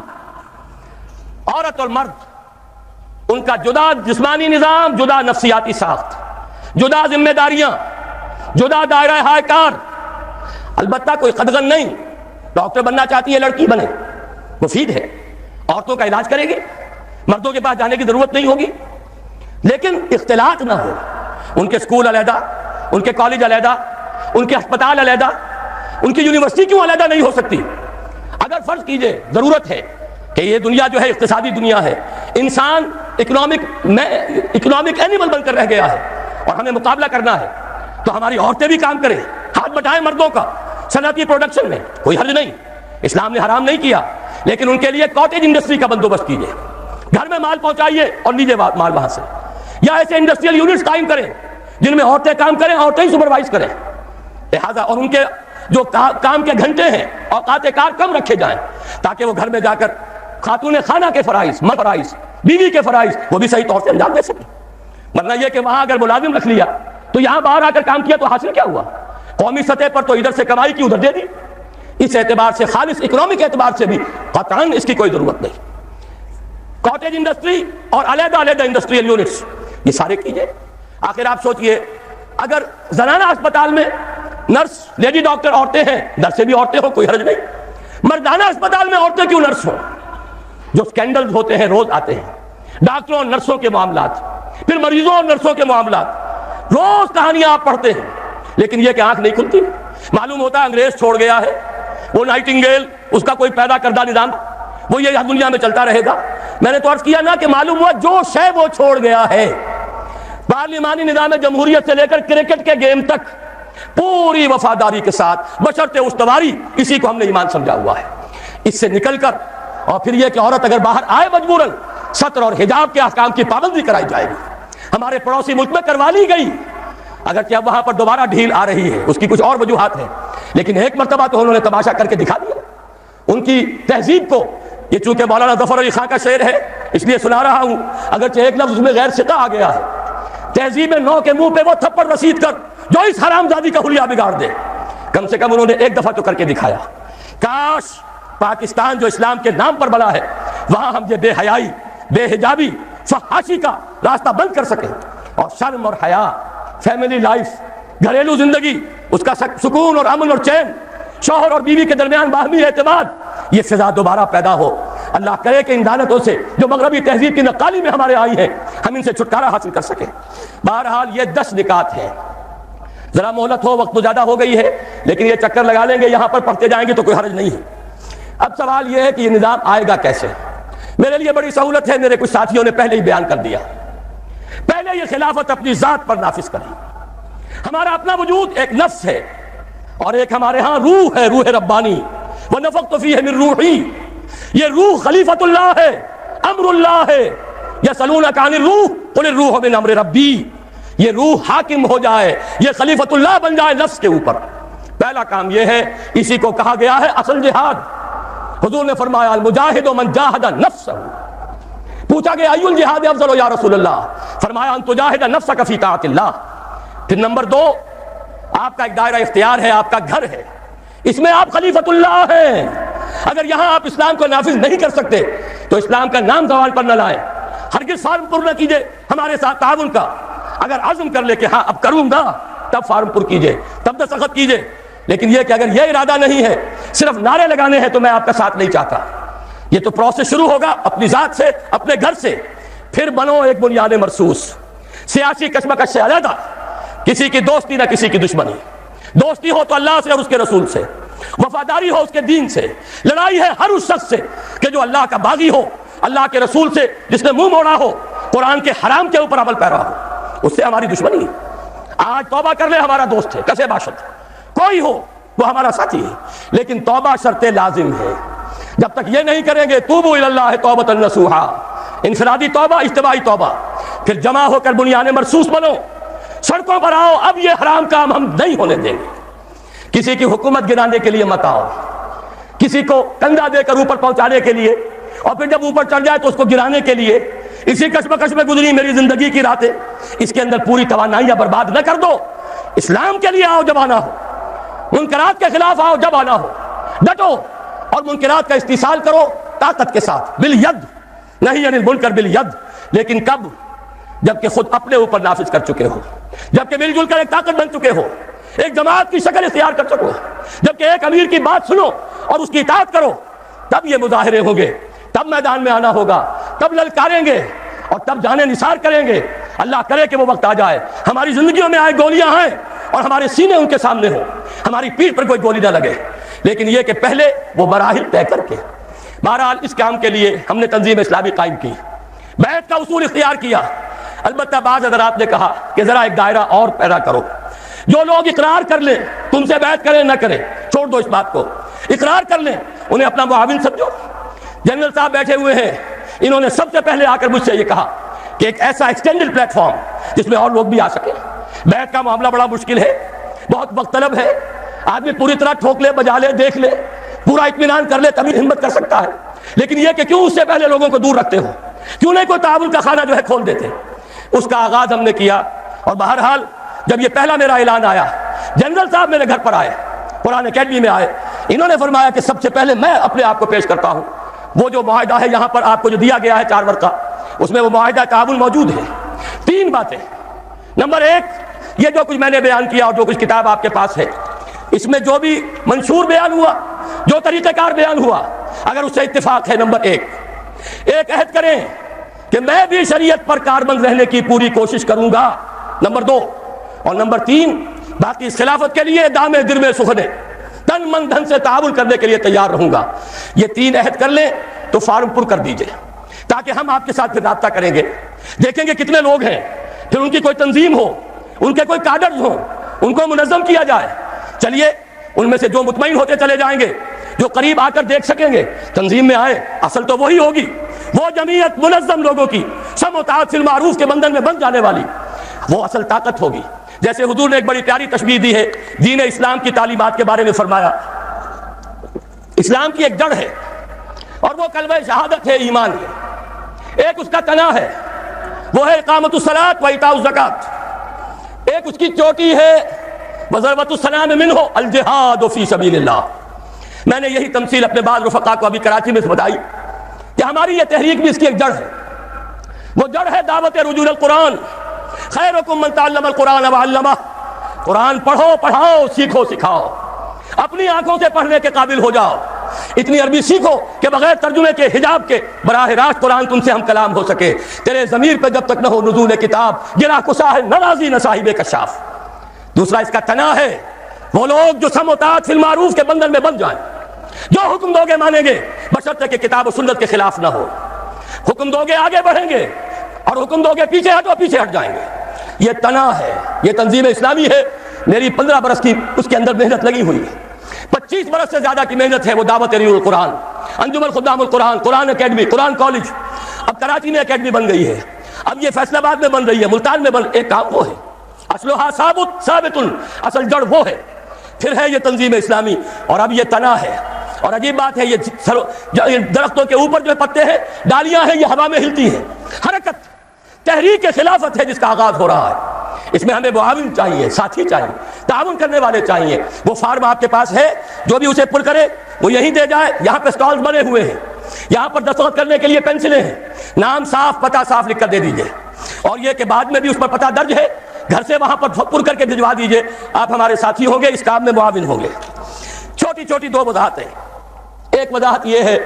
عورت اور مرد، ان کا جدا جسمانی نظام، جدا نفسیاتی ساخت، جدا ذمہ داریاں، جدا دائرہ ہائے کار۔ البتہ کوئی قدغن نہیں، ڈاکٹر بننا چاہتی ہے لڑکی بنے، مفید ہے، عورتوں کا علاج کرے گی، مردوں کے پاس جانے کی ضرورت نہیں ہوگی، لیکن اختلاط نہ ہو۔ ان کے اسکول علیحدہ، ان کے کالج علیحدہ، ان کے ہسپتال علیحدہ، ان کی یونیورسٹی کیوں علیحدہ نہیں ہو سکتی؟ اگر فرض کیجئے ضرورت ہے کہ یہ دنیا جو ہے اقتصادی دنیا ہے، انسان اکنامک اینیمل بن کر رہ گیا ہے اور ہمیں مقابلہ کرنا ہے، تو ہماری عورتیں بھی کام کریں، ہاتھ بٹائیں مردوں کا صنعتی پروڈکشن میں، کوئی حرج نہیں، اسلام نے حرام نہیں کیا، لیکن ان کے لیے کاٹیج انڈسٹری کا بندوبست کیجئے، گھر میں مال پہنچائیے اور لیجئے مال وہاں سے، یا ایسے انڈسٹریل یونٹس قائم کریں جن میں عورتیں کام کریں، عورتیں ہی سپروائز کریں، لہذا اور ان کے جو کام کے گھنٹے ہیں، اوقات کار کم رکھے جائیں تاکہ وہ گھر میں جا کر خاتون خانہ کے فرائض، مرد فرائض، بیوی کے فرائض وہ بھی صحیح طور سے انجام دے سکیں۔ ورنہ یہ کہ وہاں اگر ملازم رکھ لیا تو یہاں باہر آ کر کام کیا تو حاصل کیا ہوا؟ قومی سطح پر تو ادھر سے کمائی کی ادھر دے دی۔ اس اعتبار سے خالص اکنامک اعتبار سے بھی قطعاً اس کی کوئی ضرورت نہیں۔ کاٹیج انڈسٹری اور علیحدہ انڈسٹریل یونٹس یہ سارے کیجئے۔ آخر آپ سوچئے، اگر زنانہ اسپتال میں نرس لیڈی ڈاکٹر عورتیں ہیں، نرس سے بھی عورتیں ہوں، کوئی حرج نہیں، مردانہ اسپتال میں عورتیں کیوں نرس ہوں؟ جو سکینڈلز ہوتے ہیں روز آتے ہیں، ڈاکٹروں اور نرسوں کے معاملات، پھر مریضوں اور نرسوں کے معاملات، روز کہانیاں آپ پڑھتے ہیں، لیکن یہ کہ آنکھ نہیں کھلتی۔ معلوم ہوتا ہے انگریز چھوڑ گیا ہے، وہ نائٹنگیل اس کا کوئی پیدا کردہ نظام، وہ یہ دنیا میں چلتا رہے گا۔ میں نے تو عرض کیا نا کہ معلوم ہوا جو شے وہ چھوڑ گیا ہے، پارلیمانی نظام جمہوریت سے لے کر کرکٹ کے گیم تک پوری وفاداری کے ساتھ بشرط استواری، اسی کو ہم نے ایمان سمجھا ہوا ہے۔ اس سے نکل کر اور پھر یہ کہ عورت اگر باہر آئے مجبوراً، ستر اور حجاب کے احکام کی پابندی کرائی جائے گی۔ ہمارے پڑوسی ملک میں کروا لی گئی، اگرچہ اب وہاں پر دوبارہ ڈھیل آ رہی ہے، اس کی کچھ اور وجوہات ہیں، لیکن ایک مرتبہ تو انہوں نے تماشا کر کے دکھا دیا ان کی تہذیب کو۔ یہ چونکہ مولانا ظفر علی خان کا شعر ہے اس لیے سنا رہا ہوں، اگرچہ ایک لفظ میں غیر ثقہ آ گیا ہے۔ تہذیب نو کے منہ پہ وہ تھپڑ رسید کر جو اس حرامزادی کا حلیہ بگاڑ دے، کم سے کم انہوں نے ایک دفعہ تو کر کے دکھایا۔ کاش پاکستان جو اسلام کے نام پر بنا ہے، وہاں ہم یہ بے حیائی، بے حجابی، فحاشی کا راستہ بند کر سکیں، اور شرم اور حیا، فیملی لائف، گھریلو زندگی، اس کا سکون اور امن اور چین، شوہر اور بیوی کے درمیان باہمی اعتماد، یہ فضا دوبارہ پیدا ہو۔ اللہ کرے کہ ان لعنتوں سے جو مغربی تہذیب کی نقالی میں ہمارے آئی ہے، ہم ان سے چھٹکارا حاصل کر سکیں۔ بہرحال یہ 10 نکات ہیں، ذرا مہلت ہو، وقت تو زیادہ ہو گئی ہے، لیکن یہ چکر لگا لیں گے، یہاں پر پڑھتے جائیں گے تو کوئی حرج نہیں ہے۔ اب سوال یہ ہے کہ یہ نظام آئے گا کیسے؟ میرے لیے بڑی سہولت ہے، میرے کچھ ساتھیوں نے پہلے ہی بیان کر دیا۔ پہلے یہ خلافت اپنی ذات پر نافذ کریں۔ ہمارا اپنا وجود ایک نفس ہے اور ایک ہمارے ہاں روح ہے، روح ربانی، وَنَفَخْتُ فِيهِ مِن رُوحِي، یہ روح خلیفت اللہ ہے، امر اللہ ہے۔ یسألونک عن الروح قل الروح من امر ربی، یہ روح حاکم ہو جائے، یہ خلیفت اللہ بن جائے نفس کے اوپر۔ پہلا کام یہ ہے، اسی کو کہا گیا ہے اصل جہاد۔ حضور نے فرمایا المجاہد من جاہد نفسہ. پوچھا کہ ای الجہاد افضل یا رسول اللہ؟ فرمایا ان تجاہد نفسک فی طاعت اللہ. پھر نمبر 2، آپ کا ایک دائرہ اختیار ہے، آپ کا گھر ہے، اس میں آپ خلیفۃ اللہ ہیں. اگر یہاں آپ اسلام کو نافذ نہیں کر سکتے تو اسلام کا نام زبان پر نہ لائیں. ہرگز فارم پر نہ کیجئے ہمارے ساتھ تعاون کا. اگر عزم کر لے کہ ہاں اب کروں گا تب فارم پر کیجئے، تب دستخط کیجئے. لیکن یہ کہ اگر یہ ارادہ نہیں ہے، صرف نعرے لگانے ہیں، تو میں آپ کا ساتھ نہیں چاہتا. یہ تو پروسیس شروع ہوگا اپنی ذات سے، اپنے گھر سے. پھر بنو ایک بنیاد مرصوص. سیاسی کشمکش سے علیحدہ، کسی کی دوستی نہ کسی کی دشمنی. دوستی ہو تو اللہ سے اور اس کے رسول سے، وفاداری ہو اس کے دین سے. لڑائی ہے ہر اس شخص سے کہ جو اللہ کا باغی ہو، اللہ کے رسول سے جس نے منہ موڑا ہو، قرآن کے حرام کے اوپر عمل پیرا ہو. اس سے ہماری دشمنی. آج توبہ کر لے ہمارا دوست ہے، کسے باشد کوئی ہو وہ ہمارا ساتھی ہے، لیکن توبہ شرط لازم ہے. جب تک یہ نہیں کریں گے توبوا الی اللہ توبۃ نصوحا، انفرادی توبہ، اجتماعی توبہ. پھر جمع ہو کر بنیاد مرصوص بنو، سڑکوں پر آؤ. اب یہ حرام کام ہم نہیں ہونے دیں گے. کسی کی حکومت گرانے کے لیے مت آؤ، کسی کو کندھا دے کر اوپر پہنچانے کے لیے، اور پھر جب اوپر چڑھ جائے تو اس کو گرانے کے لیے. اسی کشمکش میں گزری میری زندگی کی راتیں، اس کے اندر پوری توانائیاں برباد نہ کر دو. اسلام کے لیے آؤ جب آنا ہو، منکرات کے خلاف آؤ جب آنا ہو. ڈٹو اور منکرات کا استحصال کرو طاقت کے ساتھ، بالید، نہیں عن المنکر بالید. لیکن کب؟ جبکہ خود اپنے اوپر نافذ کر چکے ہو، جبکہ مل جل کر ایک طاقت بن چکے ہو، ایک جماعت کی شکل اختیار کر چکو، جبکہ ایک امیر کی بات سنو اور اس کی اطاعت کرو. تب یہ مظاہرے ہوں گے، تب میدان میں آنا ہوگا، تب للکاریں گے اور تب جانے نثار کریں گے. اللہ کرے کہ وہ وقت آ جائے ہماری زندگیوں میں آئے گولیاں ہیں اور ہمارے سینے ان کے سامنے ہوں، ہماری پیٹھ پر کوئی گولی نہ لگے. لیکن یہ کہ پہلے وہ مراحل طے کر کے. بہرحال اس کام کے لیے ہم نے تنظیم اسلامی قائم کی، بیعت کا اصول اختیار کیا. البتہ بعض حضرات نے کہا کہ ذرا ایک دائرہ اور پیدا کرو. جو لوگ اقرار کر لیں، تم سے بیعت کریں نہ کریں، چھوڑ دو اس بات کو. اقرار کر لیں، انہیں اپنا معاون سمجھو. جنرل صاحب بیٹھے ہوئے ہیں، انہوں نے سب سے پہلے آ کر مجھ سے یہ کہا کہ ایک ایسا ایکسٹینڈڈ پلیٹ فارم جس میں اور لوگ بھی آ سکیں. بیعت کا معاملہ بڑا مشکل ہے، بہت وقت طلب ہے. آدمی پوری طرح ٹھوک لے، بجا لے، دیکھ لے، پورا اطمینان کر لے تبھی ہمت کر سکتا ہے. لیکن یہ کہ کیوں اس سے پہلے لوگوں کو دور رکھتے ہو؟ کیوں نہیں کوئی تعاون کا خانہ جو ہے کھول دیتے؟ اس کا آغاز ہم نے کیا. اور بہرحال جب یہ پہلا میرا اعلان آیا، جنرل صاحب میرے گھر پر آئے، قرآن اکیڈمی میں آئے. انہوں نے فرمایا کہ سب سے پہلے میں اپنے آپ کو پیش کرتا ہوں. وہ جو معاہدہ ہے یہاں پر آپ کو جو دیا گیا ہے 4 ورقہ، اس میں وہ معاہدہ تعاون موجود ہے. 3 باتیں. نمبر 1، یہ جو کچھ میں نے بیان کیا اور جو کچھ کتاب آپ کے پاس ہے، اس میں جو بھی منشور بیان ہوا، جو طریقہ کار بیان ہوا، اگر اس سے اتفاق ہے، نمبر 1 عہد کریں کہ میں بھی شریعت پر کاربند رہنے کی پوری کوشش کروں گا. نمبر 2 اور نمبر 3، باقی اس خلافت کے لیے دامے درمے سخنے، تن من دھن سے تعاون کرنے کے لیے تیار رہوں گا. یہ 3 عہد کر لیں تو فارم پر کر دیجئے، تاکہ ہم آپ کے ساتھ پھر رابطہ کریں گے، دیکھیں گے کتنے لوگ ہیں، پھر ان کی کوئی تنظیم ہو، ان کے کوئی کاڈرز ہوں، ان کو منظم کیا جائے. چلیے ان میں سے جو مطمئن ہوتے چلے جائیں گے، جو قریب آ کر دیکھ سکیں گے، تنظیم میں آئے. اصل تو وہی ہوگی، وہ جمعیت منظم لوگوں کی سم و طاعت فی المعروف کے بندھن میں بن جانے والی، وہ اصل طاقت ہوگی. جیسے حضور نے ایک بڑی پیاری تشبیہ دی ہے دین اسلام کی تعلیمات کے بارے میں. فرمایا اسلام کی ایک جڑ ہے اور وہ کلمہ شہادت ہے، ایمان ہے. ایک اس کا تنا ہے، وہ ہے اقامت الصلاۃ و ایتاء الزکوٰۃ. ایک اس کی چوٹی ہے، وذروۃ السنام منہ الجہاد فی سبیل اللہ. میں نے یہی تمثیل اپنے بعض رفقا کو ابھی کراچی میں بتائی کہ ہماری یہ تحریک بھی اس کی ایک جڑ ہے. وہ جڑ ہے دعوت رجوع القرآن. خیرکم من تعلم القرآن وعلمہ. قرآن پڑھو، پڑھاؤ، سیکھو، سکھاؤ، اپنی آنکھوں سے پڑھنے کے قابل ہو جاؤ. اتنی عربی سیکھو کہ بغیر ترجمے کے، حجاب کے، براہ راست قرآن تم سے ہم کلام ہو سکے. تیرے ضمیر پہ جب تک نہ ہو نزول کتاب، گرا کسا ہے نہ راضی نہ صاحب کشاف. دوسرا اس کا تنا ہے، وہ لوگ جو سم و طاعت فی المعروف کے بندھن میں بن جائیں، جو حکم دو گے مانیں گے بشرطے کہ کتاب و سنت کے خلاف نہ ہو. حکم دو گے آگے بڑھیں گے، اور حکم دو گے پیچھے ہٹو پیچھے ہٹ جائیں گے. یہ تنا ہے، یہ تنظیم اسلامی ہے. میری 15 برس کی اس کے اندر محنت لگی ہوئی ہے. 25 برس سے زیادہ کی محنت ہے وہ دعوت رجوع القرآن، انجمن خدام القرآن، قرآن اکیڈمی، قرآن کالج. اب کراچی میں اکیڈمی بن گئی ہے، اب یہ فیصل آباد میں بن رہی ہے، ملتان میں بن. ایک کام وہ ہے، اصلھا ثابت، اصل جڑ وہ ہے. پھر ہے یہ تنظیم اسلامی، اور اب یہ تنا ہے. اور عجیب بات ہے یہ درختوں کے اوپر جو پتے ہیں، ڈالیاں ہیں، یہ ہوا میں ہلتی ہیں. حرکت تحریک خلافت ہے جس کا آغاز ہو رہا ہے. اس میں ہمیں معاون چاہیے، ساتھی چاہیے، تعاون کرنے والے چاہیے. وہ فارم آپ کے پاس ہے، جو بھی اسے پر کرے وہ یہیں دے جائے. یہاں پہ سٹالز بنے ہوئے ہیں، یہاں پر دستخط کرنے کے لیے پینسلیں ہیں. نام صاف، پتہ صاف لکھ کر دے دیجئے، اور یہ کہ بعد میں بھی اس پر پتہ درج ہے، گھر سے وہاں پر پر کر کے بھجوا دیجئے. آپ ہمارے ساتھی ہوں گے، اس کام میں معاون ہوں گے. چھوٹی چھوٹی دو وضاحتیں. ایک وضاحت یہ ہے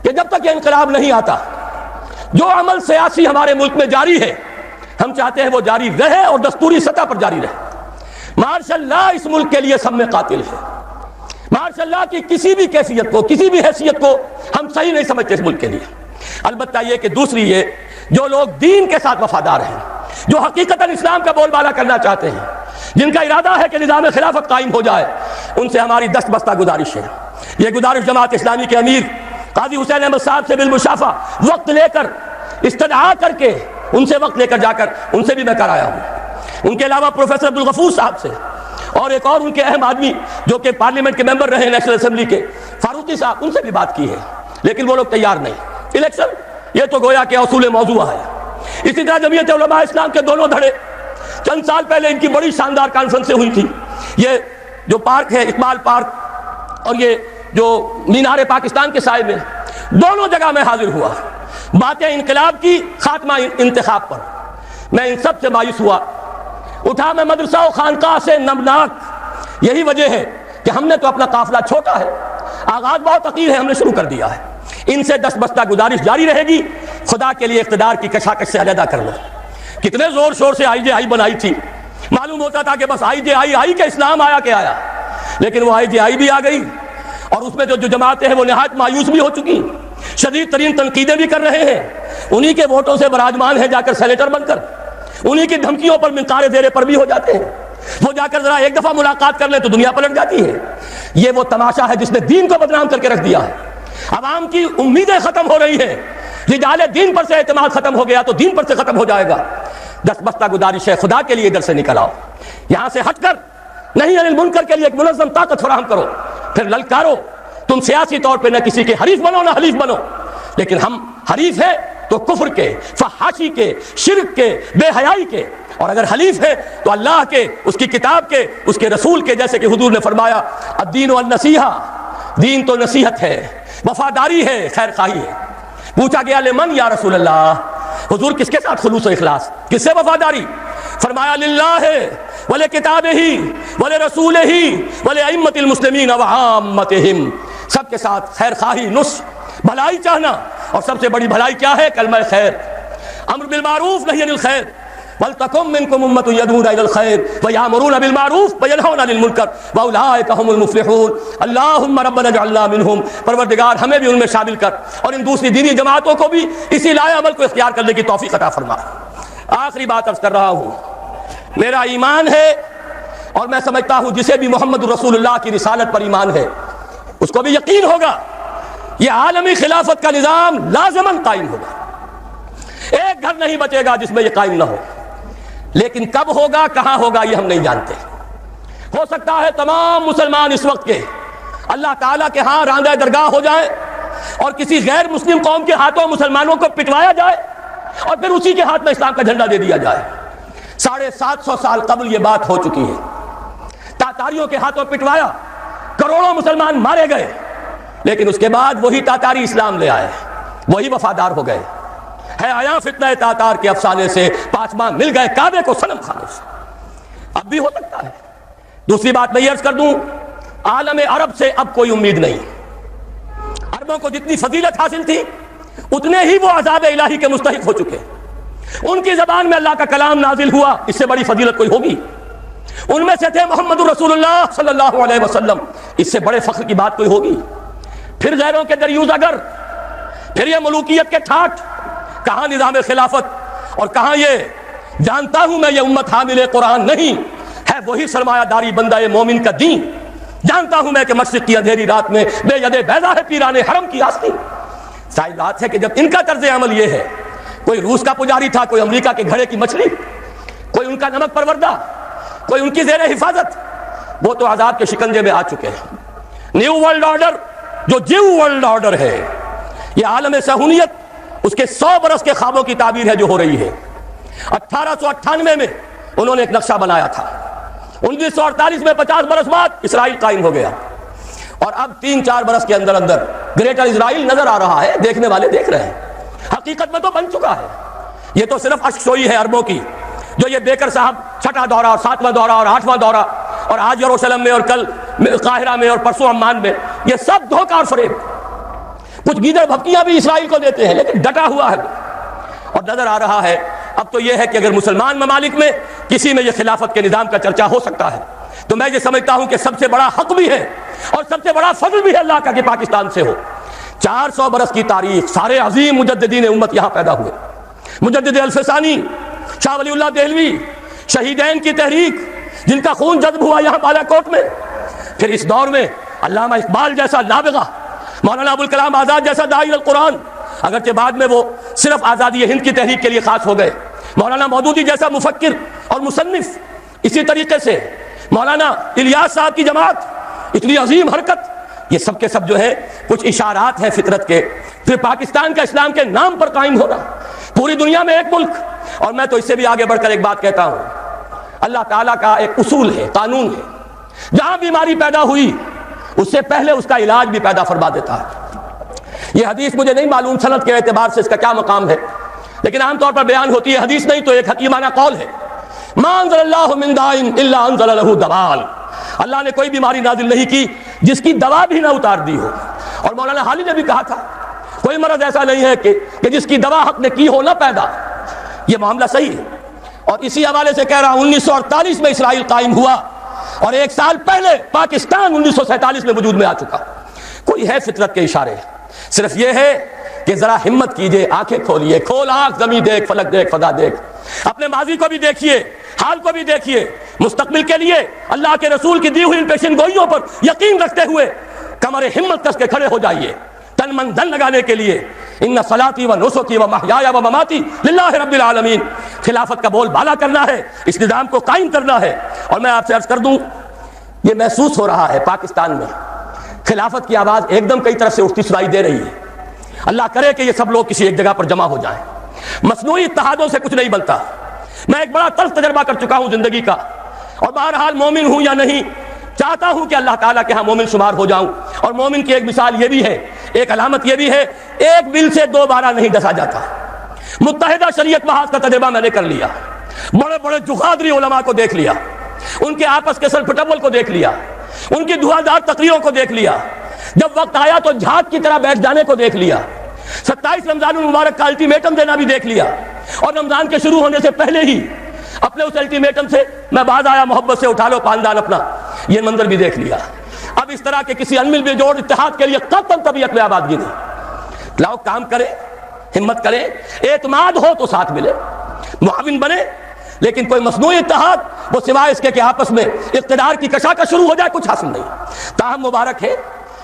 کہ جب تک یہ انقلاب نہیں آتا، جو عمل سیاسی ہمارے ملک میں جاری ہے، ہم چاہتے ہیں وہ جاری رہے اور دستوری سطح پر جاری رہے. مارشل لا اس ملک کے لیے سب میں قاتل ہے. مارشل لا کی کسی بھی کیفیت کو، کسی بھی حیثیت کو ہم صحیح نہیں سمجھتے اس ملک کے لیے. البتہ یہ کہ دوسری یہ، جو لوگ دین کے ساتھ وفادار ہیں، جو حقیقتاً اسلام کا بول بالا کرنا چاہتے ہیں، جن کا ارادہ ہے کہ نظام خلافت قائم ہو جائے، ان سے ہماری دست بستہ گزارش ہے. یہ گزارش جماعت اسلامی کے امیر قاضی حسین احمد صاحب سے بالمشافہ وقت لے کر، استدعا کر کے، ان سے وقت لے کر جا کر ان سے بھی میں کرایا ہوں. ان کے علاوہ پروفیسر عبدالغفور صاحب سے، اور ایک اور ان کے اہم آدمی جو کہ پارلیمنٹ کے ممبر رہے نیشنل اسمبلی کے، فاروقی صاحب، ان سے بھی بات کی ہے. لیکن وہ لوگ تیار نہیں. الیکشن یہ تو گویا کہ اصول موضوع ہے. اسی طرح جمعیت علماء اسلام کے دونوں دھڑے، چند سال پہلے ان کی بڑی شاندار کانفرنسیں ہوئی تھی. یہ جو پارک ہے، اقبال پارک، اور یہ جو مینار پاکستان کے سائے میں، دونوں جگہ میں حاضر ہوا. باتیں انقلاب کی، خاتمہ انتخاب پر. میں ان سب سے مایوس ہوا. اٹھا میں مدرسہ و خانقاہ سے نمناک. یہی وجہ ہے کہ ہم نے تو اپنا قافلہ چھوٹا ہے، آغاز بہت عقیر ہے، ہم نے شروع کر دیا ہے. ان سے دست بستہ گزارش جاری رہے گی. خدا کے لیے اقتدار کی کشاکش سے علیحدہ کر لو. کتنے زور شور سے IJI بنائی تھی، معلوم ہوتا تھا کہ بس IJI آئی کہ اسلام آیا کہ آیا. لیکن وہ IJI بھی آ گئی، اور اس میں جو جماعتیں ہیں وہ نہایت مایوس بھی ہو چکی، شدید ترین تنقیدیں بھی کر رہے ہیں. انہی کے ووٹوں سے براجمان ہیں جا کر سینیٹر بن کر، انہی کی دھمکیوں پر منقار زیر پر بھی ہو جاتے ہیں. وہ جا کر ذرا ایک دفعہ ملاقات کر لیں تو دنیا پلٹ جاتی ہے. یہ وہ تماشا ہے جس نے دین کو بدنام کر کے رکھ دیا ہے. عوام کی امیدیں ختم ہو رہی ہیں. رجال دین پر سے اعتماد ختم ہو گیا تو دین پر سے ختم ہو جائے گا. دست بستہ گزارش ہے، خدا کے لیے ادھر سے نکل آؤ. یہاں سے ہٹ کر نہیں، عن المنکر کے لیے ایک منظم طاقت فراہم کرو، پھر للکارو. تم سیاسی طور پہ نہ کسی کے حریف بنو نہ حلیف بنو، لیکن ہم حریف ہیں تو کفر کے، فحاشی کے، شرک کے، بے حیائی کے، اور اگر حلیف ہے تو اللہ کے، اس کی کتاب کے، اس کے رسول کے. جیسے کہ حضور نے فرمایا الدین والنصیحہ، دین تو نصیحت ہے، وفاداری ہے، خیر خواہی ہے. پوچھا گیا لمن یا رسول اللہ، حضور کس کے ساتھ خلوص و اخلاص، کس سے وفاداری؟ فرمایا للہ ولکتابہ ولرسولہ ولائمۃ المسلمین وعامتہم. سب کے ساتھ خیر خواہی، نصح، بھلائی چاہنا. اور سب سے بڑی بھلائی کیا ہے؟ کلمہ خیر، امر بالمعروف نہی عن الخیر. وَلْتَكُن مِّنكُمْ أُمَّةٌ يَدْعُونَ إِلَى الْخَيْرِ وَيَأْمُرُونَ بِالْمَعْرُوفِ وَيَنْهَوْنَ عَنِ الْمُنكَرِ وَأُولَٰئِكَ هُمُ الْمُفْلِحُونَ. اللہم ربنا اجعلنا منہم. پروردگار ہمیں بھی ان میں شامل کر، اور ان دوسری دینی جماعتوں کو بھی اسی لائے عمل کو اختیار کرنے کی توفیق عطا فرما. آخری بات عرض کر رہا ہوں، میرا ایمان ہے، اور میں سمجھتا ہوں جسے بھی محمد رسول اللہ کی رسالت پر ایمان ہے اس کو بھی یقین ہوگا یہ عالمی خلافت کا نظام لازماً قائم ہوگا. ایک گھر نہیں بچے گا جس میں یہ قائم نہ ہو. لیکن کب ہوگا، کہاں ہوگا، یہ ہم نہیں جانتے. ہو سکتا ہے تمام مسلمان اس وقت کے اللہ تعالیٰ کے ہاں راندہ درگاہ ہو جائے، اور کسی غیر مسلم قوم کے ہاتھوں مسلمانوں کو پٹوایا جائے، اور پھر اسی کے ہاتھ میں اسلام کا جھنڈا دے دیا جائے. 750 سال قبل یہ بات ہو چکی ہے. تاتاریوں کے ہاتھوں پٹوایا، کروڑوں مسلمان مارے گئے، لیکن اس کے بعد وہی تاتاری اسلام لے آئے، وہی وفادار ہو گئے. ہے آیا فتنہ تاتار کے افسانے سے، پانچواں مل گئے کعبے کو صنم خانے سے. اب بھی ہو سکتا ہے. دوسری بات میں یہ عرض کر دوں، عالم عرب سے اب کوئی امید نہیں. عربوں کو جتنی فضیلت حاصل تھی اتنے ہی وہ عذاب الہی کے مستحق ہو چکے. ان کی زبان میں اللہ کا کلام نازل ہوا، اس سے بڑی فضیلت کوئی ہوگی؟ ان میں سے تھے محمد رسول اللہ صلی اللہ علیہ وسلم، اس سے بڑے فخر کی بات کوئی ہوگی؟ پھر غیروں کے دریوز اگر، پھر یہ ملوکیت کے ٹھاٹ. کہاں نظام خلافت، اور کہاں یہ جانتا ہوں میں یہ امت حامل قرآن نہیں ہے، وہی سرمایہ داری بندہ مومن کا دین. جانتا ہوں میں کہ مشرق کی اندھیری رات میں بے ید بیضا ہے پیران حرم کی آستی. ظاہر بات ہے کہ جب ان کا طرز عمل یہ ہے، کوئی روس کا پجاری تھا، کوئی امریکہ کے گھڑے کی مچھلی، کوئی ان کا نمک پروردہ، کوئی ان کی زیر حفاظت، وہ تو عذاب کے شکنجے میں آ چکے ہیں. نیو ورلڈ آرڈر جو نیو ورلڈ آرڈر ہے، یہ عالم صہیونیت، اس کے 100 برس کے خوابوں کی تعبیر ہے جو ہو رہی ہے۔ 1898 میں انہوں نے ایک نقشہ بنایا تھا، 1948 میں 50 برس بعد اسرائیل قائم ہو گیا، اور اب 3-4 برس کے اندر اندر گریٹر اسرائیل نظر آ رہا ہے، دیکھنے والے دیکھ رہے ہیں۔ حقیقت میں تو بن چکا ہے، یہ تو صرف اشک سوئی ہے عربوں کی، جو یہ بیکر صاحب 6واں دورہ اور 7واں دورہ اور 8واں دورہ، اور آج یروشلم میں اور کل قاہرہ میں اور پرسوں عمان میں، یہ سب دھوکہ اور فریب۔ کچھ گیدڑ بھپکیاں بھی اسرائیل کو دیتے ہیں، لیکن ڈٹا ہوا ہے، اور نظر آ رہا ہے اب تو یہ ہے کہ اگر مسلمان ممالک میں کسی میں یہ خلافت کے نظام کا چرچا ہو سکتا ہے، تو میں یہ سمجھتا ہوں کہ سب سے بڑا حق بھی ہے اور سب سے بڑا فضل بھی ہے اللہ کا کہ پاکستان سے ہو۔ 400 برس کی تاریخ، سارے عظیم مجددین امت یہاں پیدا ہوئے، مجدد الفسانی، شاہ ولی اللہ دہلوی، شہیدین کی تحریک جن کا خون جذب ہوا یہاں بالا کوٹ میں، پھر اس دور میں علامہ اقبال جیسا نابغہ، مولانا ابوالکلام آزاد جیسا داعی القرآن، اگرچہ بعد میں وہ صرف آزادی ہند کی تحریک کے لیے خاص ہو گئے، مولانا مودودی جیسا مفکر اور مصنف، اسی طریقے سے مولانا الیاس صاحب کی جماعت، اتنی عظیم حرکت، یہ سب کے سب جو ہے کچھ اشارات ہیں فطرت کے۔ پھر پاکستان کا اسلام کے نام پر قائم ہونا، پوری دنیا میں ایک ملک، اور میں تو اس سے بھی آگے بڑھ کر ایک بات کہتا ہوں، اللہ تعالیٰ کا ایک اصول ہے، قانون ہے، جہاں بیماری پیدا ہوئی اس سے پہلے اس کا علاج بھی پیدا فرما دیتا ہے۔ یہ حدیث مجھے نہیں معلوم سند کے اعتبار سے اس کا کیا مقام ہے، لیکن عام طور پر بیان ہوتی ہے، حدیث نہیں تو ایک حکیمانہ قول ہے، ما انزل اللہ من داء الا انزل له دواء، اللہ نے کوئی بیماری نازل نہیں کی جس کی دوا بھی نہ اتار دی ہو۔ اور مولانا حالی نے بھی کہا تھا کوئی مرض ایسا نہیں ہے کہ جس کی دوا حق نے کی ہو نہ پیدا، یہ معاملہ صحیح ہے۔ اور اسی حوالے سے کہہ رہا ہوں 1948 میں اسرائیل قائم ہوا، اور 1 سال پہلے پاکستان 1947 میں وجود میں آ چکا۔ کوئی ہے فطرت کے اشارے، صرف یہ ہے کہ ذرا ہمت کیجئے، آنکھیں کھولیے، کھول آنکھ، زمین دیکھ، فلک دیکھ، فضا دیکھ، اپنے ماضی کو بھی دیکھیے، حال کو بھی دیکھیے، مستقبل کے لیے اللہ کے رسول کی دی ہوئی ان پیشن گوئیوں پر یقین رکھتے ہوئے کمر ہمت کس کے کھڑے ہو جائیے، تن من دھن لگانے کے لیے۔ ان صلاتی و نسکی و محیایا و مماتی للہ رب العالمین، خلافت کا بول بالا کرنا ہے، اس نظام کو قائم کرنا ہے۔ اور میں آپ سے عرض کر دوں، یہ محسوس ہو رہا ہے پاکستان میں خلافت کی آواز ایک دم کئی طرف سے اٹھتی سنائی دے رہی ہے۔ اللہ کرے کہ یہ سب لوگ کسی ایک جگہ پر جمع ہو جائیں، مصنوعی اتحادوں سے کچھ نہیں بنتا۔ میں ایک بڑا تلخ تجربہ کر چکا ہوں زندگی کا، اور بہرحال مومن ہوں یا نہیں، چاہتا ہوں کہ اللہ تعالیٰ کے ہاں مومن شمار ہو جاؤں۔ اور مومن کی ایک مثال یہ بھی ہے، ایک علامت یہ بھی ہے، ایک بل سے 2 بارہ نہیں ڈسا جاتا۔ متحدہ شریعت محاذ کا تجربہ میں نے کر لیا، بڑے بڑے جغادری علماء کو دیکھ لیا، ان کے آپس کے سر پھٹول کو دیکھ لیا، ان کی دھواں تقریروں کو دیکھ لیا، جب وقت آیا تو جھاگ کی طرح بیٹھ جانے کو دیکھ لیا، 27 رمضان المبارک کا الٹیمیٹم دینا بھی دیکھ لیا، اور رمضان کے شروع ہونے سے پہلے ہی اپنے اس الٹیمیٹم سے میں باز آیا، محبت سے اٹھا لو پاندان اپنا، یہ منظر بھی دیکھ لیا۔ اب اس طرح کے کسی انمل بے جوڑ اتحاد کے لیے قطعاً طبیعت میں آبادگی نہیں۔ لاؤ کام کریں، ہمت کریں، اعتماد ہو تو ساتھ ملے، معاون بنے، لیکن کوئی مصنوعی اتحاد وہ سوائے اس کے کہ آپس میں اقتدار کی کشاکش شروع ہو جائے کچھ حاصل نہیں۔ تاہم مبارک ہے،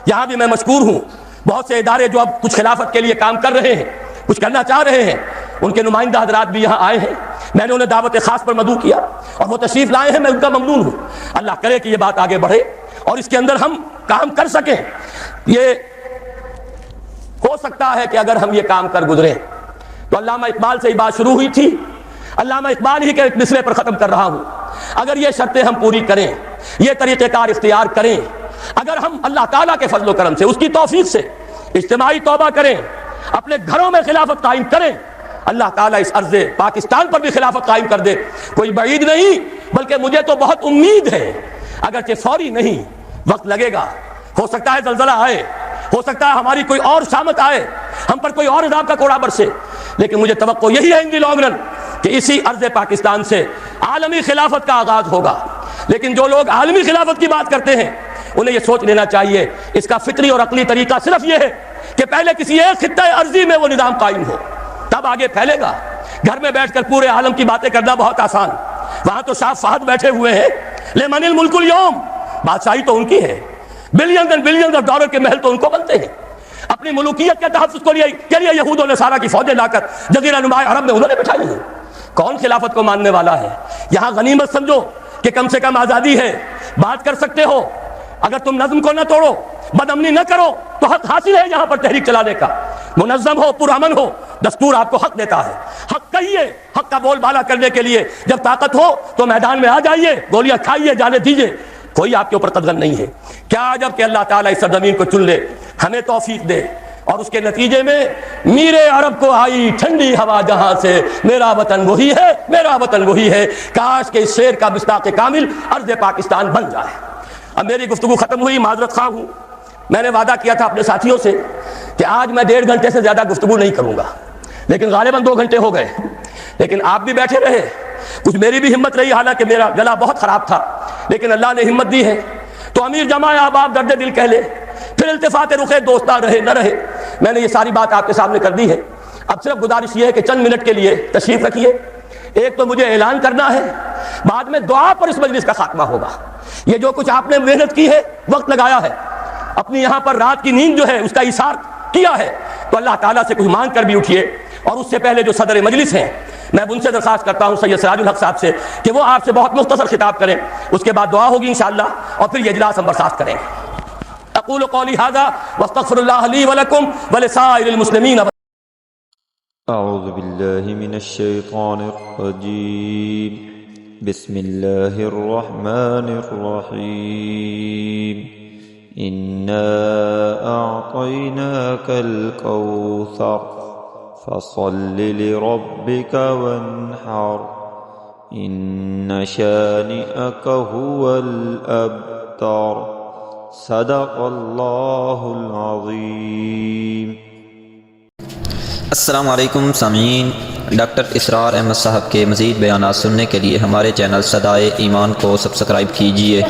یہاں بھی میں مشکور ہوں، بہت سے ادارے جو اب کچھ خلافت کے لیے کام کر رہے ہیں، کچھ کرنا چاہ رہے ہیں، ان کے نمائندہ حضرات بھی یہاں آئے ہیں، میں نے انہیں دعوت خاص پر مدعو کیا اور وہ تشریف لائے ہیں، میں ان کا ممنون ہوں۔ اللہ کرے کہ یہ بات آگے بڑھے اور اس کے اندر ہم کام کر سکیں۔ یہ ہو سکتا ہے کہ اگر ہم یہ کام کر گزریں تو علامہ اقبال سے یہ بات شروع ہوئی تھی، علامہ اقبال ہی کے ایک مصرے پر ختم کر رہا ہوں، اگر یہ شرطیں ہم پوری کریں، یہ طریقہ کار اختیار کریں، اگر ہم اللہ تعالیٰ کے فضل و کرم سے، اس کی توفیق سے اجتماعی توبہ کریں، اپنے گھروں میں خلافت قائم کریں، اللہ تعالیٰ اس عرض پاکستان پر بھی خلافت قائم کر دے۔ کوئی بعید نہیں، بلکہ مجھے تو بہت امید ہے، اگرچہ فوری نہیں، وقت لگے گا، ہو سکتا ہے زلزلہ آئے، ہو سکتا ہے ہماری کوئی اور شامت آئے، ہم پر کوئی اور عذاب کا کوڑا برسے، لیکن مجھے توقع یہی ہے ان دی لانگ رن کہ اسی عرض پاکستان سے عالمی خلافت کا آغاز ہوگا۔ لیکن جو لوگ عالمی خلافت کی بات کرتے ہیں انہیں یہ سوچ لینا چاہیے اس کا فطری اور عقلی طریقہ صرف یہ ہے کہ پہلے کسی ایک خطہ ارضی میں وہ نظام قائم ہو، تب آگے پھیلے گا۔ گھر میں بیٹھ کر پورے عالم کی باتیں کرنا بہت آسان، وہاں تو شاہ فہد بیٹھے ہوئے ہیں، لمن الملک اليوم، بادشاہی تو ان کی ہے، billions and billions of dollar کے محل تو ان کو بنتے ہیں، اپنی ملوکیت کے تحفظ کے لیے یہود و نصارہ کی فوجیں لا کر جزیرہ نما عرب میں انہوں نے بٹھائی ہیں۔ کون خلافت کو ماننے والا ہے؟ یہاں غنیمت سمجھو کہ کم سے کم آزادی ہے، بات کر سکتے ہو، اگر تم نظم کو نہ توڑو، بدامنی نہ کرو تو حق حاصل ہے یہاں پر تحریک چلانے کا. منظم ہو، پرامن ہو، دستور آپ کو حق دیتا ہے. حق کہیے، حق کا بول بالا کرنے کے لیے جب طاقت ہو تو میدان میں آ جائیے، گولیاں کھائیے، جانے دیجیے، کوئی آپ کے اوپر قدغن نہیں ہے. کیا عجب کہ اللہ تعالیٰ اس سرزمین کو چن لے، ہمیں توفیق دے، اور اس کے نتیجے میں میرے عرب کو آئی ٹھنڈی ہوا جہاں سے، میرا وطن وہی ہے، میرا وطن وہی ہے. کاش کہ اس شعر کا مصداق کامل ارض پاکستان بن جائے. اب میری گفتگو ختم ہوئی، معذرت خواہ ہوں. میں نے وعدہ کیا تھا اپنے ساتھیوں سے کہ آج میں 1.5 گھنٹے سے زیادہ گفتگو نہیں کروں گا، لیکن غالباً 2 گھنٹے ہو گئے. لیکن آپ بھی بیٹھے رہے، کچھ میری بھی ہمت رہی، حالانکہ میرا گلا بہت خراب تھا، لیکن اللہ نے ہمت دی ہے. تو امیر جماع احباب درد دل کہہ لے، پھر التفات رخ دوستاں رہے نہ رہے، میں نے یہ ساری بات آپ کے سامنے کر دی ہے. اب صرف گزارش یہ ہے کہ چند منٹ کے لیے تشریف رکھیے. ایک تو مجھے اعلان کرنا ہے، بعد میں دعا پر اس مجلس کا خاتمہ ہوگا. یہ جو کچھ آپ نے محنت کی ہے، وقت لگایا ہے، اپنی یہاں پر رات کی نیند جو ہے اس کا ایثار کیا ہے، تو اللہ تعالیٰ سے کچھ مانگ کر بھی اٹھیے. اور اس سے پہلے جو صدر مجلس ہیں، میں ان سے درخواست کرتا ہوں سید سراج الحق صاحب سے کہ وہ آپ سے بہت مختصر خطاب کریں، اس کے بعد دعا ہوگی انشاءاللہ، اور پھر یہ اجلاس ہم برخاست کریں گے. اقول قولی ھذا واستغفر اللہ لی ولکم ولسائر المسلمین. اعوذ باللہ من الشیطان الرجیم. بسم اللہ الرحمن الرحیم. انا اعطیناک الکوثر فصل لربک وانحر ان شانئک هو الابتر. صدق اللہ العظیم. السلام علیکم سامعین، ڈاکٹر اسرار احمد صاحب کے مزید بیانات سننے کے لیے ہمارے چینل صدائے ایمان کو سبسکرائب کیجیے.